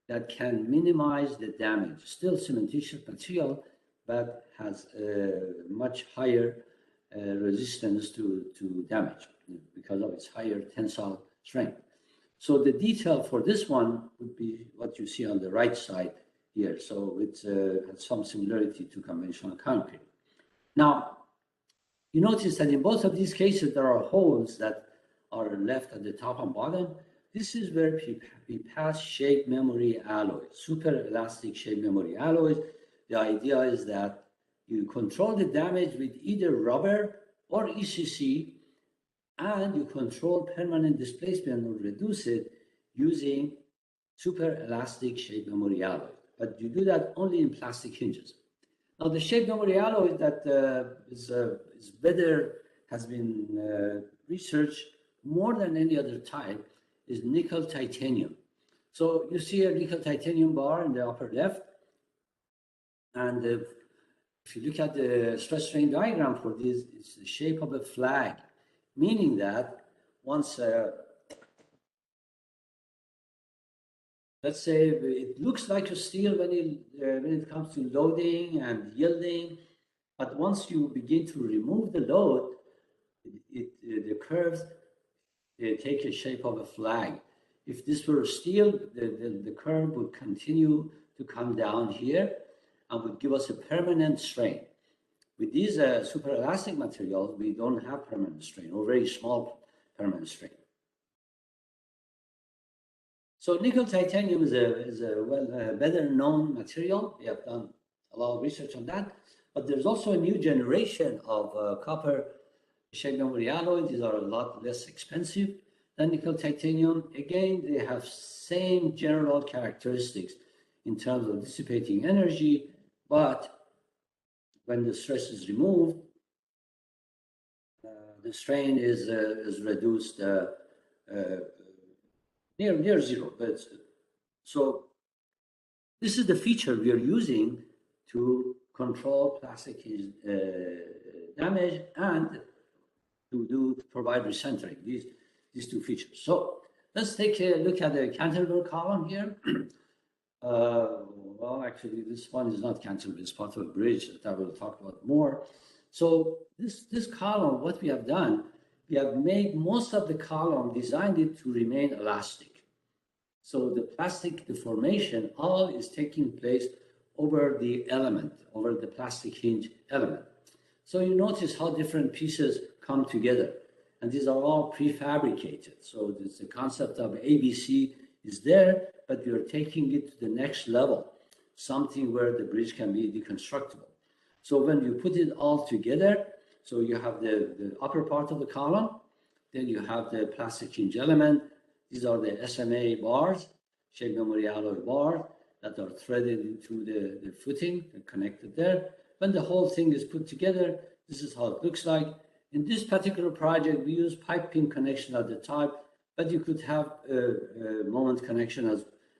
that can minimize the damage. Still cementitious material, but has a much higher resistance to damage because of its higher tensile strength. So the detail for this one would be what you see on the right side here. So it has some similarity to conventional concrete. Now, you notice that in both of these cases, there are holes that are left at the top and bottom. This is where we pass shape memory alloys, super elastic shape memory alloys. The idea is that you control the damage with either rubber or ECC, and you control permanent displacement or reduce it using super elastic shape memory alloy. But you do that only in plastic hinges. Now, the shape memory alloy that is better, has been researched more than any other type, is nickel titanium. So you see a nickel titanium bar in the upper left. And if you look at the stress strain diagram for this, it's the shape of a flag, meaning that once, let's say it looks like a steel when it comes to loading and yielding, but once you begin to remove the load, the curves take a shape of a flag. If this were steel, the curve would continue to come down here and would give us a permanent strain. With these super elastic materials, we don't have permanent strain or very small permanent strain. So nickel titanium is a better known material. We have done a lot of research on that, but there's also a new generation of copper shape memory alloys. These are a lot less expensive than nickel titanium. Again, they have same general characteristics in terms of dissipating energy, but when the stress is removed, the strain is reduced near zero. But so this is the feature we are using to control plastic damage and to provide recentering, these two features. So let's take a look at the cantilever column here. Well, actually, this one is not cantilever, it's part of a bridge that I will talk about more. So this column, what we have done, we have made most of the column, designed it to remain elastic. So the plastic deformation all is taking place over the element, over the plastic hinge element. So you notice how different pieces come together. And these are all prefabricated. So the concept of ABC is there, but you're taking it to the next level, something where the bridge can be deconstructible. So when you put it all together, so you have the upper part of the column, then you have the plastic hinge element. These are the SMA bars, shape memory alloy bars, that are threaded into the footing and connected there. When the whole thing is put together, this is how it looks like. In this particular project, we use pipe pin connection at the top, but you could have a moment connection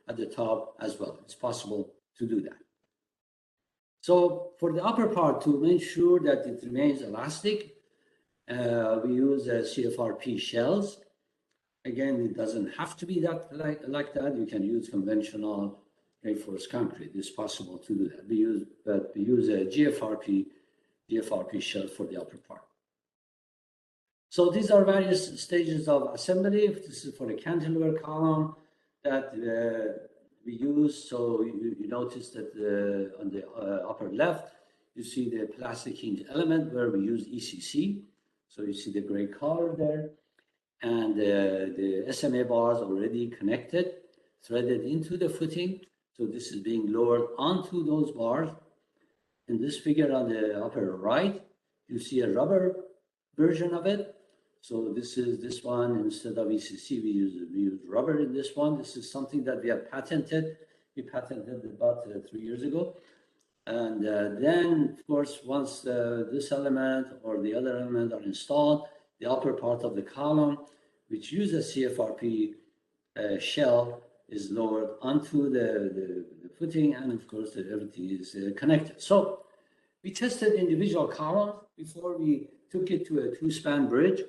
at the top as well. It's possible to do that. So for the upper part, to make sure that it remains elastic, we use CFRP shells. Again, it doesn't have to be that like that. You can use conventional reinforced concrete. It's possible to do that. We use a GFRP shell for the upper part. So these are various stages of assembly. This is for the cantilever column that we use. So you notice that on the upper left, you see the plastic hinge element where we use ECC. So you see the gray color there. And the SMA bars already connected, threaded into the footing. So this is being lowered onto those bars. In this figure on the upper right, you see a rubber version of it. So this is this one. Instead of ECC, we use rubber in this one. This is something that we have patented. We patented it about 3 years ago. And then, of course, once this element or the other element are installed, the upper part of the column, which uses CFRP shell, is lowered onto the footing, and of course, everything is connected. So we tested individual columns before we took it to a two-span bridge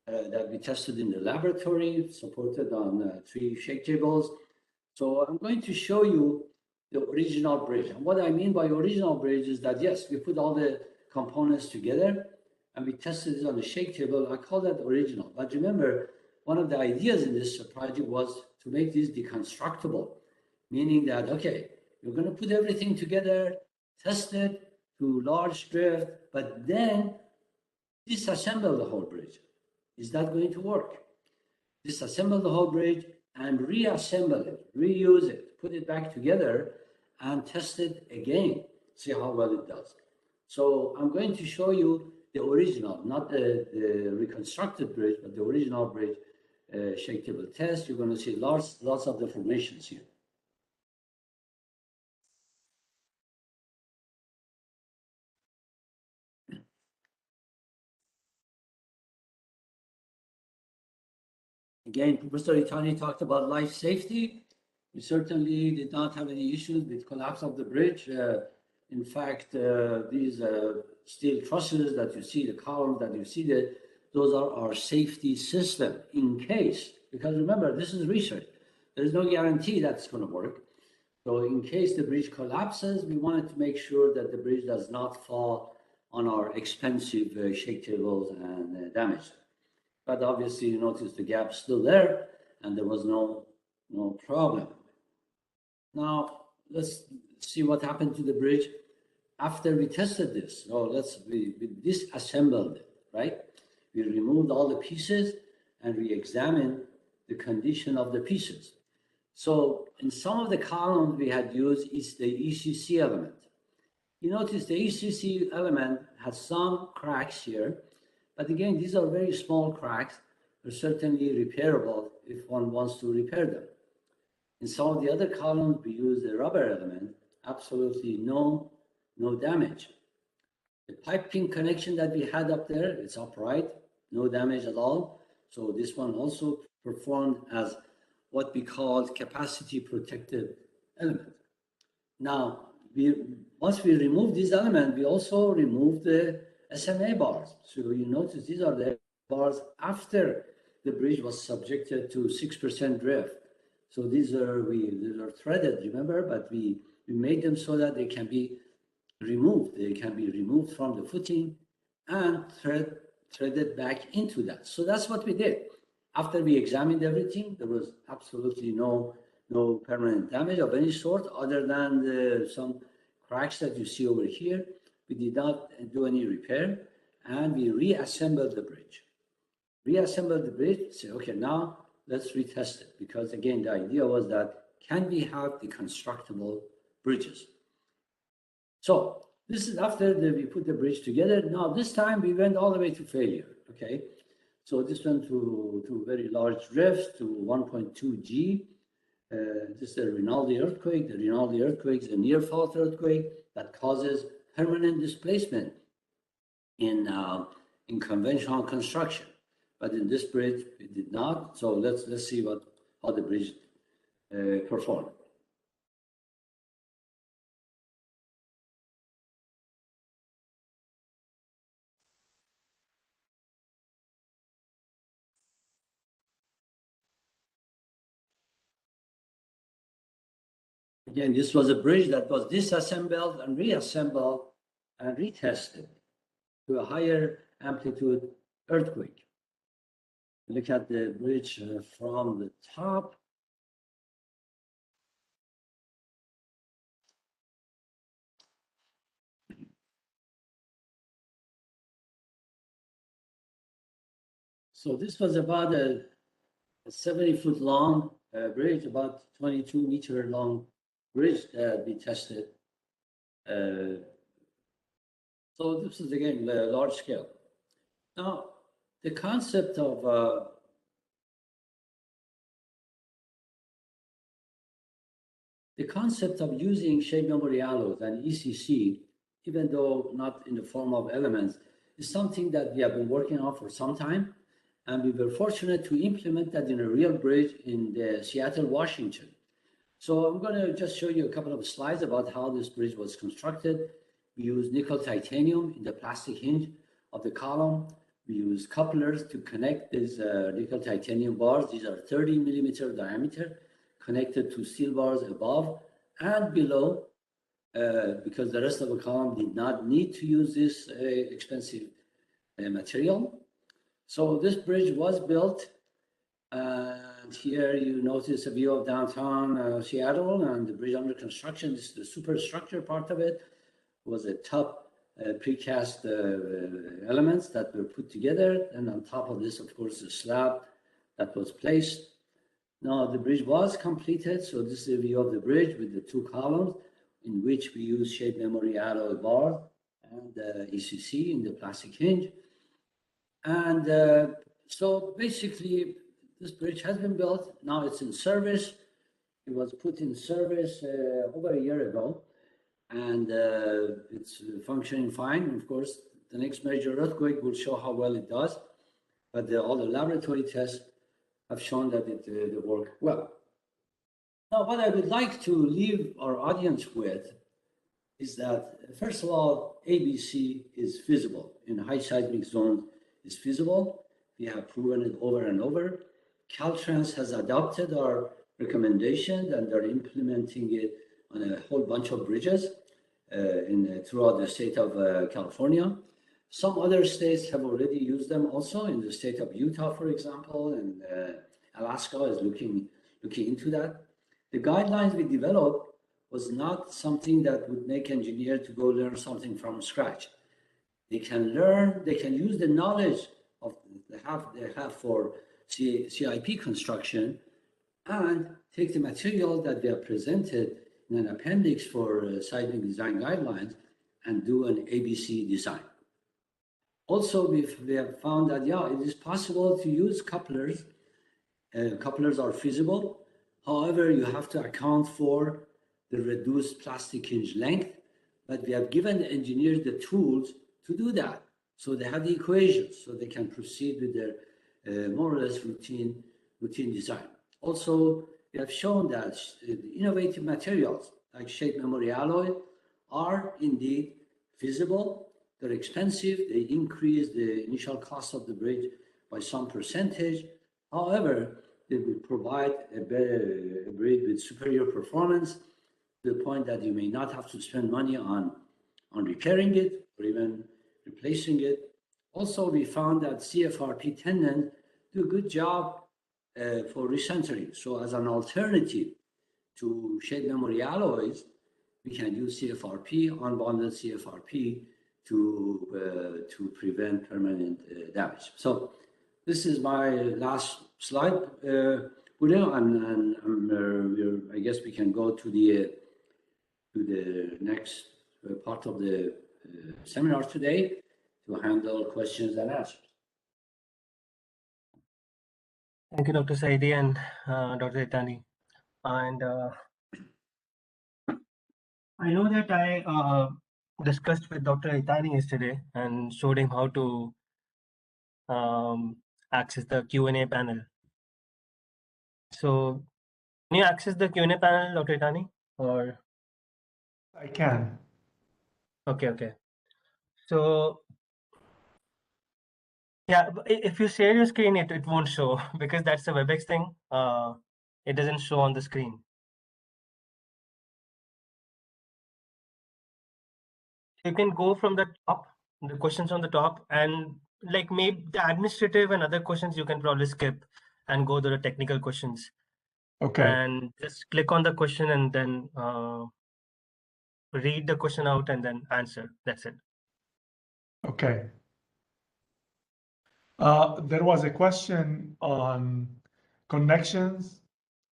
that we tested in the laboratory, supported on 3 shake tables. So I'm going to show you the original bridge. And what I mean by original bridge is that, yes, we put all the components together and we tested it on the shake table. I call that original. But remember, one of the ideas in this project was to make this deconstructible, meaning that, okay, you're going to put everything together, test it to large drift, but then disassemble the whole bridge. Is that going to work? Disassemble the whole bridge and reassemble it, reuse it, put it back together and test it again, see how well it does. So I'm going to show you the original, not the reconstructed bridge, but the original bridge shake table test. You're going to see lots of deformations here. Again, Professor Itani talked about life safety. We certainly did not have any issues with collapse of the bridge. In fact, these steel trusses that you see, the columns that you see, those are our safety system in case, because remember, this is research. There's no guarantee that's going to work. So in case the bridge collapses, we wanted to make sure that the bridge does not fall on our expensive shake tables and damage them. But obviously, you notice the gap's still there, and there was no problem. Now, let's see what happened to the bridge after we tested this. So we disassembled it, right? We removed all the pieces, and we examined the condition of the pieces. So in some of the columns we had used is the ECC element. You notice the ECC element has some cracks here, but again, these are very small cracks. They're certainly repairable if one wants to repair them. In some of the other columns, we use the rubber element, absolutely no damage. The piping connection that we had up there, it's upright, no damage at all. So this one also performed as what we call capacity protected element. Now, once we remove this element, we also remove the SMA bars. So you notice these are the bars after the bridge was subjected to 6% drift. So these are threaded, remember, but we made them so that they can be removed. They can be removed from the footing and threaded back into that. So that's what we did. After we examined everything, there was absolutely no permanent damage of any sort other than some cracks that you see over here. We did not do any repair, and we reassembled the bridge. Reassembled the bridge, say, okay, now let's retest it, because again, the idea was that can we have deconstructible bridges? So this is after we put the bridge together. Now this time we went all the way to failure, okay? So this went to very large drifts, to 1.2 G. This is the Rinaldi earthquake. The Rinaldi earthquake is a near fault earthquake that causes permanent displacement in conventional construction. But in this bridge, it did not. So let's see how the bridge performed. Again, this was a bridge that was disassembled and reassembled and retested to a higher amplitude earthquake. Look at the bridge from the top. So this was about a 70-foot long bridge, about 22-meter long bridge that we tested. So this is again large scale. Now, the concept of using shape memory alloys and ECC, even though not in the form of elements, is something that we have been working on for some time. And we were fortunate to implement that in a real bridge in Seattle, Washington. So I'm going to just show you a couple of slides about how this bridge was constructed. We use nickel titanium in the plastic hinge of the column. We use couplers to connect these nickel titanium bars. These are 30 millimeter diameter, connected to steel bars above and below, because the rest of the column did not need to use this expensive material. So this bridge was built, and here you notice a view of downtown Seattle and the bridge under construction. This is the superstructure part of it. It was a top precast elements that were put together, and on top of this, of course, the slab that was placed. Now the bridge was completed, so this is a view of the bridge with the two columns in which we use shape memory alloy bar and ECC in the plastic hinge. And so basically, this bridge has been built. Now it's in service. It was put in service over a year ago, and it's functioning fine. Of course, the next major earthquake will show how well it does, but all the laboratory tests have shown that it worked well. Now, what I would like to leave our audience with is that, first of all, ABC is feasible in high seismic zones. Is feasible. We have proven it over and over. Caltrans has adopted our recommendation, and they're implementing it on a whole bunch of bridges throughout the state of California. Some other states have already used them also. In the state of Utah, for example, and Alaska is looking into that. The guidelines we developed was not something that would make engineers to go learn something from scratch. They can learn, they can use the knowledge of they have for CIP construction and take the material that they have presented in an appendix for seismic design guidelines and do an ABC design. Also, we have found that, yeah, it is possible to use couplers. Couplers are feasible. However, you have to account for the reduced plastic hinge length, but we have given the engineers the tools to do that. So they have the equations, so they can proceed with their more or less routine design. Also, we have shown that innovative materials like shape memory alloy are indeed feasible. They're expensive. They increase the initial cost of the bridge by some percentage. However, they will provide a bridge with superior performance to the point that you may not have to spend money on repairing it or even replacing it. Also, we found that CFRP tendons do a good job for recentering. So as an alternative to shape memory alloys, we can use CFRP, unbonded CFRP, to prevent permanent damage. So this is my last slide, Julio, and I guess we can go to the next part of the seminar today to handle questions and answers. Thank you, Dr. Saidi and Dr. Itani. And I know that I discussed with Dr. Itani yesterday and showed him how to access the Q&A panel. So can you access the Q&A panel, Dr. Itani? Or I can. okay. So yeah, if you share your screen, it won't show because that's a WebEx thing. It doesn't show on the screen. You can go from the top, the questions on the top, and like maybe the administrative and other questions you can probably skip and go to the technical questions. Okay. And just click on the question and then read the question out and then answer. That's it. Okay. There was a question on connections.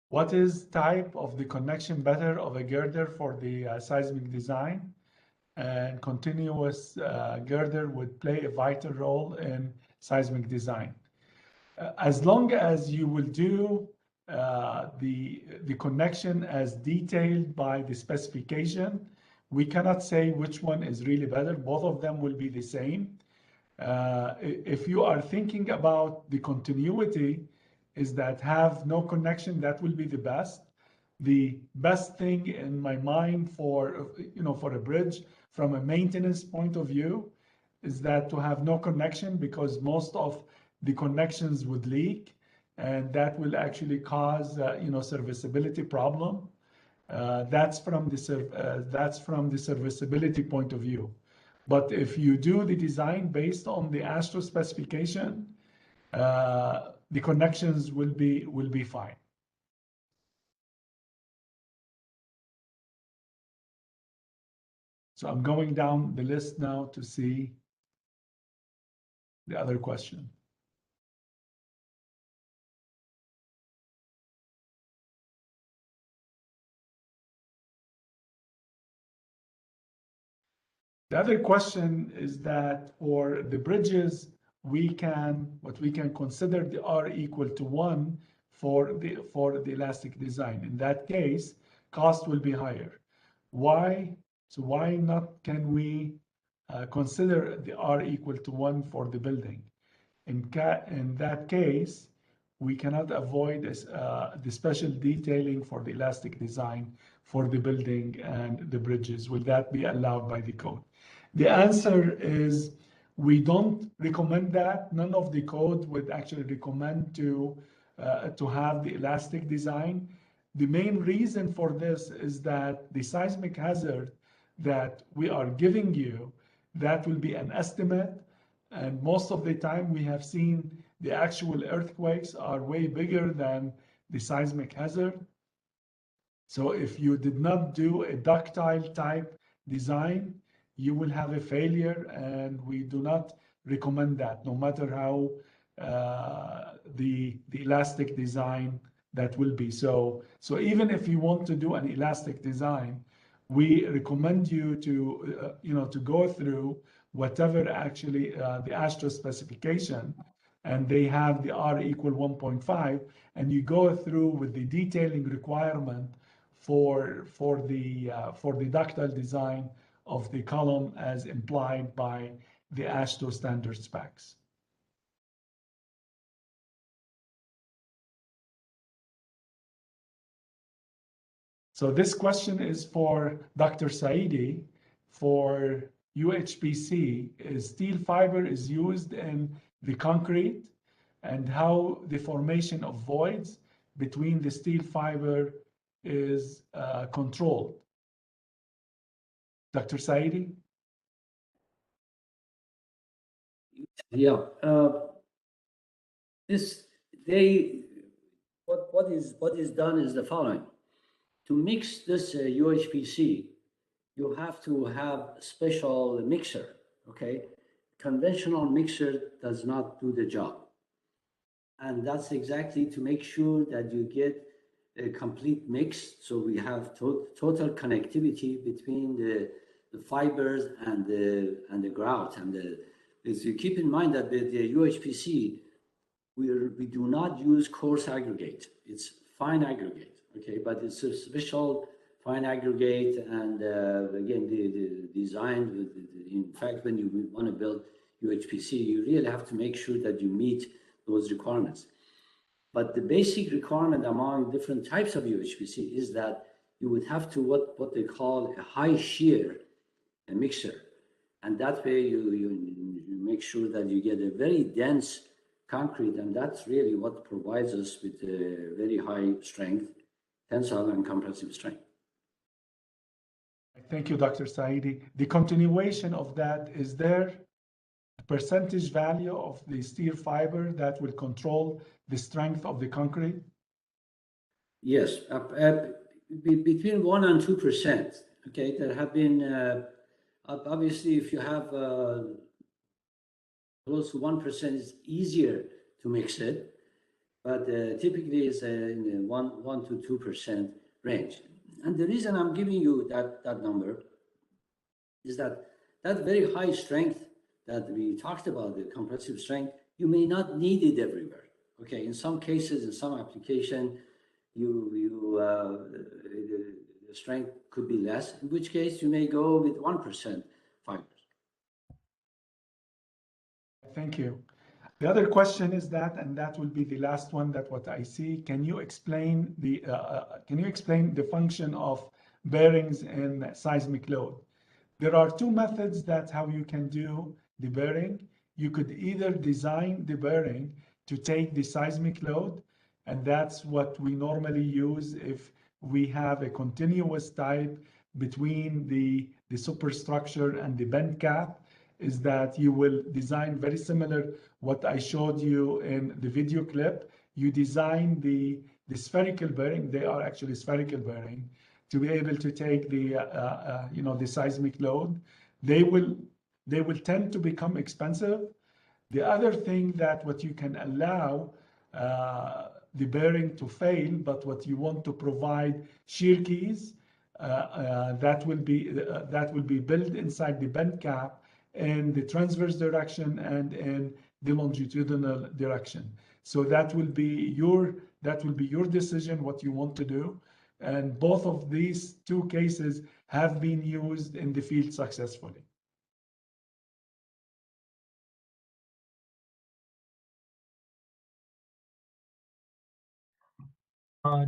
What is type of the connection better of a girder for the seismic design? And continuous girder would play a vital role in seismic design. As long as you will do the connection as detailed by the specification, we cannot say which one is really better. Both of them will be the same. If you are thinking about the continuity, is that have no connection, that will be the best. The best thing in my mind for for a bridge from a maintenance point of view is that to have no connection, because most of the connections would leak, and that will actually cause serviceability problem. That's from the serviceability point of view. But if you do the design based on the ASTRO specification, the connections will be fine. So I'm going down the list now to see the other question. The other question is that for the bridges, what we can consider the R equal to 1 for the elastic design. In that case, cost will be higher. Why? So why not can we consider the R equal to 1 for the building? In that case, we cannot avoid the special detailing for the elastic design for the building and the bridges. Will that be allowed by the code? The answer is we don't recommend that. None of the code would actually recommend to have the elastic design. The main reason for this is that the seismic hazard that we are giving you, that will be an estimate. And most of the time we have seen the actual earthquakes are way bigger than the seismic hazard. So if you did not do a ductile type design, you will have a failure, and we do not recommend that, no matter how the elastic design that will be. So even if you want to do an elastic design, we recommend you to to go through whatever actually the ASTRO specification, and they have the R equal 1.5, and you go through with the detailing requirement for the ductile design of the column as implied by the ASTRO standard specs. So this question is for Dr. Saidi. For UHPC, is steel fiber is used in the concrete, and how the formation of voids between the steel fiber is controlled. Dr. Saidi? Yeah. What is done is the following. To mix this UHPC, you have to have special mixer, okay? Conventional mixer does not do the job. And that's exactly to make sure that you get a complete mix. So we have total connectivity between the fibers and the grout. And as you keep in mind that the UHPC, we do not use coarse aggregate. It's fine aggregate, okay? But it's a special fine aggregate, and again, the design, in fact, when you want to build UHPC, you really have to make sure that you meet those requirements. But the basic requirement among different types of UHPC is that you would have to what they call a high shear mixer, and that way you make sure that you get a very dense concrete, and that's really what provides us with a very high strength, tensile and compressive strength. I Thank you, Dr. Saidi. The continuation of that, is there a percentage value of the steel fiber that will control the strength of the concrete? Yes, between 1% and 2%. Okay, there have been obviously if you have close to 1%, it's easier to mix it, but typically it's in the 1 to 2% range. And the reason I'm giving you that number is that very high strength that we talked about, the compressive strength, you may not need it everywhere. Okay, in some cases, in some application, the strength could be less, in which case you may go with 1% fibers. Thank you. The other question is that, and that will be the last one that what I see, can you explain the function of bearings in seismic load? There are two methods that how you can do the bearing. You could either design the bearing to take the seismic load, and that's what we normally use if we have a continuous type between the superstructure and the bend cap, is that you will design very similar what I showed you in the video clip. You design the spherical bearing, they are actually spherical bearing, to be able to take the the seismic load. They will tend to become expensive. The other thing that what you can allow the bearing to fail, but what you want to provide shear keys that will be built inside the bend cap in the transverse direction and in the longitudinal direction. So that will be your decision what you want to do. And both of these two cases have been used in the field successfully.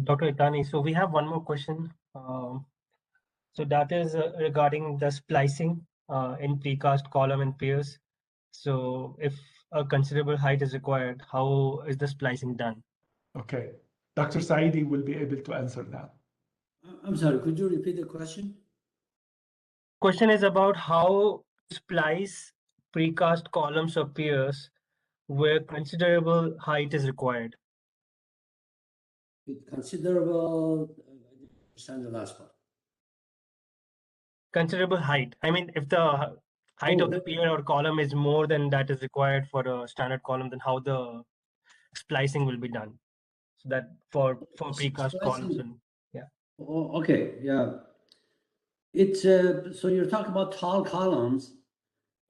Dr. Itani, so we have one more question. So that is regarding the splicing in precast column and piers. So if a considerable height is required, how is the splicing done? Okay, Dr. Saidi will be able to answer that. I'm sorry, could you repeat the question? Question is about how to splice precast columns or piers where considerable height is required. With considerable, I didn't understand the last part. Considerable height. I mean, if the height of the pier or column is more than that is required for a standard column, then how the splicing will be done? So that for precast columns and yeah. Oh, okay, yeah. It's so you're talking about tall columns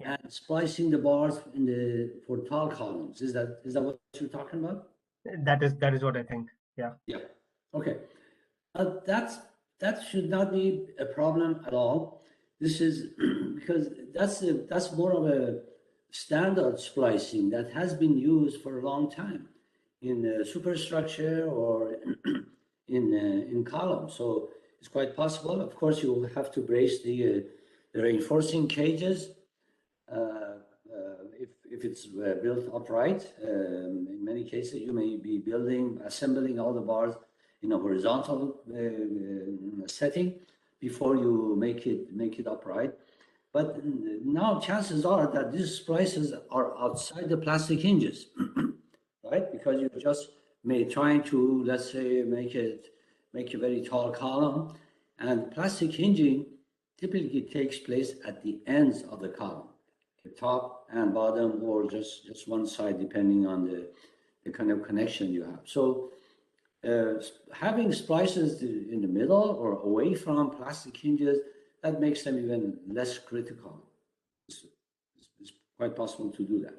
and splicing the bars for tall columns. Is that what you're talking about? That is what I think. Yeah. Yeah. Okay. That should not be a problem at all. This is because that's more of a standard splicing that has been used for a long time in superstructure or in columns. So it's quite possible. Of course, you will have to brace the reinforcing cages if it's built upright. In many cases, you may be assembling all the bars in a horizontal setting before you make it upright. But now chances are that these splices are outside the plastic hinges, right? Because you're just trying to, let's say, make a very tall column, and plastic hinging typically takes place at the ends of the column, the top and bottom, or just one side, depending on the kind of connection you have. So having splices in the middle or away from plastic hinges, that makes them even less critical. It's quite possible to do that.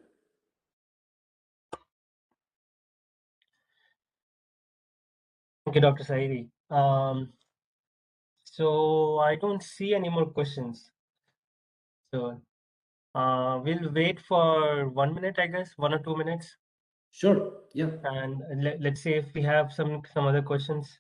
Okay, Dr. Saidi. So I don't see any more questions. So we'll wait for 1 minute, I guess, 1 or 2 minutes. Sure. Yeah. And let's see if we have some other questions.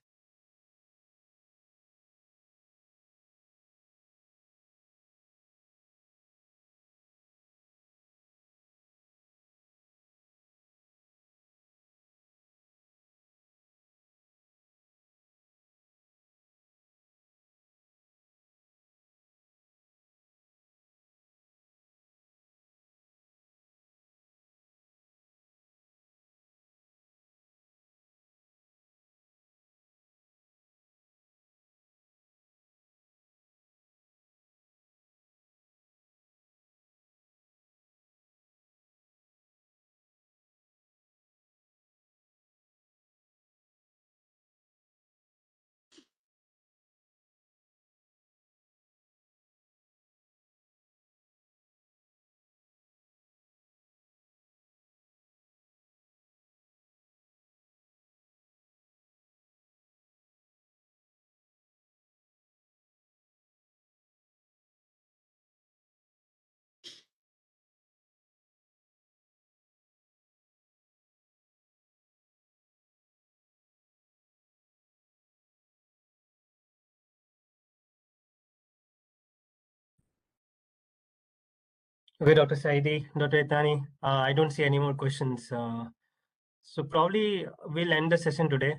Okay, Dr. Saidi, Dr. Itani, I don't see any more questions. So probably we'll end the session today.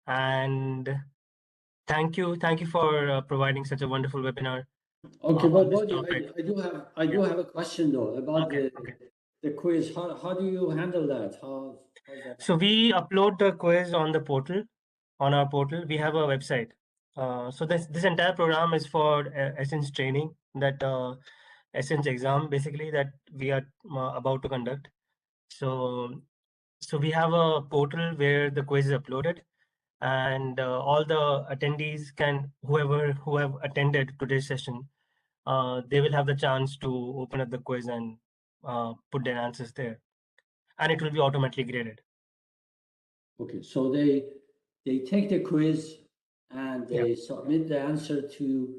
And thank you for providing such a wonderful webinar. Okay, on but this Bodhi, topic. I do have a question though about Okay. the quiz. How do you handle that? How's that? So we upload the quiz on the portal, on our portal. We have a website. So this entire program is for Essence training, that Essence exam basically that we are about to conduct. So we have a portal where the quiz is uploaded, and all the attendees who have attended today's session, they will have the chance to open up the quiz and put their answers there, and it will be automatically graded. Okay, so they take the quiz and they submit the answer to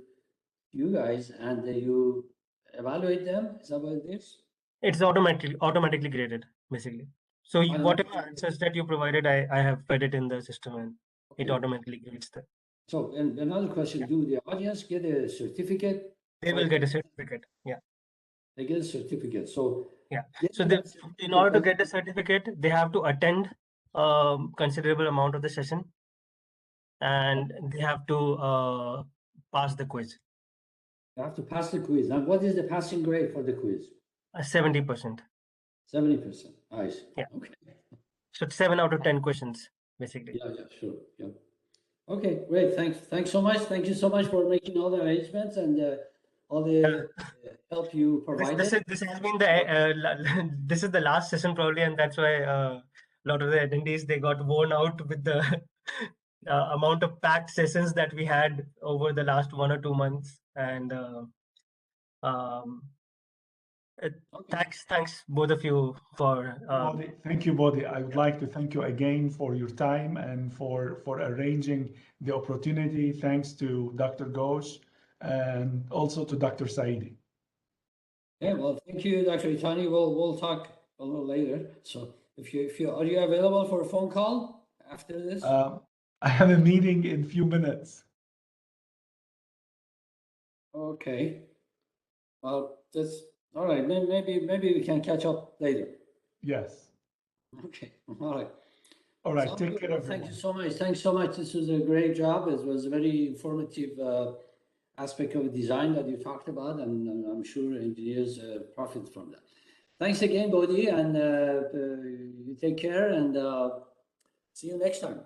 you guys, and you evaluate them. Is that what it is? It's automatically graded, basically. So whatever answers that you provided, I have fed it in the system, and it automatically grades them. So, and another question: do the audience get a certificate? They will get a certificate. Yeah. They get a certificate. So yeah. So in order to get the certificate, they have to attend a considerable amount of the session, and they have to pass the quiz. They have to pass the quiz. And what is the passing grade for the quiz? 70%. 70%. Nice. Yeah. Okay. So 7 out of 10 questions, basically. Yeah, sure. Yeah. Okay, great. Thanks so much. Thank you so much for making all the arrangements and all the help you provided. This has been the this is the last session probably, and that's why a lot of the attendees, they got worn out with the amount of packed sessions that we had over the last 1 or 2 months. And thanks both of you for thank you, Bodhi. I would like to thank you again for your time and for arranging the opportunity. Thanks to Dr. Ghosh and also to Dr. Saidi. Yeah, well, thank you, Dr. Itani. We'll talk a little later. So if you are you available for a phone call after this? I have a meeting in a few minutes. Okay. Well, that's all right. Maybe we can catch up later. Yes. Okay. All right. All right. Take care, everyone. Thank you so much. Thanks so much. This was a great job. It was a very informative aspect of design that you talked about, and I'm sure engineers profit from that. Thanks again, Bodhi, and you take care, and see you next time.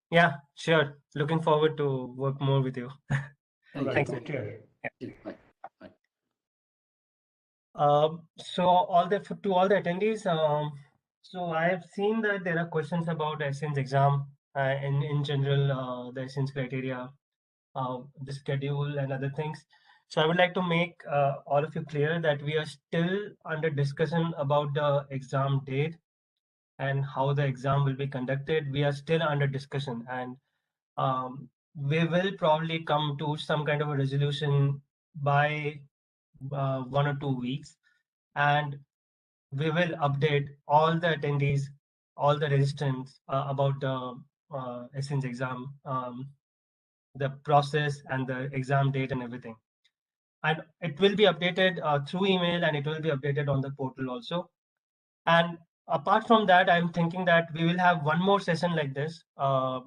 Yeah, sure. Looking forward to work more with you. Thanks. Take care. Yeah. Bye. So to all the attendees, so I have seen that there are questions about Essence exam, in general, the Essence criteria, the schedule and other things. So I would like to make all of you clear that we are still under discussion about the exam date and how the exam will be conducted. We are still under discussion, and we will probably come to some kind of a resolution by 1 or 2 weeks, and we will update all the attendees, all the registrants about the Essence exam, the process and the exam date and everything. And it will be updated through email, and it will be updated on the portal also. And apart from that, I'm thinking that we will have one more session like this. It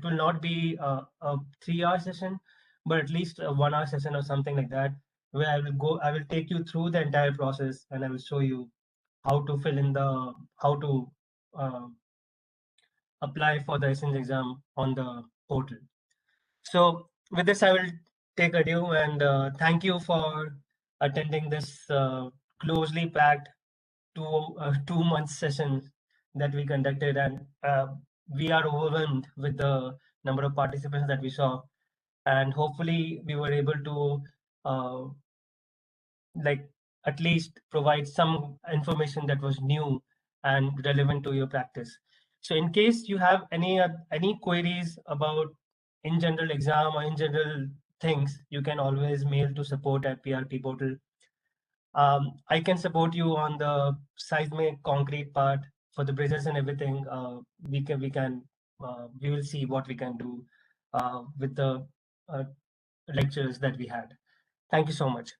will not be a 3-hour session, but at least a 1-hour session or something like that, where I will take you through the entire process, and I will show you how to apply for the Essence exam on the portal. So with this, I will take adieu, and thank you for attending this closely packed 2-month session that we conducted, and we are overwhelmed with the number of participants that we saw, and hopefully we were able to at least provide some information that was new and relevant to your practice. So in case you have any queries about in general exam or in general things, you can always mail to support@PRP portal. I can support you on the seismic concrete part for the bridges and everything. We will see what we can do with the lectures that we had. Thank you so much.